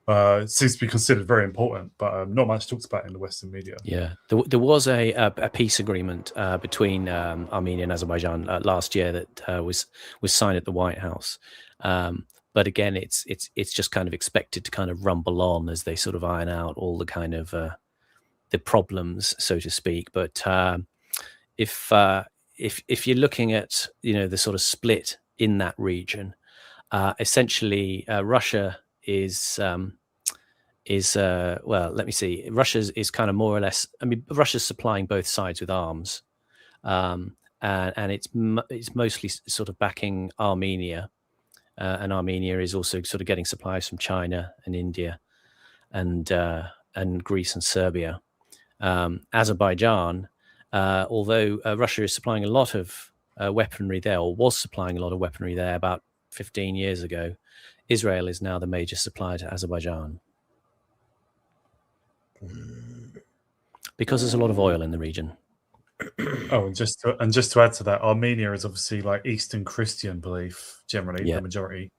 it seems to be considered very important, but not much talked about in the Western media. Yeah, there was a peace agreement between Armenia and Azerbaijan last year that was signed at the White House. But again, it's just kind of expected to kind of rumble on as they sort of iron out all the kind of the problems, so to speak. But if you're looking at the sort of split in that region, essentially Russia is well, let me see. Russia is kind of more or less. I mean, Russia's supplying both sides with arms, and it's mostly sort of backing Armenia. And Armenia is also sort of getting supplies from China and India and Greece and Serbia. Azerbaijan, although Russia is supplying a lot of weaponry there, or was supplying a lot of weaponry there about 15 years ago, Israel is now the major supplier to Azerbaijan. Because there's a lot of oil in the region. Oh, and just to add to that, Armenia is obviously like Eastern Christian belief, generally the majority,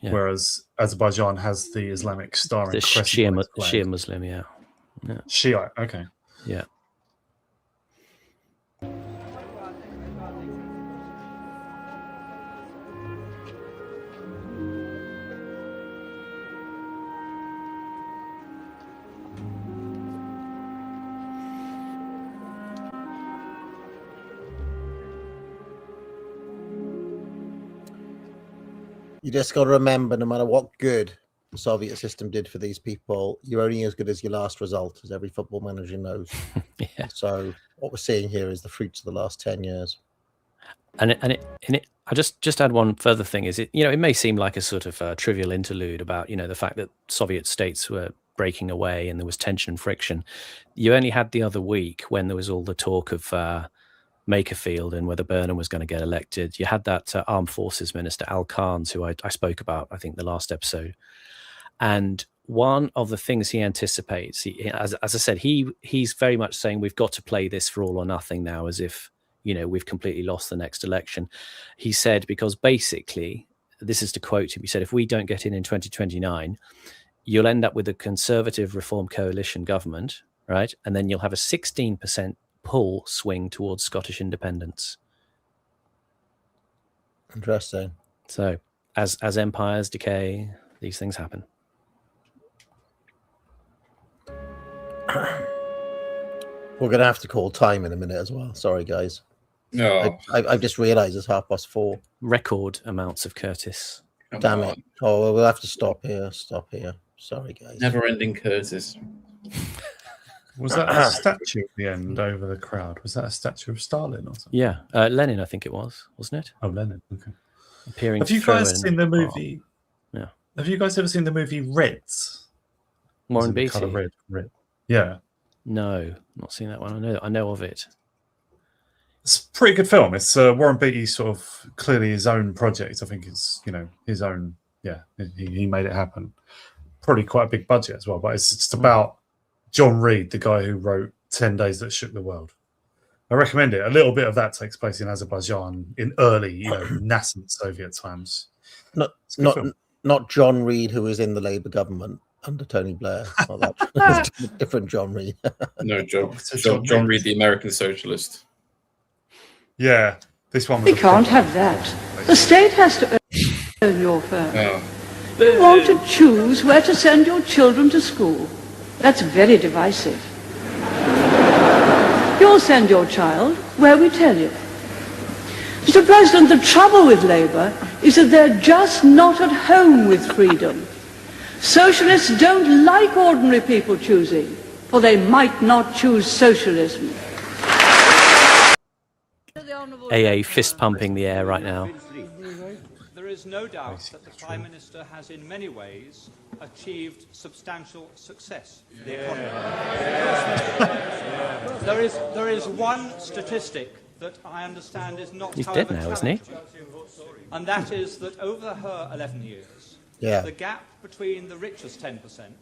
whereas Azerbaijan has the Islamic Star and Shia Muslim, yeah. Shiite, okay, yeah. You just got to remember, no matter what good the Soviet system did for these people, you're only as good as your last result, as every football manager knows. Yeah. So what we're seeing here is the fruits of the last 10 years. And I just add one further thing. Is it may seem like a sort of trivial interlude about the fact that Soviet states were breaking away and there was tension and friction. You only had the other week when there was all the talk of Makerfield and whether Burnham was going to get elected. You had that Armed Forces Minister Al Khan's, who I spoke about, I think, the last episode. And one of the things he anticipates, as I said, he's very much saying we've got to play this for all or nothing now, as if we've completely lost the next election. He said, because basically, this is to quote him, he said, if we don't get in 2029, you'll end up with a Conservative Reform Coalition government, right? And then you'll have a 16% pull swing towards Scottish independence. Interesting. So as empires decay, these things happen. We're going to have to call time in a minute as well. Sorry, guys. No, I've just realised it's 4:30. Record amounts of Curtis. Damn it. Oh, well, we'll have to stop here. Sorry, guys. Never-ending Curtis. Was that a statue at the end over the crowd? Was that a statue of Stalin or something? Yeah, Lenin, I think it was, wasn't it? Oh, Lenin. Okay. Appearing. Have you guys seen the movie? Yeah. Have you guys ever seen the movie Reds? Warren Beatty. Color red. Yeah. No, not seen that one. I know of it. It's a pretty good film. It's Warren Beatty sort of clearly his own project. I think it's his own. Yeah, he made it happen. Probably quite a big budget as well, but it's just about John Reed, the guy who wrote 10 Days That Shook the World. I recommend it. A little bit of that takes place in Azerbaijan in early, nascent Soviet times. Not John Reed, who was in the Labour government under Tony Blair. Not that. Different John Reed. No, John Reed, the American socialist. Yeah, this one. We can't have that. The state has to own your firm. Oh. You want to choose where to send your children to school. That's very divisive. You'll send your child where we tell you. Mr. President, the trouble with Labour is that they're just not at home with freedom. Socialists don't like ordinary people choosing, for they might not choose socialism. AA fist pumping the air right now. There is no doubt that the Prime Minister has in many ways achieved substantial success in the economy. There is one statistic that I understand is not, He's however, dead now, isn't he? and that is that over her 11 years, the gap between the richest 10%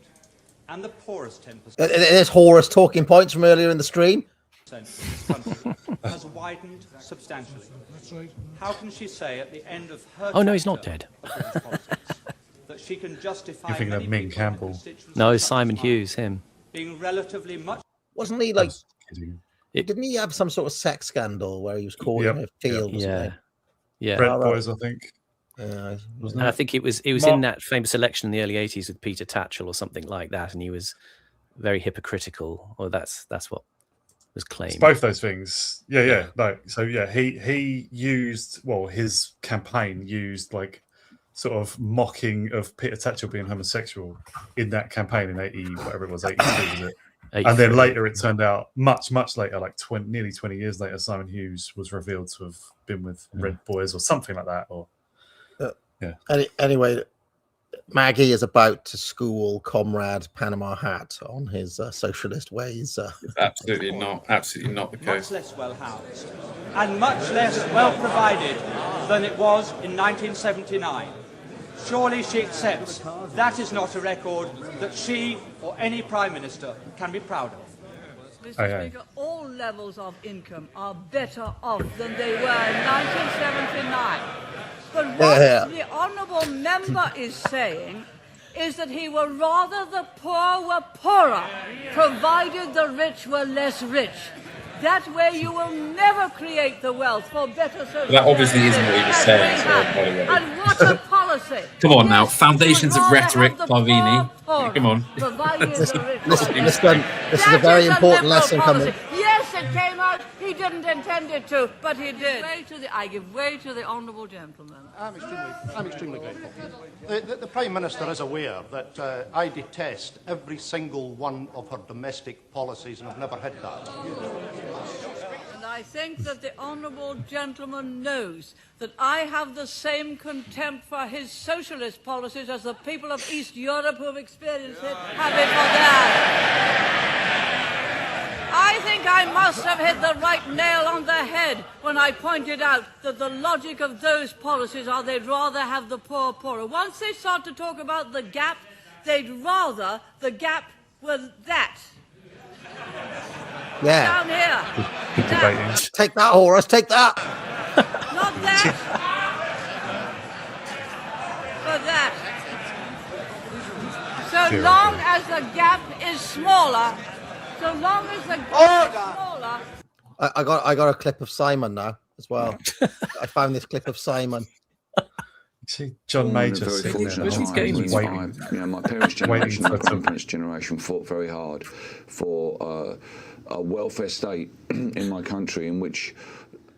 and the poorest 10%. There's Horace talking points from earlier in the stream. In this country has widened substantially. That's right. How can she say at the end of her Oh no, he's not dead. that she can justify You think that Ming Campbell? No, it's Simon Hughes, him. being relatively much? Wasn't he like? Didn't he have some sort of sex scandal where he was caught in a field? Or something? Yeah. Red Boys, I think. And I think it was in that famous election in the early 80s with Peter Tatchell or something like that, and he was very hypocritical, or that's what was claimed. It's both those things. Yeah. No. So yeah, he used, well, his campaign used like sort of mocking of Peter Tatchell being homosexual in that campaign in 80, whatever it was, 82, was it? And then later it turned out, much later, like nearly 20 years later, Simon Hughes was revealed to have been with Red Boys or something like that. Or Anyway, Maggie is about to school Comrade Panama Hat on his socialist ways. Absolutely not the case. Much less well housed and much less well provided than it was in 1979. Surely she accepts that is not a record that she or any Prime Minister can be proud of. Mr. Speaker, all levels of income are better off than they were in 1979. But what the honourable member is saying is that he would rather the poor were poorer, provided the rich were less rich. That way you will never create the wealth for better social. That obviously isn't what he was saying, so, by the way. And what a policy. Come on now, foundations of rhetoric, Parvini. Come on. This is a very important lesson coming. Yes, it came out. He didn't intend it to, but he did. I give way to the honourable gentleman. I'm extremely grateful. The Prime Minister is aware that I detest every single one of her domestic policies and have never hid that. And I think that the honourable gentleman knows that I have the same contempt for his socialist policies as the people of East Europe who have experienced it have it for theirs. I think I must have hit the right nail on the head when I pointed out that the logic of those policies are they'd rather have the poor poorer. Once they start to talk about the gap, they'd rather the gap were that. Yeah. Down here. Take that, Horace. Take that. Not that. But that. So long as the gap is smaller, so long as the gap is smaller. I got a clip of Simon now as well. I found this clip of Simon. See, John Major very sitting fortunate there. time when my parents' generation, Waiting my grandparents' generation fought very hard for a welfare state in my country in which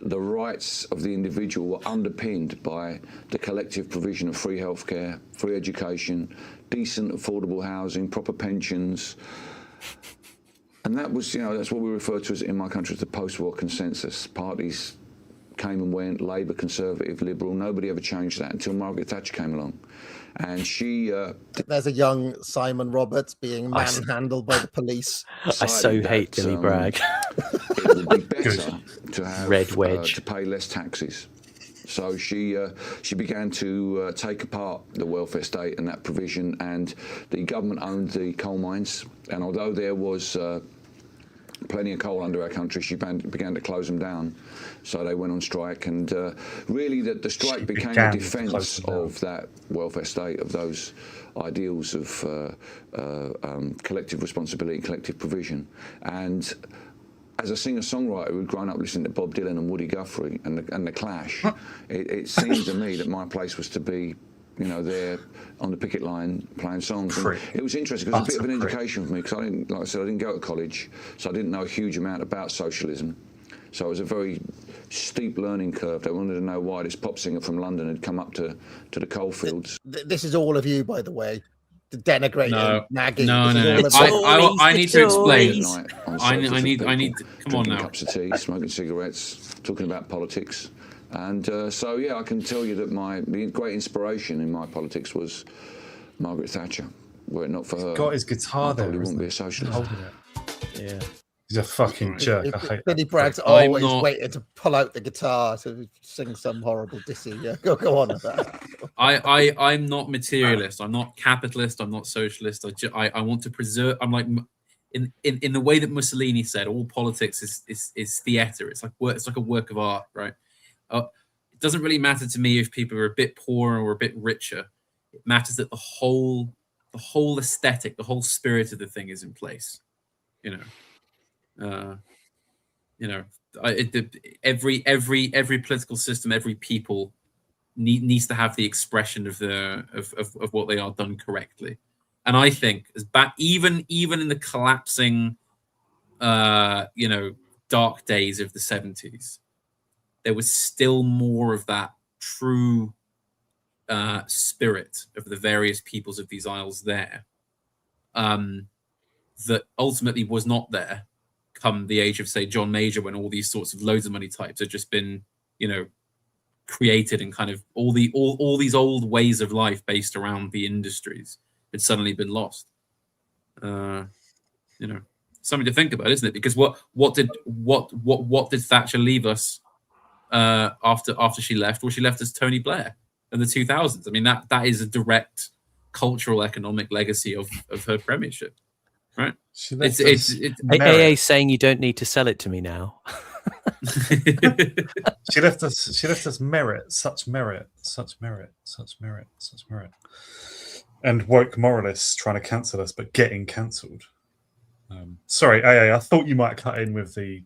the rights of the individual were underpinned by the collective provision of free healthcare, free education, decent, affordable housing, proper pensions. And that was, that's what we refer to as in my country as the post-war consensus. Parties came and went, Labour, Conservative, Liberal. Nobody ever changed that until Margaret Thatcher came along. And she... There's a young Simon Roberts being manhandled by the police. I so hate Billy Bragg. It would be better to have Red Wedge. to pay less taxes. So she began to take apart the welfare state and that provision, and the government owned the coal mines. And although there was plenty of coal under our country, she began to close them down. So they went on strike, and really the strike became a defence of that welfare state, of those ideals of collective responsibility and collective provision. And as a singer-songwriter who'd grown up listening to Bob Dylan and Woody Guthrie and the Clash, it seemed to me that my place was to be, there on the picket line playing songs. And it was interesting because it was a bit of an education for me, because I didn't, like I said, I didn't go to college, so I didn't know a huge amount about socialism. So it was a very steep learning curve. They wanted to know why this pop singer from London had come up to the coalfields. This is all of you, by the way. Denigrating, nagging. No. I need to explain. I need. Come on now. Cups of tea, smoking cigarettes, talking about politics. And so, yeah, I can tell you that the great inspiration in my politics was Margaret Thatcher. Were it not for her, got his guitar there. He wouldn't be a socialist. Yeah. He's a fucking jerk. I hate Billy that. Bragg's always waiting to pull out the guitar to sing some horrible dissy. Yeah, go on with that. I'm not materialist. I'm not capitalist. I'm not socialist. I want to preserve. I'm like in the way that Mussolini said, all politics is theater. It's like a work of art, right? It doesn't really matter to me if people are a bit poorer or a bit richer. It matters that the whole aesthetic, the whole spirit of the thing is in place. Every political system, every people needs to have the expression of what they are done correctly. And I think even in the collapsing, dark days of the 70s, there was still more of that true spirit of the various peoples of these isles there, that ultimately was not there come the age of, say, John Major, when all these sorts of loads of money types had just been, created, and kind of all these old ways of life based around the industries had suddenly been lost. Something to think about, isn't it? Because what did Thatcher leave us after she left? Well, she left us Tony Blair in the 2000s. I mean, that is a direct cultural economic legacy of her premiership. Right. It's AA saying you don't need to sell it to me now. She left us merit, such merit. And woke moralists trying to cancel us, but getting cancelled. Sorry, AA, I thought you might cut in with the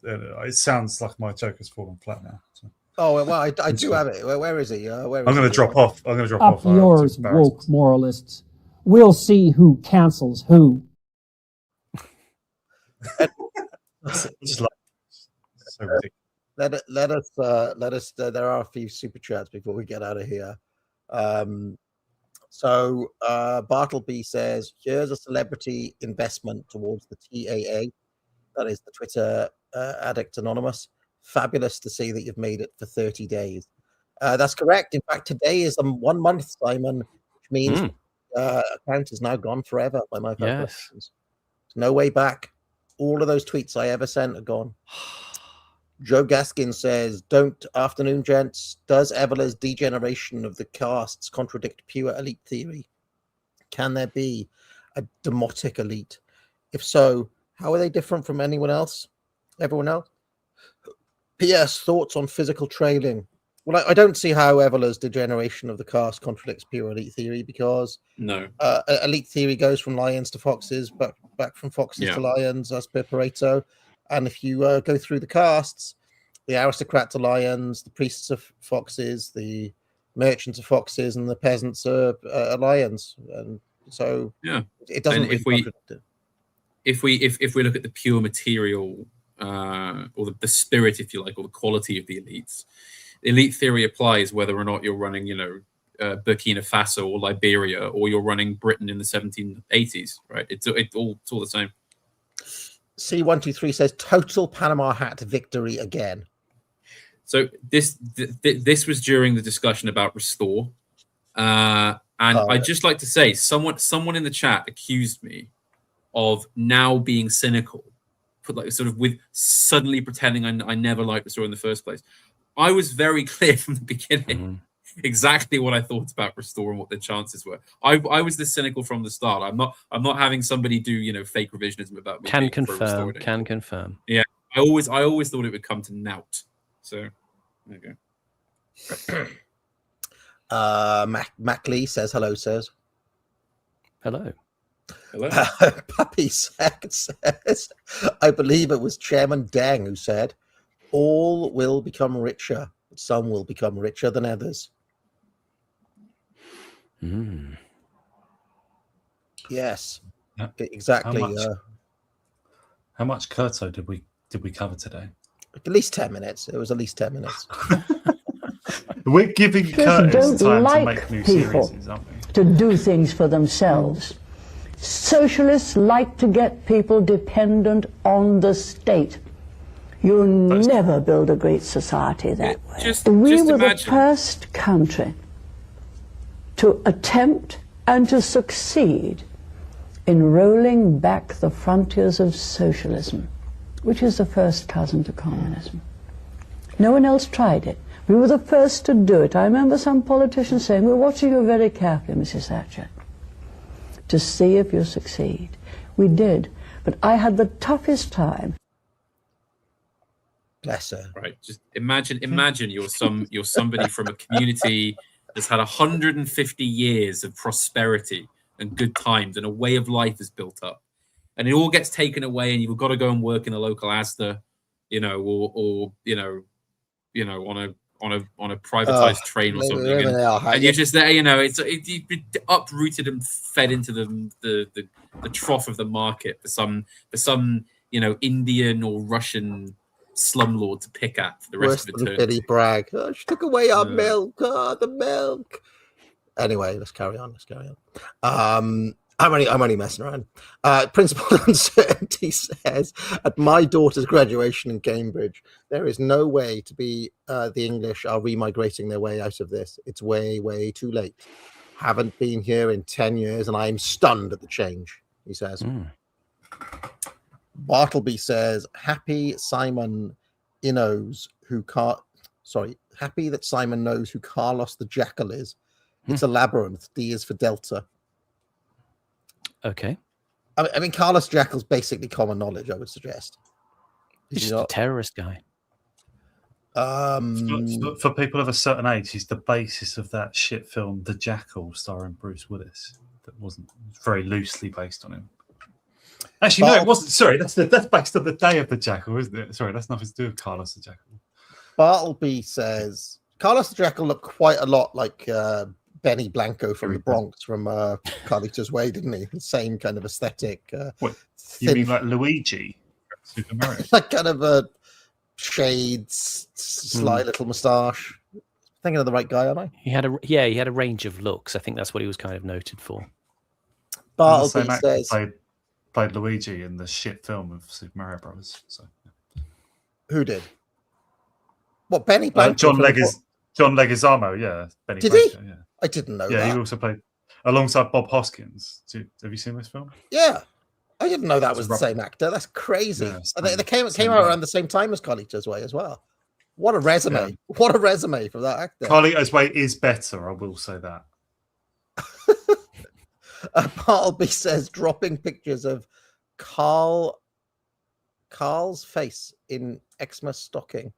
it sounds like my joke has fallen flat now. So. Oh well, I do have it. Where is he? I'm going to drop off. Up yours, woke moralists. We'll see who cancels who. Just like so ridiculous. Let us. There are a few super chats before we get out of here. So Bartleby says, "Here's a celebrity investment towards the TAA." That is the Twitter Addict Anonymous. Fabulous to see that you've made it for 30 days. That's correct. In fact, today is 1 month, Simon, which means account is now gone forever by my calculations. There's no way back. All of those tweets I ever sent are gone. Joe Gaskin says, afternoon, gents. Does Evela's degeneration of the castes contradict pure elite theory? Can there be a demotic elite? If so, how are they different from everyone else? P.S. Thoughts on physical trailing? Well, I don't see how Evela's degeneration of the caste contradicts pure elite theory, because elite theory goes from lions to foxes, back from foxes to lions, as per Pareto. And if you go through the castes, the aristocrats are lions, the priests are foxes, the merchants are foxes, and the peasants are lions. And so it doesn't really contradict it. If we look at the pure material, or the spirit, if you like, or the quality of the elites, elite theory applies whether or not you're running, Burkina Faso or Liberia, or you're running Britain in the 1780s, right? It's all the same. C123 says total Panama hat victory again. So this was during the discussion about Restore, and I'd just like to say, someone in the chat accused me of now being cynical, with suddenly pretending I never liked Restore in the first place. I was very clear from the beginning exactly what I thought about Restore and what the chances were. I was this cynical from the start. I'm not having somebody do fake revisionism about me. Can confirm. Yeah, I always thought it would come to naught. So there you go. Mac Lee says hello, sirs. Hello. Puppy says, I believe it was Chairman Deng who said, all will become richer, but some will become richer than others. Yes, exactly. How much Curto did we cover today? At least 10 minutes. It was at least 10 minutes. We're giving Curtis time to make new series, aren't we? To do things for themselves. Socialists like to get people dependent on the state. You'll never build a great society that way. We were the first country to attempt and to succeed in rolling back the frontiers of socialism, which is the first cousin to communism. No one else tried it. We were the first to do it. I remember some politicians saying, we're watching you very carefully, Mrs. Thatcher, to see if you succeed. We did, but I had the toughest time. Bless her. Right. Just imagine you're somebody from a community that's had 150 years of prosperity and good times, and a way of life is built up, and it all gets taken away, and you've got to go and work in a local Asda, or on a privatized train or something, and you're just there. You've been uprooted and fed into the trough of the market for some Indian or Russian slumlord to pick at for the rest of eternity. Billy Bragg. Oh, she took away our milk. Oh, the milk. Anyway, let's carry on. I'm only messing around. Principal Uncertainty says, at my daughter's graduation in Cambridge, there is no way to be the English are remigrating their way out of this. It's way, way too late. Haven't been here in 10 years, and I'm stunned at the change, he says. Bartleby says, happy that Simon knows who Carlos the Jackal is. It's a labyrinth. D is for Delta. Okay. I mean, Carlos Jackal's basically common knowledge, I would suggest. He's just a terrorist guy. For people of a certain age, he's the basis of that shit film, The Jackal, starring Bruce Willis. That wasn't very loosely based on him. Actually, no, it wasn't. Sorry, that's based on the day of the Jackal, isn't it? Sorry, that's nothing to do with Carlos the Jackal. Bartleby says Carlos the Jackal looked quite a lot like Benny Blanco from the Bronx from Carlito's Way, didn't he? The same kind of aesthetic. What you mean, like Luigi? Super Mario? Like kind of a shades, sly little moustache. Thinking of the right guy, aren't I? He had a range of looks. I think that's what he was kind of noted for. Bartleby says played Luigi in the shit film of Super Mario Bros. So who did? What, Benny Blanco? John Leguizamo, yeah. Benny Did Blanco, he? Yeah. I didn't know that. Yeah, he also played alongside Bob Hoskins. Have you seen this film? Yeah. I didn't know that was the same actor. That's crazy. Yeah, they came out around the same time as Carlito's Way as well. What a resume. Yeah. What a resume from that actor. Carlito's Way is better, I will say that. Bartleby says, dropping pictures of Carl's face in Xmas stocking.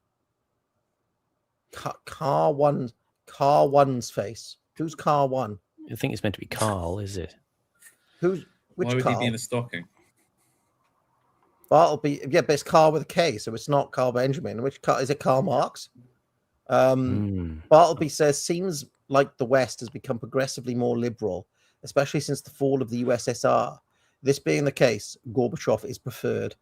Car one's face. Who's Car one? I think it's meant to be Carl, is it? Which Why would Carl? he be in a stocking? Bartleby, yeah, but it's Carl with a K, so it's not Carl Benjamin. Which Carl is it? Karl Marx? Bartleby says, seems like the West has become progressively more liberal, especially since the fall of the USSR. This being the case, Gorbachev is preferred.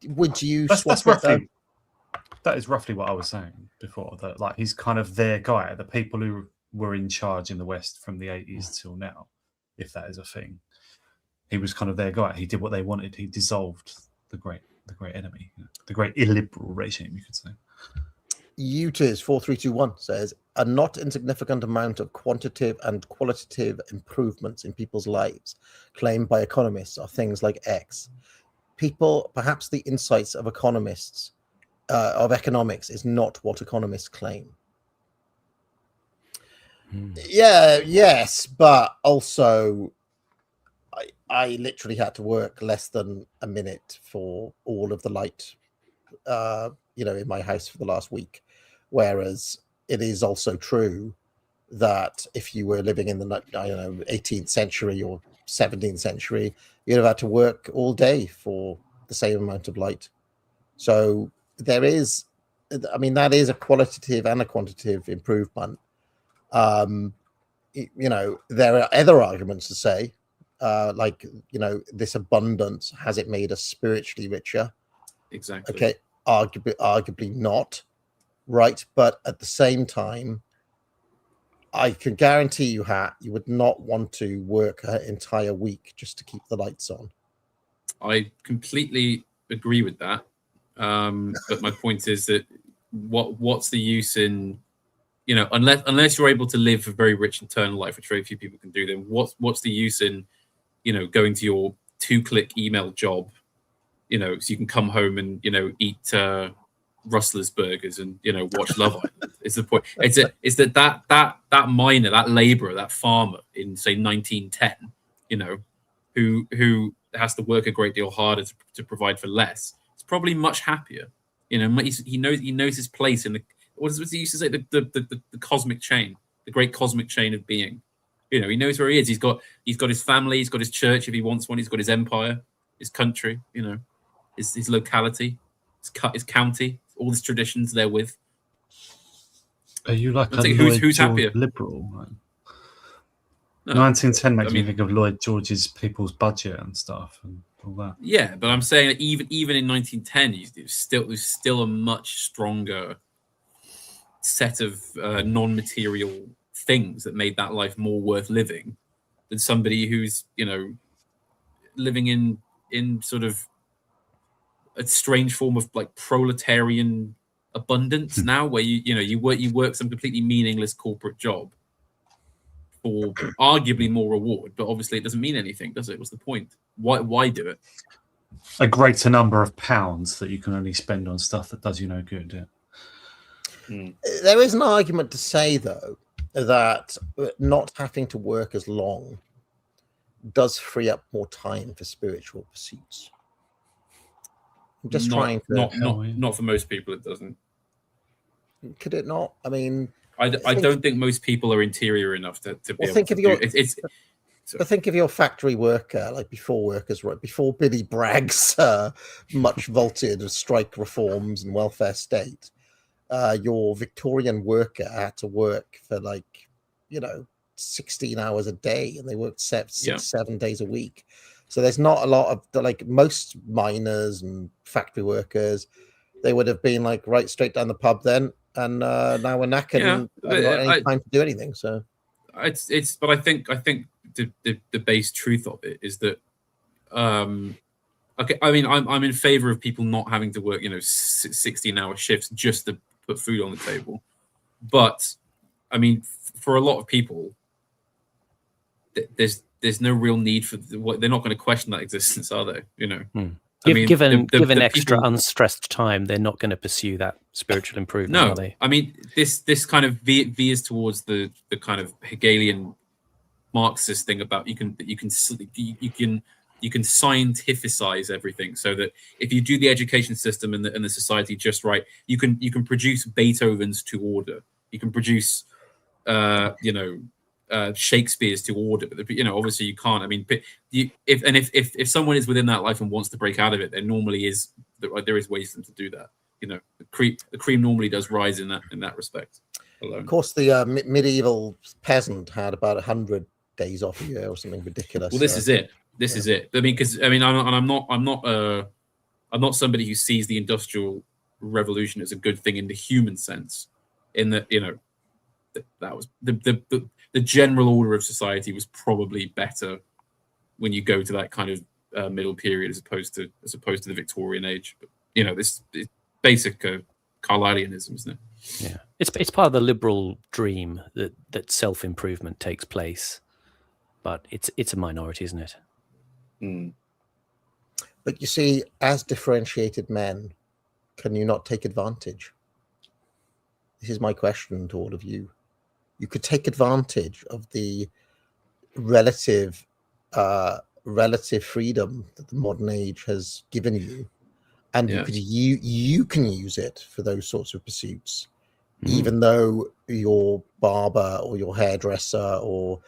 Would you? That is roughly what I was saying before. That like he's kind of their guy. The people who were in charge in the West from the 80s till now, if that is a thing, he was kind of their guy. He did what they wanted. He dissolved the great enemy, the great illiberal regime, you could say. Utiz 4321 says, a not insignificant amount of quantitative and qualitative improvements in people's lives claimed by economists are things like X. People, perhaps the insights of economics is not what economists claim. Yeah, yes, but also I literally had to work less than a minute for all of the light in my house for the last week. Whereas it is also true that if you were living in the 18th century or 17th century, you'd have had to work all day for the same amount of light. So there is, that is a qualitative and a quantitative improvement. There are other arguments to say, this abundance, has it made us spiritually richer? Exactly. Okay, arguably not, right? But at the same time, I can guarantee you, Hat, you would not want to work an entire week just to keep the lights on. I completely agree with that. But my point is that what's the use in, you know, unless you're able to live a very rich internal life, which very few people can do, then what's the use in, you know, going to your 2-click email job, you know, so you can come home and, you know, eat Rustler's burgers and, you know, watch Love Island. Is the point. It's that miner, that laborer, that farmer in, say, 1910, you know, who has to work a great deal harder to provide for less. It's probably much happier. You know, he knows his place in the, what he used to say, the cosmic chain, the great cosmic chain of being. You know, he knows where he is. He's got his family, he's got his church if he wants one, he's got his empire, his country, you know, his locality, his county, all his traditions therewith. Are you like a who's Lloyd happier? George liberal? Right? No, 1910 makes me think of Lloyd George's People's Budget and stuff and all that. Yeah, but I'm saying that even in 1910, there's still a much stronger set of non-material things that made that life more worth living than somebody who's, you know, living in sort of a strange form of like proletarian abundance now, where you work some completely meaningless corporate job for arguably more reward, but obviously it doesn't mean anything, does it? What's the point? Why do it? A greater number of pounds that you can only spend on stuff that does you no good. Yeah. There is an argument to say, though, that not having to work as long does free up more time for spiritual pursuits. I'm just trying to... Not for most people, it doesn't. Could it not? I mean... I don't think most people are interior enough to be able think to of your, do it. But think of your factory worker, like before Billy Bragg's much vaulted strike reforms and welfare state. Your Victorian worker had to work for 16 hours a day, and they worked 7 days a week. So there's not a lot of like most miners and factory workers. They would have been like right straight down the pub then, and now we're knackered and haven't got any time to do anything. So it's but I think the base truth of it is that okay, I mean I'm in favor of people not having to work 16-hour shifts just to put food on the table, but I mean for a lot of people there's no real need for they're not going to question that existence, are they? Given extra people, unstressed time, they're not going to pursue that spiritual improvement, are they? I mean, this kind of veers towards the kind of Hegelian Marxist thing about you can scientificize everything, so that if you do the education system and the society just right, you can produce Beethovens to order. You can produce Shakespeare's to order, but obviously you can't. I mean, if someone is within that life and wants to break out of it, there normally is there is ways for them to do that. The cream normally does rise in that respect alone. Of course, the medieval peasant had about 100 days off a year or something ridiculous. Well, this is it. This is it. I mean, because I'm not somebody who sees the Industrial Revolution as a good thing in the human sense. In that, that was the general order of society was probably better when you go to that kind of middle period as opposed to the Victorian age. But this is basic Carlyleanism, isn't it? Yeah, it's part of the liberal dream that self-improvement takes place, but it's a minority, isn't it? But you see, as differentiated men, can you not take advantage? This is my question to all of you. You could take advantage of the relative freedom that the modern age has given you, and you can use it for those sorts of pursuits, even though your barber or your hairdresser or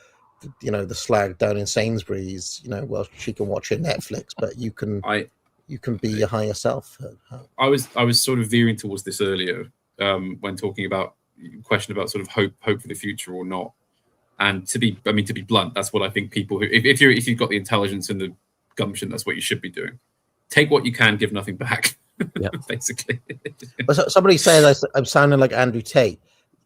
the slag down in Sainsbury's, well, she can watch it Netflix, but you can be your higher self. I was sort of veering towards this earlier when talking about question about sort of hope for the future or not. And to be blunt, that's what I think people who if you've got the intelligence and the gumption, that's what you should be doing. Take what you can, give nothing back. Yeah. Basically. But somebody said I'm sounding like Andrew Tate.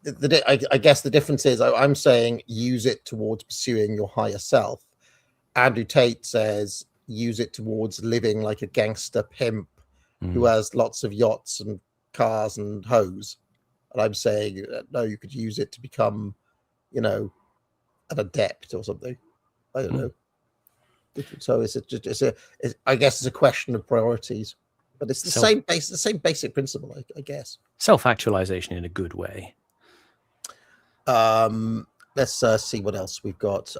I guess the difference is I'm saying use it towards pursuing your higher self. Andrew Tate says use it towards living like a gangster pimp who has lots of yachts and cars and hoes. And I'm saying no, you could use it to become, you know, an adept or something. I don't know. So I guess it's a question of priorities, but it's the same basic principle, I guess. Self-actualization in a good way. Let's see what else we've got.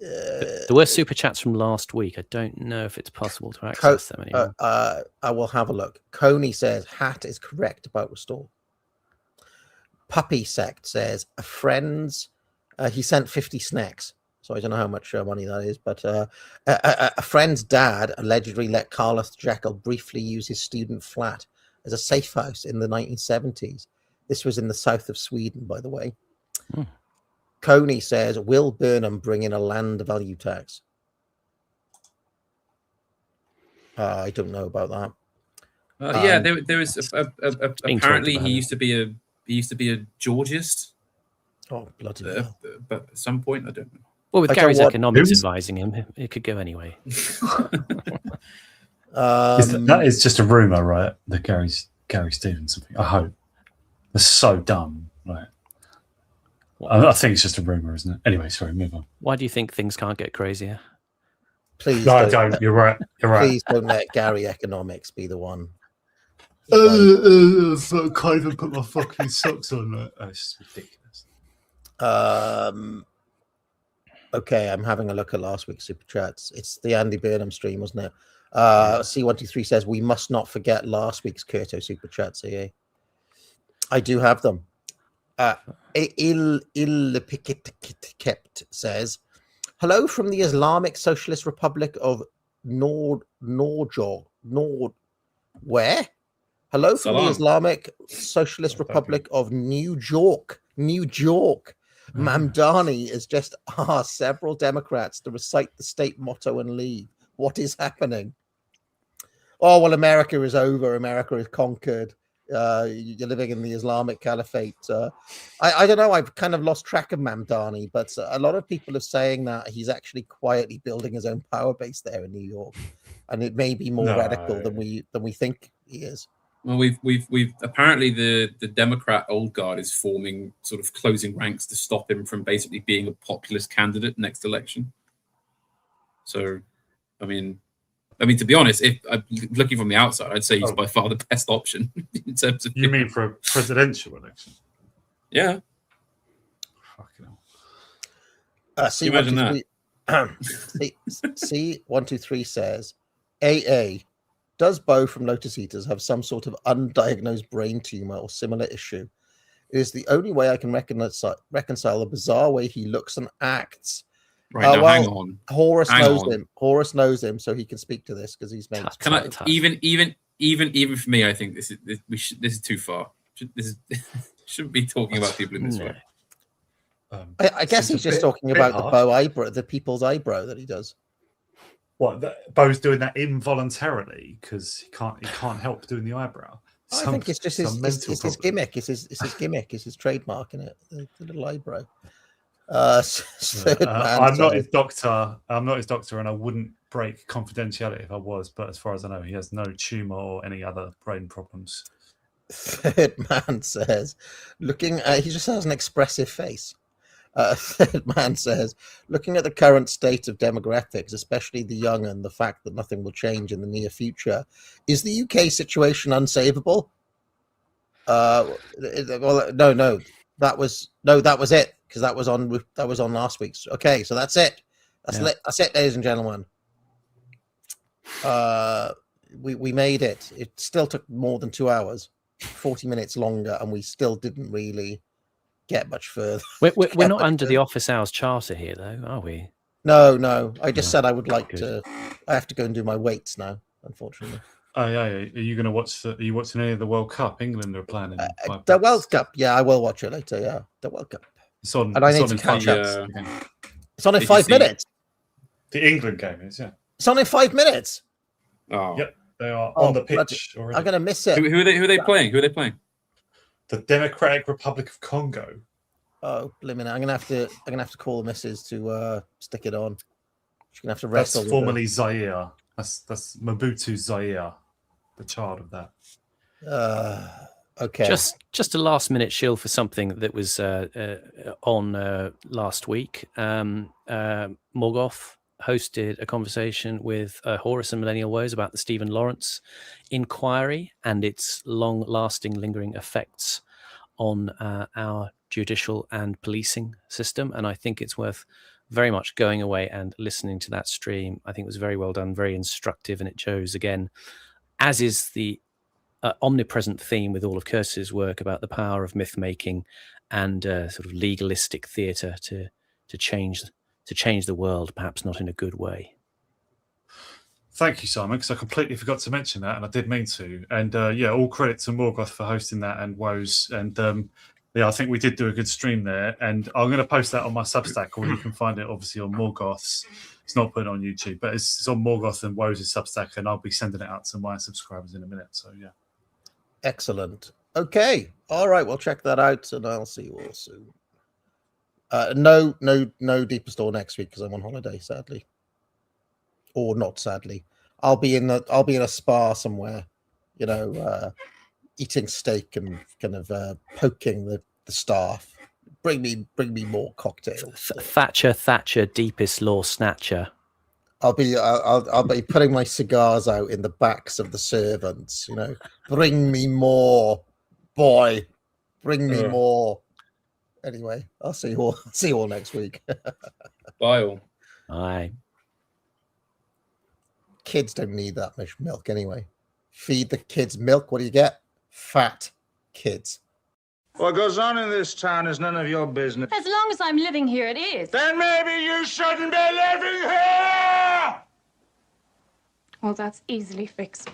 There were super chats from last week. I don't know if it's possible to access them anymore. I will have a look. Coney says Hat is correct about Restore. Puppy Sect says a friend's. He sent 50 snacks, so I don't know how much money that is. But a friend's dad allegedly let Carlos Jekyll briefly use his student flat as a safe house in the 1970s. This was in the south of Sweden, by the way. Coney says, will Burnham bring in a land value tax? I don't know about that. Yeah, there was apparently he used to be a Georgist. Oh, bloody hell. But at some point, I don't know. Well, with Gary's economics advising him, it could go anyway. That is just a rumor, right? That Gary's doing something. I hope. That's so dumb, right? I think it's just a rumor, isn't it? Anyway, sorry, move on. Why do you think things can't get crazier? Please don't. You're right. You're right. Please don't let Gary Economics be the one. I can't even put my fucking socks on. It's ridiculous. Okay, I'm having a look at last week's super chats. It's the Andy Burnham stream, wasn't it? C123 says we must not forget last week's Kurto super chats. I do have them. Il Kept says, hello from the Islamic Socialist Republic of where? Hello from the Islamic Socialist Republic of New York. Mamdani has just asked several Democrats to recite the state motto and leave. What is happening? Oh, well, America is over. America is conquered. You're living in the Islamic Caliphate. I don't know. I've kind of lost track of Mamdani, but a lot of people are saying that he's actually quietly building his own power base there in New York, and it may be more radical than we think he is. Well, we've apparently the Democrat old guard is forming sort of closing ranks to stop him from basically being a populist candidate next election. So, I mean, to be honest, if I'm looking from the outside, I'd say he's by far the best option in terms of. You mean for a presidential election? Yeah. Fucking hell. Imagine that. C123 says, AA. Does Bo from Lotus Eaters have some sort of undiagnosed brain tumor or similar issue? It is the only way I can reconcile the bizarre way he looks and acts. Right, now, hang on. Horace knows him. Horace knows him, so he can speak to this because he's made. Even for me, I think this is too far. Shouldn't be talking about people in this way. I guess he's just talking about the Bo eyebrow, the people's eyebrow that he does. What, Bo's doing that involuntarily because he can't help doing the eyebrow. I think it's just his gimmick. It's his gimmick. It's his trademark in it. The little eyebrow. I'm not his doctor, and I wouldn't break confidentiality if I was. But as far as I know, he has no tumor or any other brain problems. Third man says, he just has an expressive face. Third man says, looking at the current state of demographics, especially the young, and the fact that nothing will change in the near future, is the UK situation unsavable? Well, no, that was it, because that was on last week's. Okay, so that's it. That's it, ladies and gentlemen. We made it. It still took more than 2 hours, 40 minutes longer, and we still didn't really get much further. We're not under the office hours charter here, though, are we? No. I just said I would like to. I have to go and do my weights now, unfortunately. Oh yeah. Are you going to watch? Are you watching any of the World Cup? England are playing the World Cup. Yeah, I will watch it later. Yeah, the World Cup. It's on. And I need to catch up. It's on in 5 minutes. The England game is, yeah. It's on in 5 minutes. Oh. Yep, they are on the pitch already. I'm going to miss it. Who are they playing? Who are they playing? The Democratic Republic of Congo. Oh, blimmin'! I'm gonna have to call the missus to stick it on. She's gonna have to wrestle. That's formerly Zaire. That's Mobutu Zaire, the child of that. Okay. Just a last minute shill for something that was on last week. Morgoth hosted a conversation with Horus and Millennial Woes about the Stephen Lawrence inquiry and its long-lasting, lingering effects on our judicial and policing system. And I think it's worth very much going away and listening to that stream. I think it was very well done, very instructive, and it shows again, as is the omnipresent theme with all of Curtis's work, about the power of myth making and sort of legalistic theatre to change the world, perhaps not in a good way. Thank you, Simon, because I completely forgot to mention that, and I did mean to. And all credit to Morgoth for hosting that, and Woes. And I think we did do a good stream there. And I'm going to post that on my Substack, or you can find it obviously on Morgoth's. It's not put on YouTube, but it's on Morgoth and Woes' Substack, and I'll be sending it out to my subscribers in a minute. So yeah. Excellent. Okay. All right. We'll check that out, and I'll see you all soon. No Deeper Store next week because I'm on holiday, sadly, or not sadly. I'll be in a spa somewhere, eating steak and kind of poking the staff. Bring me more cocktails. Thatcher, deepest law snatcher. I'll be putting my cigars out in the backs of the servants. Bring me more, boy. Bring me more. Anyway, I'll see you all next week. Bye all. Bye. Kids don't need that much milk anyway. Feed the kids milk. What do you get? Fat kids. What goes on in this town is none of your business. As long as I'm living here, it is. Then maybe you shouldn't be living here! Well, that's easily fixed.